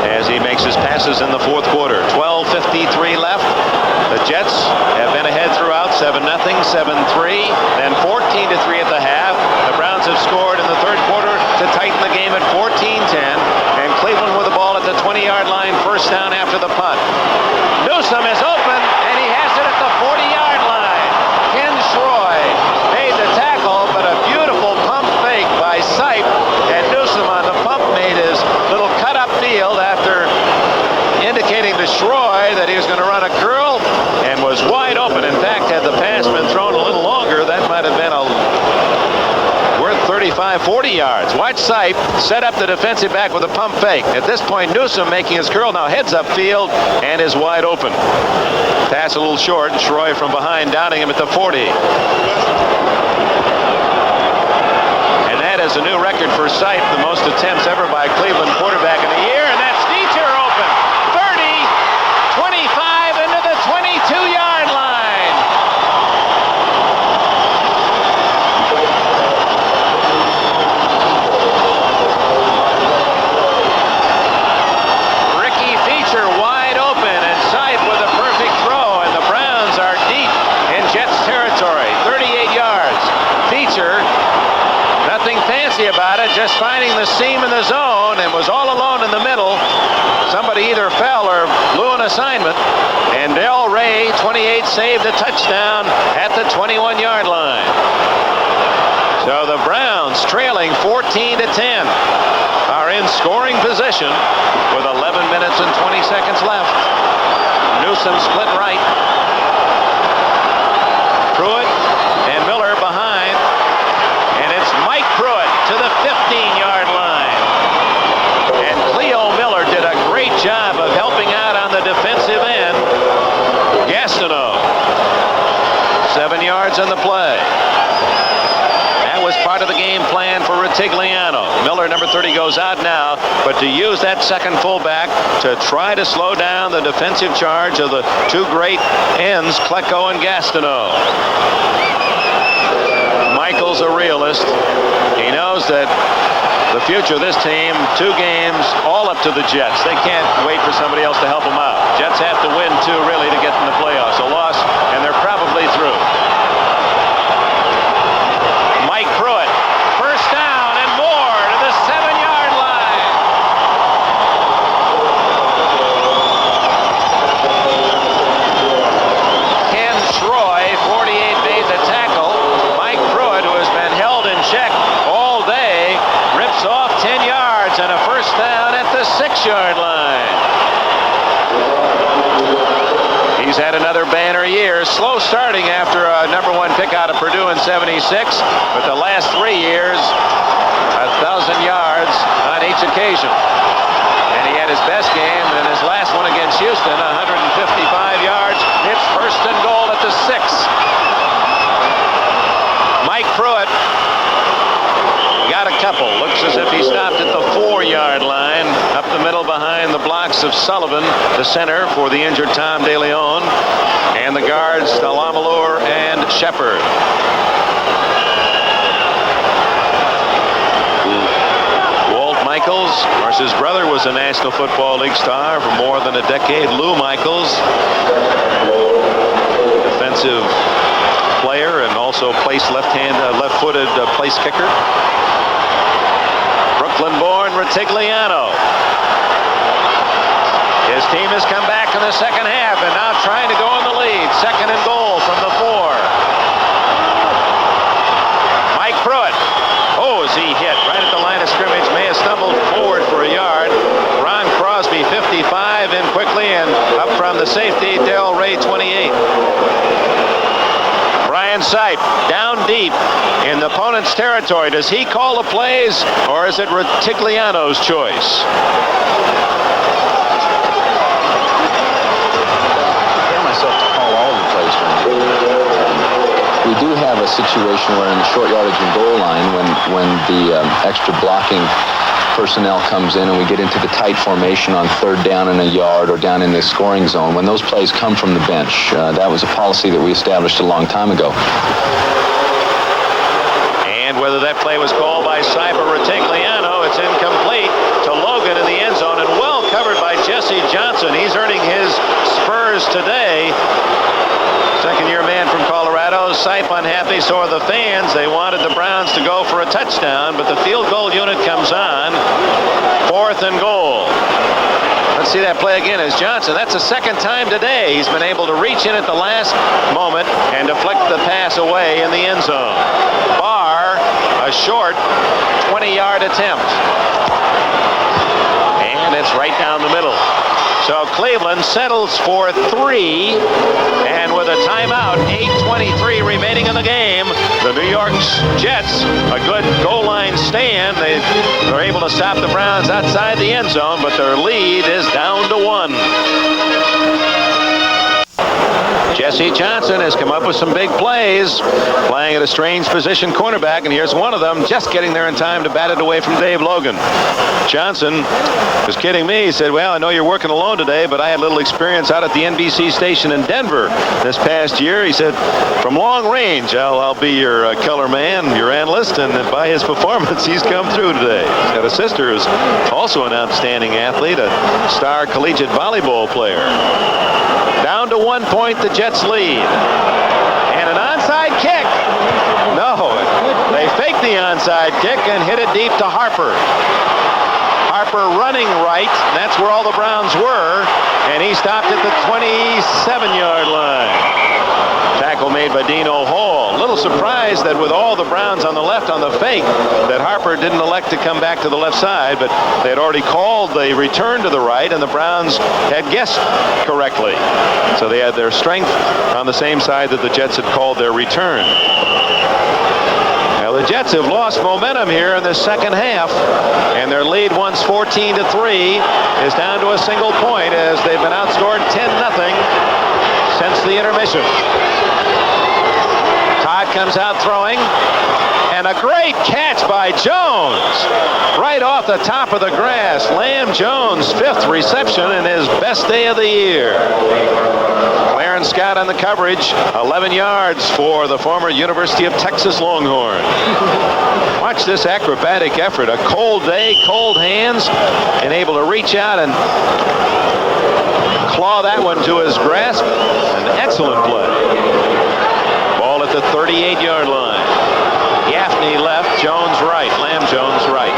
[SPEAKER 1] as he makes his passes in the fourth quarter. 12:53 left. The Jets have been ahead throughout, 7-0, 7-3, then 14-3 at the half. The Browns have scored in the third quarter to tighten the game at 14-10, and Cleveland with the ball at the 20-yard line, first down after the punt. Newsome is open, and he has it at the 40-yard line. Ken Schroy made the tackle, but a beautiful pump fake by Sipe, and Newsome on the pump made his little cut up field after indicating to Schroy that he was going to run a curl and was wide open. In fact, had the pass been thrown a little longer, that might have been worth 35, 40 yards. Watch Sipe set up the defensive back with a pump fake. At this point, Newsome making his curl, now heads up field and is wide open. Pass a little short, and Schroy from behind downing him at the 40. And that is a new record for Sipe, the most attempts ever by a Cleveland quarterback in a year, and that's Steger open. 30, 25 into the 22-yard line. Ricky Feature wide open, and Sipe with a perfect throw, and the Browns are deep in Jets territory. 38 yards. Feature, nothing fancy about it, just finding the seam in the zone, and was all alone in the middle. Somebody either fell or blew an assignment, and Del Ray, 28, saved a touchdown at the 21-yard line. So the Browns, trailing 14-10, are in scoring position with 11 minutes and 20 seconds left. Newsome split right. Pruitt and Miller behind, and it's Mike Pruitt to the 15-yard line. And Cleo Miller did a great job of helping out on the defensive end. Gastineau, 7 yards on the play. That was part of the game plan for Rutigliano. Miller, number 30, goes out now, but to use that second fullback to try to slow down the defensive charge of the two great ends, Klecko and Gastineau. Michael's a realist. He knows that the future of this team, 2 games, all up to the Jets. They can't wait for somebody else to help them out. Jets have to win 2 really to get in the playoffs. A loss, and they're probably through. Mike Pruitt, first down and more to the 7-yard line. Ken Schroy, 48, made the tackle. Mike Pruitt, who has been held in check all day, rips off 10 yards and a first down at the 6-yard line. He's had another banner year. Slow starting after a number 1 pick out of Purdue in 76, but the last 3 years, 1,000 yards on each occasion. And he had his best game in his last one against Houston, 155 yards. It's first and goal at the 6. Mike Pruitt got a couple. Looks as if he stopped at the 4-yard line. Up the middle behind the blocks of Sullivan, the center for the injured Tom DeLeon, and the guards, Delamalure and Shepard. Walt Michaels, of course, his brother was a National Football League star for more than a decade. Lou Michaels, defensive player and also left-footed place kicker. Brooklyn-born Rutigliano. His team has come back in the second half and now trying to go in the lead. 2nd and goal from the 4. Mike Pruitt. Oh, is he hit right at the line of scrimmage? May have stumbled forward for a yard. Ron Crosby, 55, in quickly, and up from the safety, Darrell Ray, 28. Brian Sipe down deep in the opponent's territory. Does he call the plays, or is it Rutigliano's choice?
[SPEAKER 2] We do have a situation where in the short yardage and goal line, when the extra blocking personnel comes in and we get into the tight formation on 3rd down and a yard or down in the scoring zone, when those plays come from the bench, that was a policy that we established a long time ago.
[SPEAKER 1] And whether that play was called by Sipe or Rutigliano, it's incomplete to Logan in the end zone and well covered by Jesse Johnson. He's earning his spurs today. Second-year man from Colorado. Sipe unhappy, so are the fans. They wanted the Browns to go for a touchdown, but the field goal unit comes on. 4th and goal. Let's see that play again as Johnson. That's the second time today he's been able to reach in at the last moment and deflect the pass away in the end zone. Barr, a short 20-yard attempt. And it's right down the middle. So Cleveland settles for 3, and with a timeout, 8:23 remaining in the game, the New York Jets, a good goal line stand. They're able to stop the Browns outside the end zone, but their lead is down to 1. Jesse Johnson has come up with some big plays, playing at a strange position cornerback, and here's one of them just getting there in time to bat it away from Dave Logan. Johnson was kidding me. He said, well, I know you're working alone today, but I had a little experience out at the NBC station in Denver this past year. He said, from long range, I'll be your color man, your analyst, and by his performance, he's come through today. He's got a sister who's also an outstanding athlete, a star collegiate volleyball player. Down to 1 point, the Jets lead. And an onside kick. No, they faked the onside kick and hit it deep to Harper. Harper running right. That's where all the Browns were. And he stopped at the 27-yard line. Tackle made by Dino Hall. A little surprised that with all the Browns on the left on the fake, that Harper didn't elect to come back to the left side, but they had already called the return to the right, and the Browns had guessed correctly. So they had their strength on the same side that the Jets had called their return. Now the Jets have lost momentum here in the second half, and their lead, once 14-3, is down to a single point as they've been outscored 10-0 since the intermission. Todd comes out throwing, and a great catch by Jones right off the top of the grass. Lamb Jones' 5th reception in his best day of the year. Clarence Scott on the coverage, 11 yards for the former University of Texas Longhorn. Watch this acrobatic effort. A cold day, cold hands, and able to reach out and claw that one to his grasp. An excellent play. Ball at the 38-yard line. Gaffney left, Jones right, Lamb Jones right.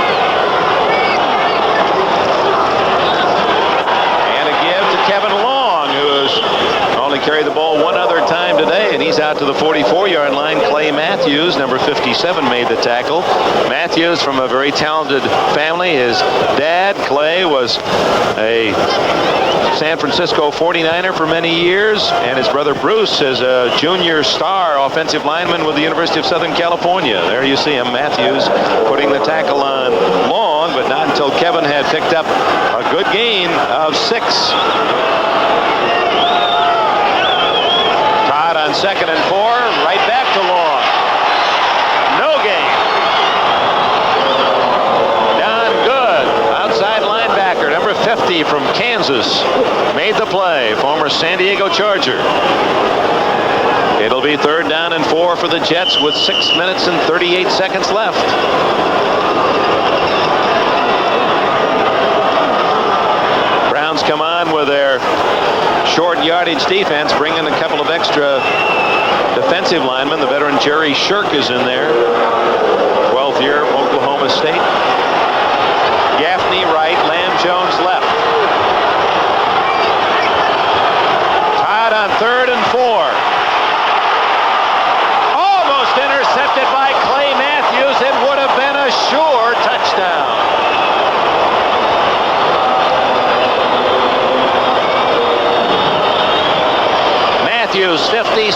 [SPEAKER 1] And a give to Kevin Long, who's only carried the ball one other time today, and he's out to the 44-yard line. Clay Matthews, number 57, made the tackle. Matthews from a very talented family. His dad, Clay, was a San Francisco 49er for many years, and his brother Bruce is a junior star offensive lineman with the University of Southern California. There you see him, Matthews, putting the tackle on Long, but not until Kevin had picked up a good gain of 6. Todd on 2nd and 4, right back to Long. No gain. Don Good, outside linebacker, number 50 from Kansas, made the play, former San Diego Charger. It'll be 3rd down and 4 for the Jets with 6 minutes and 38 seconds left. Browns come on with their short yardage defense, bringing a couple of extra defensive linemen. The veteran Jerry Shirk is in there, 12th year, Oklahoma State.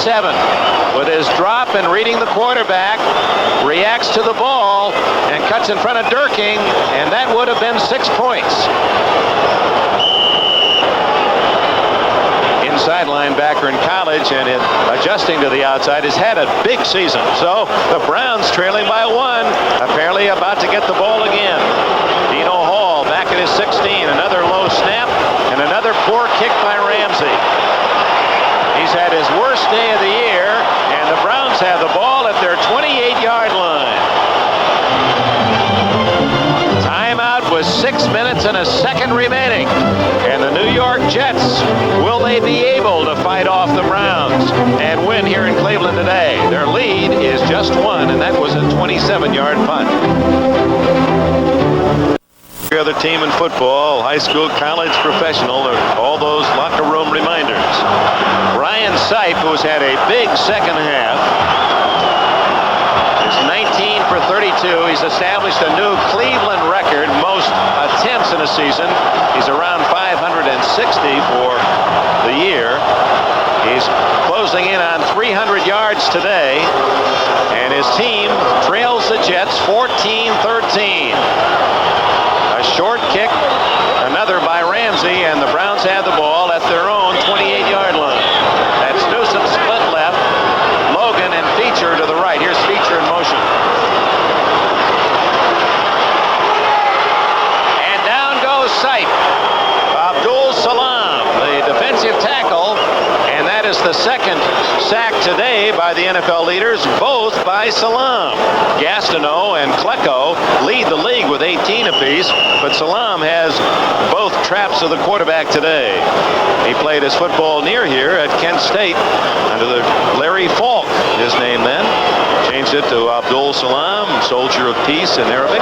[SPEAKER 1] 27 with his drop and reading the quarterback, reacts to the ball and cuts in front of Durking, and that would have been 6 points. Inside linebacker in college and adjusting to the outside has had a big season. So the Browns trailing by 1, apparently about to get the ball again. Dino Hall back at his 16, another low snap and another poor kick by Ramsey. He's had his worst day of the year, and the Browns have the ball at their 28-yard line. Timeout with 6 minutes and a second remaining. And the New York Jets, will they be able to fight off the Browns and win here in Cleveland today? Their lead is just 1, and that was a 27-yard punt. Every other team in football, high school, college, professional, all those locker room reminders. Ryan Sipe, who's had a big second half, is 19 for 32. He's established a new Cleveland record, most attempts in a season. He's around 560 for the year. He's closing in on 300 yards today, and his team trails the Jets 14-13. A short kick, another by Ramsey, and the Browns have the ball at their own 28-yard line. That's Newsome split left, Logan and Feature to the right. Here's Feature in motion. And down goes Sipe. Abdul Salam, the defensive tackle, and that is the second sack today by the NFL leaders, both by Salam. Gastineau and Klecko lead the league with 18 apiece, but Salam has both traps of the quarterback today. He played his football near here at Kent State under the Larry Falk, his name then. Changed it to Abdul Salam, soldier of peace in Arabic.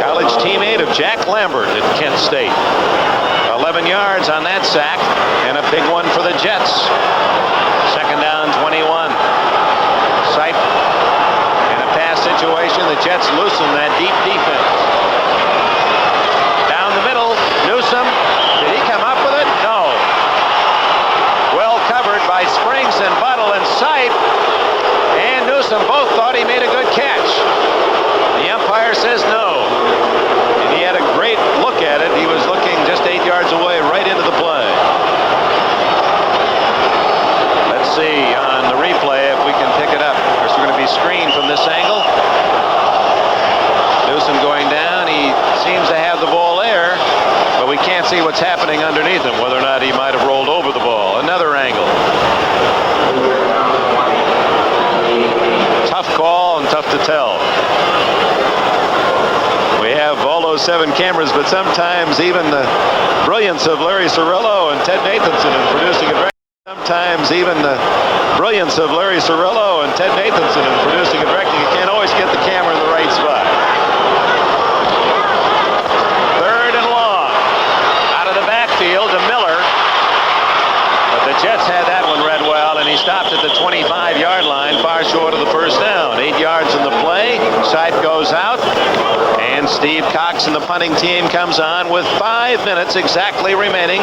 [SPEAKER 1] College teammate of Jack Lambert at Kent State. 11 yards on that sack, and a big one for the Jets. Second down, 21. Sipe in a pass situation. The Jets loosen that deep defense. Down the middle, Newsome. Did he come up with it? No. Well covered by Springs and Buttle, and Sipe and Newsome both thought he made a good catch. The umpire says no. And he had a great look at it. He was looking just 8 yards away, right into the play. Let's see on the replay if we can pick it up. Of course, we're going to be screened from this angle. Newsome going down. He seems to have the ball there, but we can't see what's happening underneath him, whether or not he might have rolled over the ball. Another angle. Tough call and tough to tell. We have all those 7 cameras, but sometimes even the brilliance of Larry Cirillo and Ted Nathanson in producing and directing. Sometimes even the brilliance of Larry Cirillo and Ted Nathanson in producing and directing, you can't always get the camera in the right spot. Third and long. Out of the backfield to Miller. But the Jets had that one read well, and he stopped at the 25-yard line, far short of the first down. 8 yards in the play. Sipe goes out. And Steve Cox and the punting team comes on with 5 minutes exactly remaining.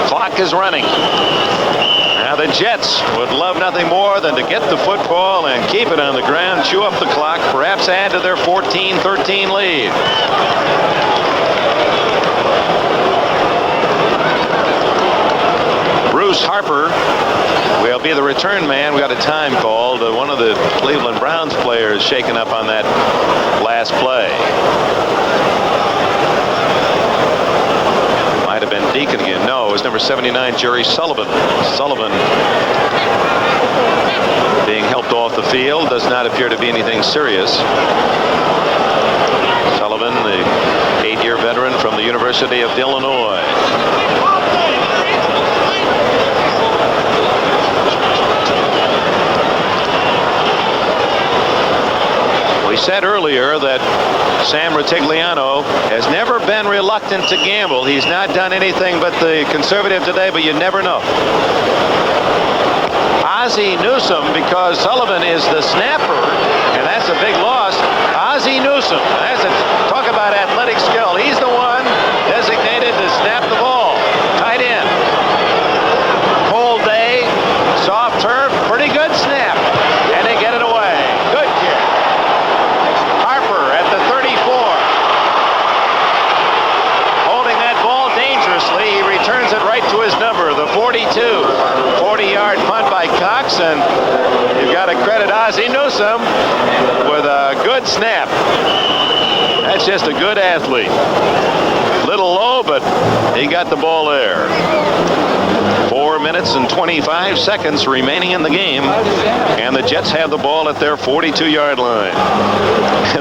[SPEAKER 1] Clock is running. Now the Jets would love nothing more than to get the football and keep it on the ground, chew up the clock, perhaps add to their 14-13 lead. Bruce Harper will be the return man. We got a time called. One of the Cleveland Browns players shaken up on that last play. Might have been Deacon again. No, it was number 79, Jerry Sullivan. Sullivan being helped off the field. Does not appear to be anything serious. Sullivan, the 8-year veteran from the University of Illinois. We said earlier that Sam Rutigliano has never been reluctant to gamble. He's not done anything but the conservative today, but you never know. Ozzie Newsome, because Sullivan is the snapper, and that's a big loss. Ozzie Newsome, talk about athletic skill. He's the one designated to snap the ball. Tight end. Cold day, And Ozzie Newsome with a good snap. That's just a good athlete. Little low, but he got the ball there. 4 minutes and 25 seconds remaining in the game, and the Jets have the ball at their 42-yard line.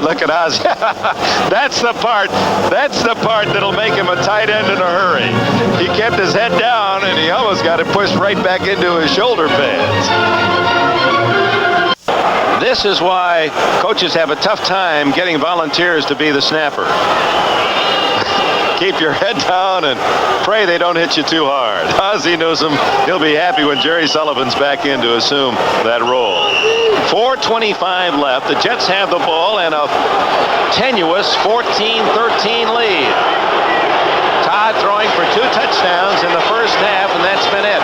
[SPEAKER 1] Look at Ozzie. That's the part that'll make him a tight end in a hurry. He kept his head down, and he almost got it pushed right back into his shoulder pads. This is why coaches have a tough time getting volunteers to be the snapper. Keep your head down and pray they don't hit you too hard. Ozzie Newsome, he'll be happy when Jerry Sullivan's back in to assume that role. 4:25 left. The Jets have the ball and a tenuous 14-13 lead. Todd throwing for 2 touchdowns in the first half, and that's been it.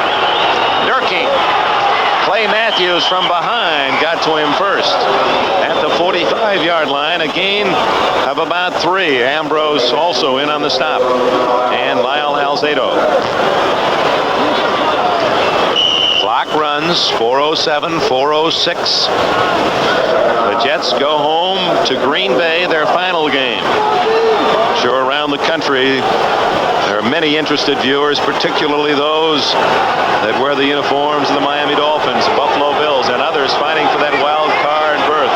[SPEAKER 1] Durkee. Clay Matthews from behind got to him first. At the 45-yard line, a gain of about 3. Ambrose also in on the stop. And Lyle Alzado. Clock runs, 4:07, 4:06. The Jets go home to Green Bay, their final game. Sure, around the country, there are many interested viewers, particularly those that wear the uniforms of the Miami Dolphins, Buffalo Bills, and others fighting for that wild card berth.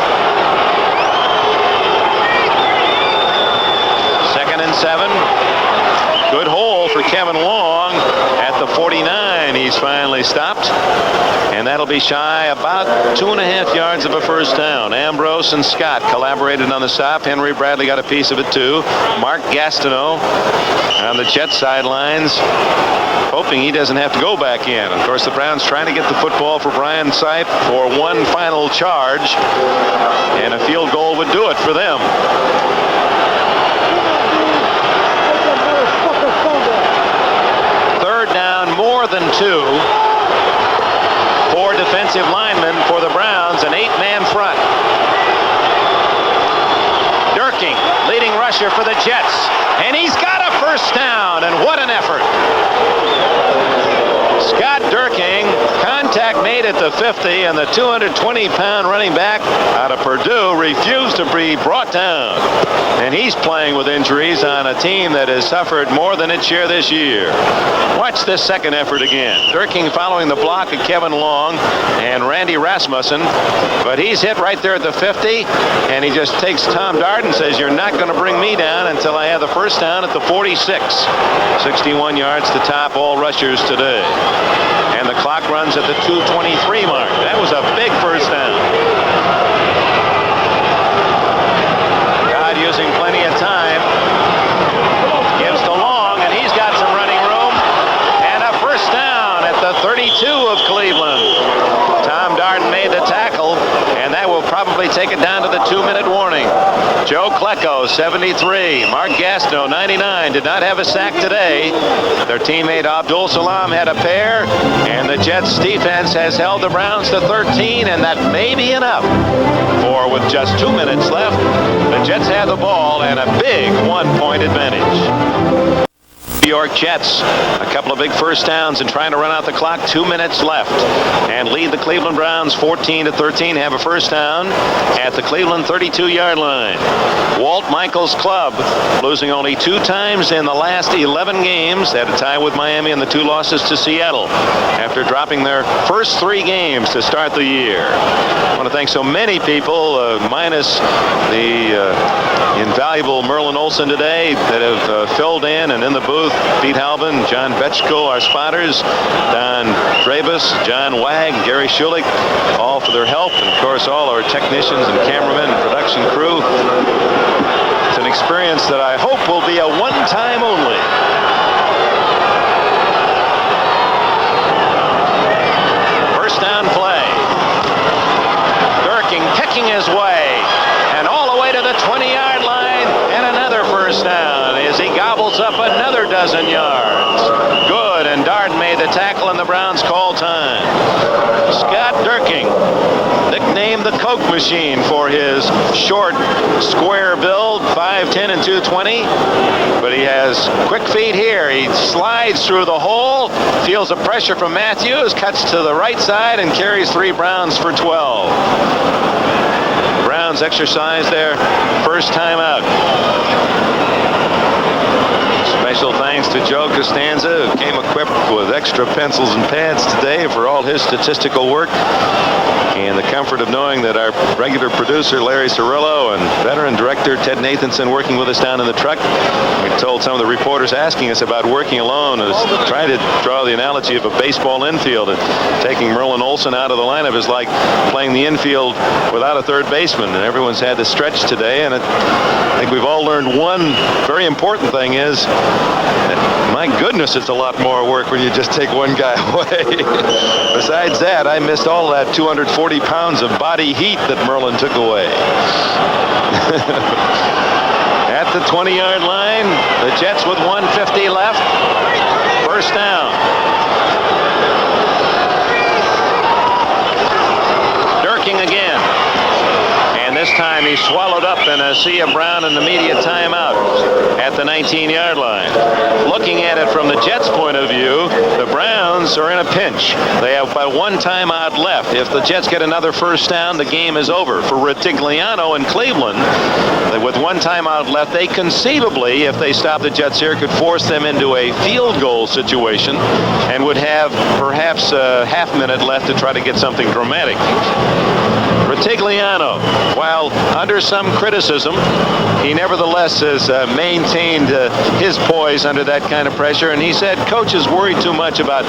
[SPEAKER 1] 2nd and 7. Good hole for Kevin Long at the 49. He's finally stopped, and that'll be shy about 2.5 yards of a first down. Ambrose and Scott collaborated on the stop. Henry Bradley got a piece of it too. Mark Gastineau on the Jets sidelines, hoping he doesn't have to go back in. Of course, the Browns trying to get the football for Brian Sipe for one final charge, and a field goal would do it for them. More than 2. 4 defensive linemen for the Browns, an 8-man front. Durkee, leading rusher for the Jets, and he's got a first down, and what an effort. Scott Durkee, contact made at the 50, and the 220-pound running back out of Purdue refused to be brought down. And he's playing with injuries on a team that has suffered more than its share this year. Watch this second effort again. Durkee following the block of Kevin Long and Randy Rasmussen, but he's hit right there at the 50, and he just takes Tom Darden and says, "You're not going to bring me down until I have the first down at the 46. 61 yards to top all rushers today. And the clock runs at the 2:23 mark. That was a big first down. God using plenty of time. Gives to Long, and he's got some running room. And a first down at the 32 of Cleveland. Tom Darden made the tackle, and that will probably take it down to the 2-minute warning. Joe Klecko, 73. Mark Gastineau, 99. Did not have a sack today. Their teammate Abdul Salam had a pair, and the Jets defense has held the Browns to 13, and that may be enough. For with just 2 minutes left, the Jets have the ball and a big 1-point advantage. New York Jets, a couple of big first downs and trying to run out the clock. 2 minutes left and lead the Cleveland Browns 14-13. Have a first down at the Cleveland 32-yard line. Walt Michaels' club losing only 2 times in the last 11 games. They had a tie with Miami and the 2 losses to Seattle after dropping their first 3 games to start the year. I want to thank so many people, minus the invaluable Merlin Olsen today, that have filled in and in the booth. Pete Halvin, John Betchko, our spotters, Don Drabus, John Wag, Gary Schulich, all for their help, and of course all our technicians and cameramen and production crew. It's an experience that I hope will be a one-time only. First down play. Durkee kicking his way, and all the way to the 20-yard line, and another first down as he gobbles up another dozen yards. Good, and Darden made the tackle, and the Browns call time. Scott Durkee, nicknamed the Coke Machine. machine for his short, square build, 5'10" and 220. But he has quick feet here. He slides through the hole, feels the pressure from Matthews, cuts to the right side, and carries 3 Browns for 12. Browns exercise their first timeout. Special thanks to Joe Costanza, who came equipped with extra pencils and pads today for all his statistical work. And the comfort of knowing that our regular producer, Larry Cirillo, and veteran director, Ted Nathanson, working with us down in the truck. We told some of the reporters asking us about working alone, is trying to draw the analogy of a baseball infield. And taking Merlin Olsen out of the lineup is like playing the infield without a third baseman. And everyone's had to stretch today. And I think we've all learned one very important thing is, my goodness, it's a lot more work when you just take one guy away. Besides that, I missed all that 240 pounds of body heat that Merlin took away. At the 20-yard line, the Jets with 1:50 left. First down. Durking again. And this time he swallowed up in a sea of Brown and immediate timeout at the 19-yard line. Looking at it from the Jets' point of view, the Browns are in a pinch. They have about 1 timeout left. If the Jets get another first down, the game is over. For Rutigliano in Cleveland, with 1 timeout left, they conceivably, if they stop the Jets here, could force them into a field goal situation and would have perhaps a half-minute left to try to get something dramatic. Rutigliano, while under some criticism, he nevertheless has maintained his poise under that kind of pressure. And he said coaches worry too much about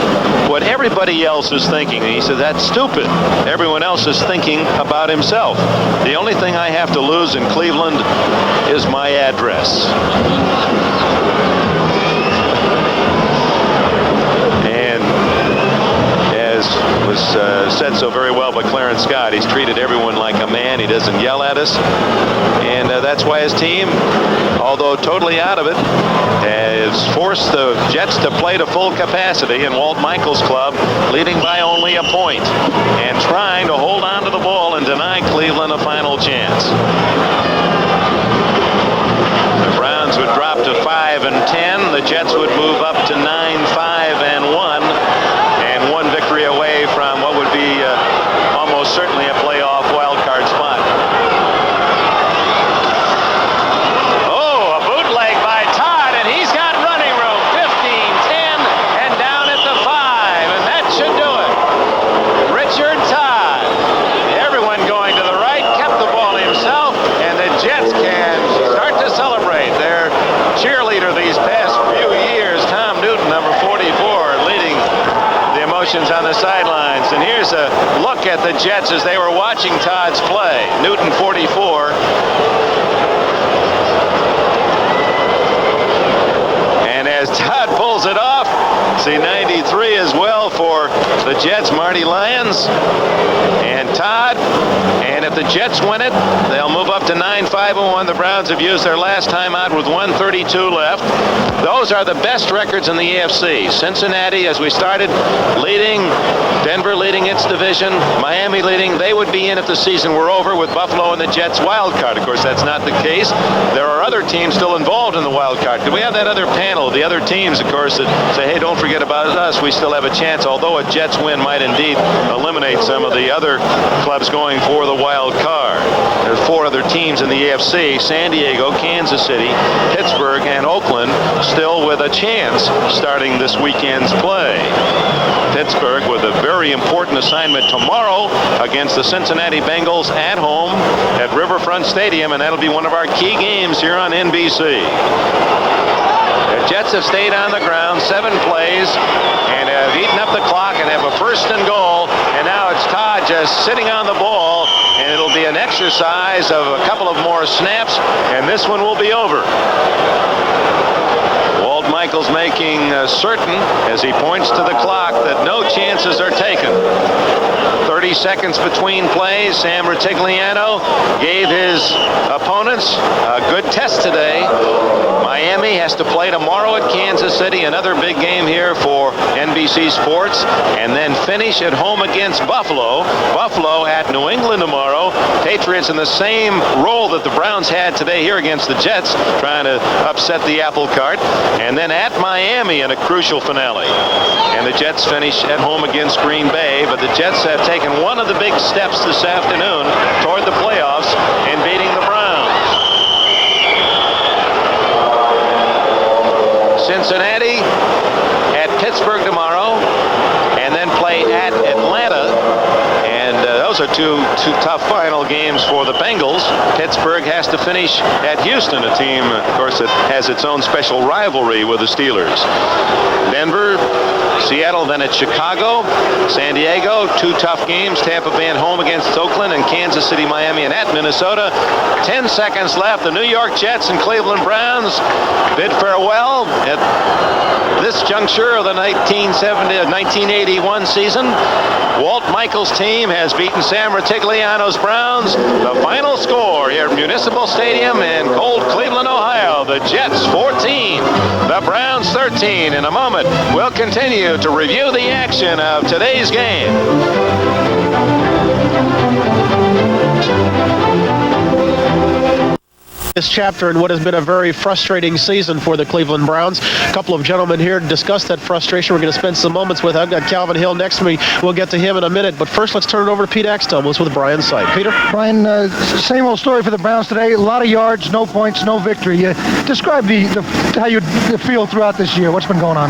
[SPEAKER 1] what everybody else is thinking. And he said, that's stupid. Everyone else is thinking about himself. The only thing I have to lose in Cleveland is my address. And as was said so very well by Clarence Scott, he's treated everyone like a man. He doesn't yell at us. And that's why his team, although totally out of it, has forced the Jets to play to full capacity, and Walt Michaels' club leading by only a point and trying to hold on to the ball and deny Cleveland a final chance. The Browns would drop to 5-10. The Jets would move up to 9-5-1, and 1 victory away from what would be almost certainly a playoff wild card spot. Oh, a bootleg by Todd, and he's got running room. 15-10, and down at the 5, and that should do it. Richard Todd. Everyone going to the right, kept the ball himself, and the Jets can start to celebrate. Their cheerleader these past few years, Tom Newton, number 44, leading the emotions on the sidelines. And here's a look at the Jets as they were watching Todd's play. Newton, 44. And as Todd pulls it off, see 93 as well for the Jets, Marty Lyons and Todd. And if the Jets win it, they'll move up to 9-5-1. The Browns have used their last timeout with 1:32 left. Those are the best records in the AFC. Cincinnati, as we started, leading. Denver leading its division. Miami leading. They would be in if the season were over, with Buffalo and the Jets wild card. Of course, that's not the case. There are other teams still involved in the wild card. Could we have that other panel, the other teams, of course, that say, hey, don't forget about us. We still have a chance, although a Jets win might indeed eliminate some of the other clubs going for the wild card. There's 4 other teams in the AFC: San Diego, Kansas City, Pittsburgh, and Oakland, still with a chance starting this weekend's play. Pittsburgh with a very important assignment tomorrow against the Cincinnati Bengals at home at Riverfront Stadium, and that'll be one of our key games here on NBC. The Jets have stayed on the ground 7 plays and have eaten up the clock and have a 1st and goal, and now it's Todd just sitting on the ball, and it'll be an exercise of a couple of more snaps, and this one will be over. Walt Michaels making certain, as he points to the clock, that no chances are taken. 30 seconds between plays. Sam Rutigliano gave his opponents a good test today. Miami has to play tomorrow at Kansas City, another big game here for NBC Sports, and then finish at home against Buffalo. Buffalo at New England tomorrow. Patriots in the same role that the Browns had today here against the Jets, trying to upset the apple cart, and then at Miami in a crucial finale. And the Jets finish at home against Green Bay, but the Jets have taken one of the big steps this afternoon toward the playoffs in beating the Browns. Cincinnati at Pittsburgh tomorrow, and then play at Atlanta. And those are two tough final games for the Bengals. Pittsburgh has to finish at Houston, a team, of course, that has its own special rivalry with the Steelers. Denver, Seattle, then at Chicago. San Diego, 2 tough games. Tampa Bay at home against Oakland, and Kansas City, Miami, and at Minnesota. 10 seconds left. The New York Jets and Cleveland Browns bid farewell at this juncture of the 1981 season. Walt Michaels' team has beaten Sam Ratigliano's Browns. The final score here at Municipal Stadium in cold Cleveland, Ohio. The Jets 14, the Browns 13. In a moment, we'll continue to review the action of today's game.
[SPEAKER 17] This chapter in what has been a very frustrating season for the Cleveland Browns. A couple of gentlemen here to discuss that frustration. We're going to spend some moments with. I've got Calvin Hill next to me. We'll get to him in a minute. But first, let's turn it over to Pete Axtell with Brian Sight. Peter?
[SPEAKER 18] Brian, same old story for the Browns today. A lot of yards, no points, no victory. Describe how you feel throughout this year. What's been going on?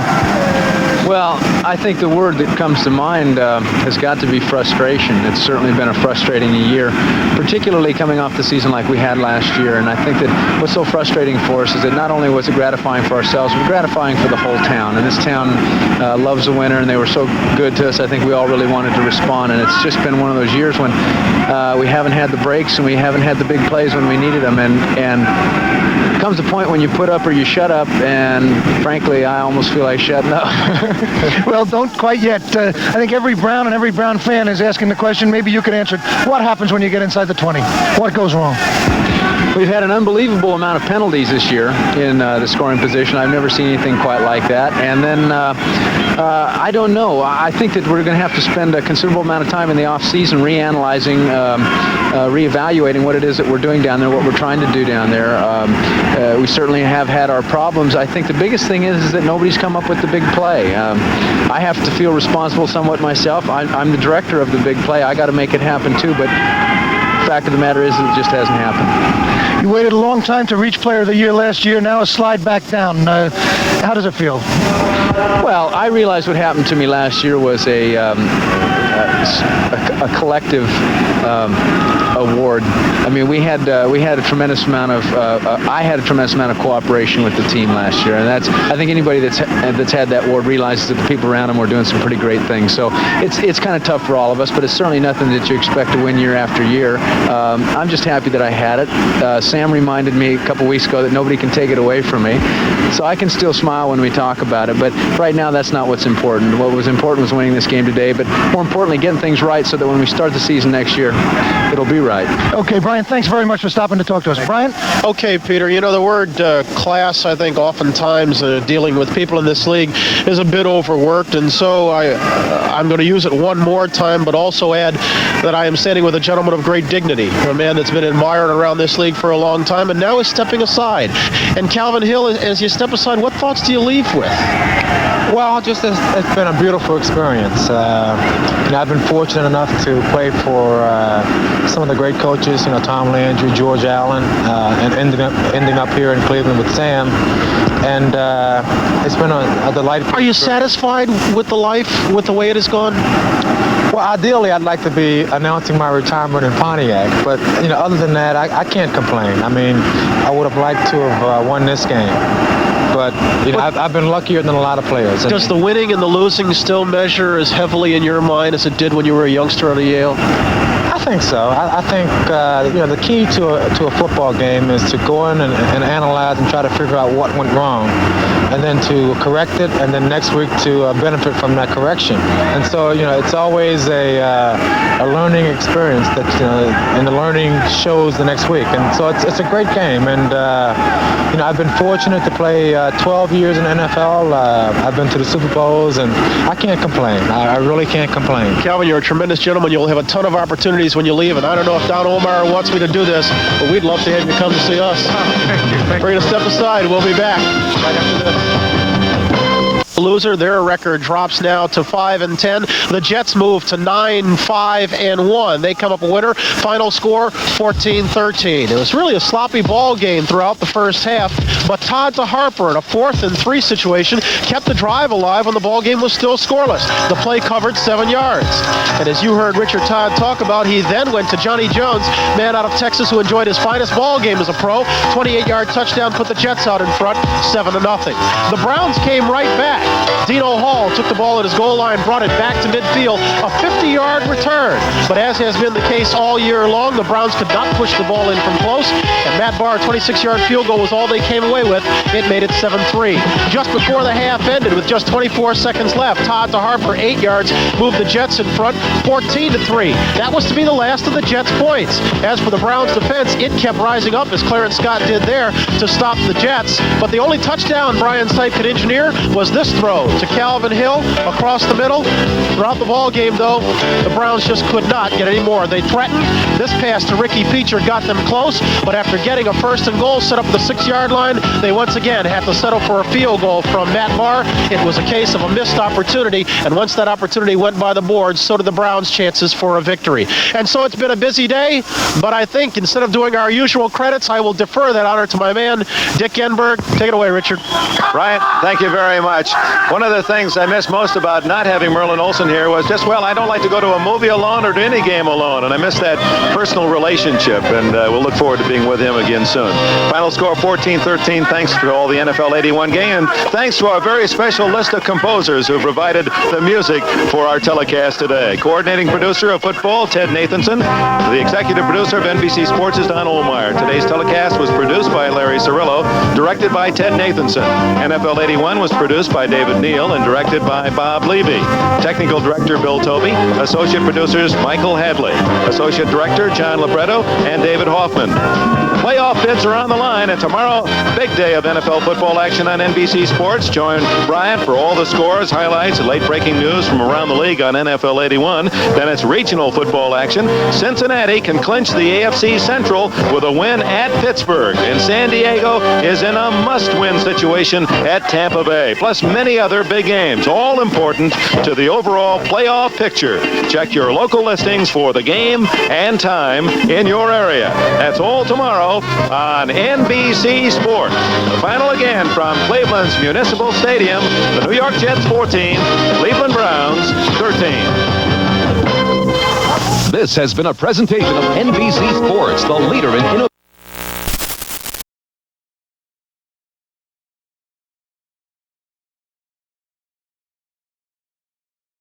[SPEAKER 11] Well, I think the word that comes to mind has got to be frustration. It's certainly been a frustrating year, particularly coming off the season like we had last year. And I think that what's so frustrating for us is that not only was it gratifying for ourselves, but gratifying for the whole town. And this town loves a winner, and they were so good to us. I think we all really wanted to respond. And it's just been one of those years when we haven't had the breaks and we haven't had the big plays when we needed them. And it comes a point when you put up or you shut up, and frankly, I almost feel like shutting up.
[SPEAKER 18] Well, don't quite yet. I think every Brown and every Brown fan is asking the question. Maybe you could answer it. What happens when you get inside the 20? What goes wrong?
[SPEAKER 11] We've had an unbelievable amount of penalties this year in the scoring position. I've never seen anything quite like that. And then I don't know. I think that we're going to have to spend a considerable amount of time in the off-season reanalyzing, reevaluating what it is that we're doing down there, what we're trying to do down there. We certainly have had our problems. I think the biggest thing is that nobody's come up with the big play. I have to feel responsible somewhat myself. I'm the director of the big play. I got to make it happen too, but the fact of the matter is it just hasn't happened.
[SPEAKER 18] You waited a long time to reach Player of the Year last year. Now a slide back down. How does it feel?
[SPEAKER 11] Well, I realized what happened to me last year was a collective award. I mean, we had a tremendous amount of I had a tremendous amount of cooperation with the team last year, and I think anybody that's had that award realizes that the people around them were doing some pretty great things. So it's kind of tough for all of us, but it's certainly nothing that you expect to win year after year. I'm just happy that I had it. Sam reminded me a couple weeks ago that nobody can take it away from me, so I can still smile when we talk about it. But right now, that's not what's important. What was important was winning this game today, but more importantly, getting things right so that when we start the season next year, it'll be right.
[SPEAKER 18] Okay, Brian, thanks very much for stopping to talk to us. Brian?
[SPEAKER 17] Okay, Peter, you know, the word class, I think, oftentimes dealing with people in this league is a bit overworked, and so I'm going to use it one more time, but also add that I am standing with a gentleman of great dignity, a man that's been admired around this league for a long time, and now is stepping aside. And Calvin Hill, as you step aside, what thoughts do you leave with?
[SPEAKER 15] Well, just it's been a beautiful experience. I've been fortunate enough to play for some of the great coaches, Tom Landry, George Allen, and ending up here in Cleveland with Sam. And it's been a delightful.
[SPEAKER 17] Are you satisfied with the life, with the way it has gone?
[SPEAKER 15] Well, ideally, I'd like to be announcing my retirement in Pontiac, but other than that, I can't complain. I mean, I would have liked to have won this game. But I've been luckier than a lot of players.
[SPEAKER 17] Does the winning and the losing still measure as heavily in your mind as it did when you were a youngster out of Yale?
[SPEAKER 15] I think so. I think the key to a football game is to go in and analyze and try to figure out what went wrong. and then to correct it, and then next week to benefit from that correction. And so, it's always a learning experience that, and the learning shows the next week. And so it's a great game. And, I've been fortunate to play 12 years in the NFL. I've been to the Super Bowls, and I can't complain. I really can't complain.
[SPEAKER 17] Calvin, you're a tremendous gentleman. You'll have a ton of opportunities when you leave, and I don't know if Don Omar wants me to do this, but we'd love to have you come to see us.
[SPEAKER 15] Thank you.
[SPEAKER 17] We're going to step aside. We'll be back right after this. Loser, their record drops now to 5-10. The Jets move to 9-5-1. They come up a winner. Final score 14-13. It was really a sloppy ball game throughout the first half, but Todd DeHarper in a 4th and 3 situation kept the drive alive when the ball game was still scoreless. The play covered 7 yards. And as you heard Richard Todd talk about, he then went to Johnny Jones, man out of Texas who enjoyed his finest ball game as a pro. 28-yard touchdown put the Jets out in front, 7-0. The Browns came right back. Dino Hall took the ball at his goal line, brought it back to midfield, a 50-yard return. But as has been the case all year long, the Browns could not push the ball in from close, and Matt Barr, 26-yard field goal was all they came away with. It made it 7-3. Just before the half ended, with just 24 seconds left, Todd DeHarper, 8 yards, moved the Jets in front, 14-3. That was to be the last of the Jets' points. As for the Browns' defense, it kept rising up, as Clarence Scott did there, to stop the Jets. But the only touchdown Brian Sipe could engineer was this throw to Calvin Hill across the middle. Throughout the ball game, though, the Browns just could not get any more. They threatened. This pass to Ricky Peacher got them close, but after getting a 1st and goal set up at the 6-yard line, they once again had to settle for a field goal from Matt Barr. It was a case of a missed opportunity, and once that opportunity went by the board, so did the Browns' chances for a victory. And so it's been a busy day, but I think instead of doing our usual credits, I will defer that honor to my man, Dick Enberg. Take it away, Richard.
[SPEAKER 1] Ryan, thank you very much. One of the things I miss most about not having Merlin Olsen here was just, I don't like to go to a movie alone or to any game alone, and I miss that personal relationship, and we'll look forward to being with him again soon. Final score 14-13, thanks to all the NFL 81 game, and thanks to our very special list of composers who provided the music for our telecast today. Coordinating producer of football, Ted Nathanson. The executive producer of NBC Sports is Don Ohlmeyer. Today's telecast was produced by Larry Cirillo, directed by Ted Nathanson. NFL 81 was produced by David Neal and directed by Bob Levy. Technical director Bill Toby. Associate producers Michael Hadley. Associate director John Libretto and David Hoffman. Playoff bids are on the line, and tomorrow, big day of NFL football action on NBC Sports. Join Brian for all the scores, highlights, and late-breaking news from around the league on NFL 81. Then it's regional football action. Cincinnati can clinch the AFC Central with a win at Pittsburgh, and San Diego is in a must-win situation at Tampa Bay, plus many other big games, all important to the overall playoff picture. Check your local listings for the game and time in your area. That's all tomorrow on NBC Sports. The final again from Cleveland's Municipal Stadium, the New York Jets 14, Cleveland Browns 13.
[SPEAKER 19] This has been a presentation of NBC Sports, the leader in innovation.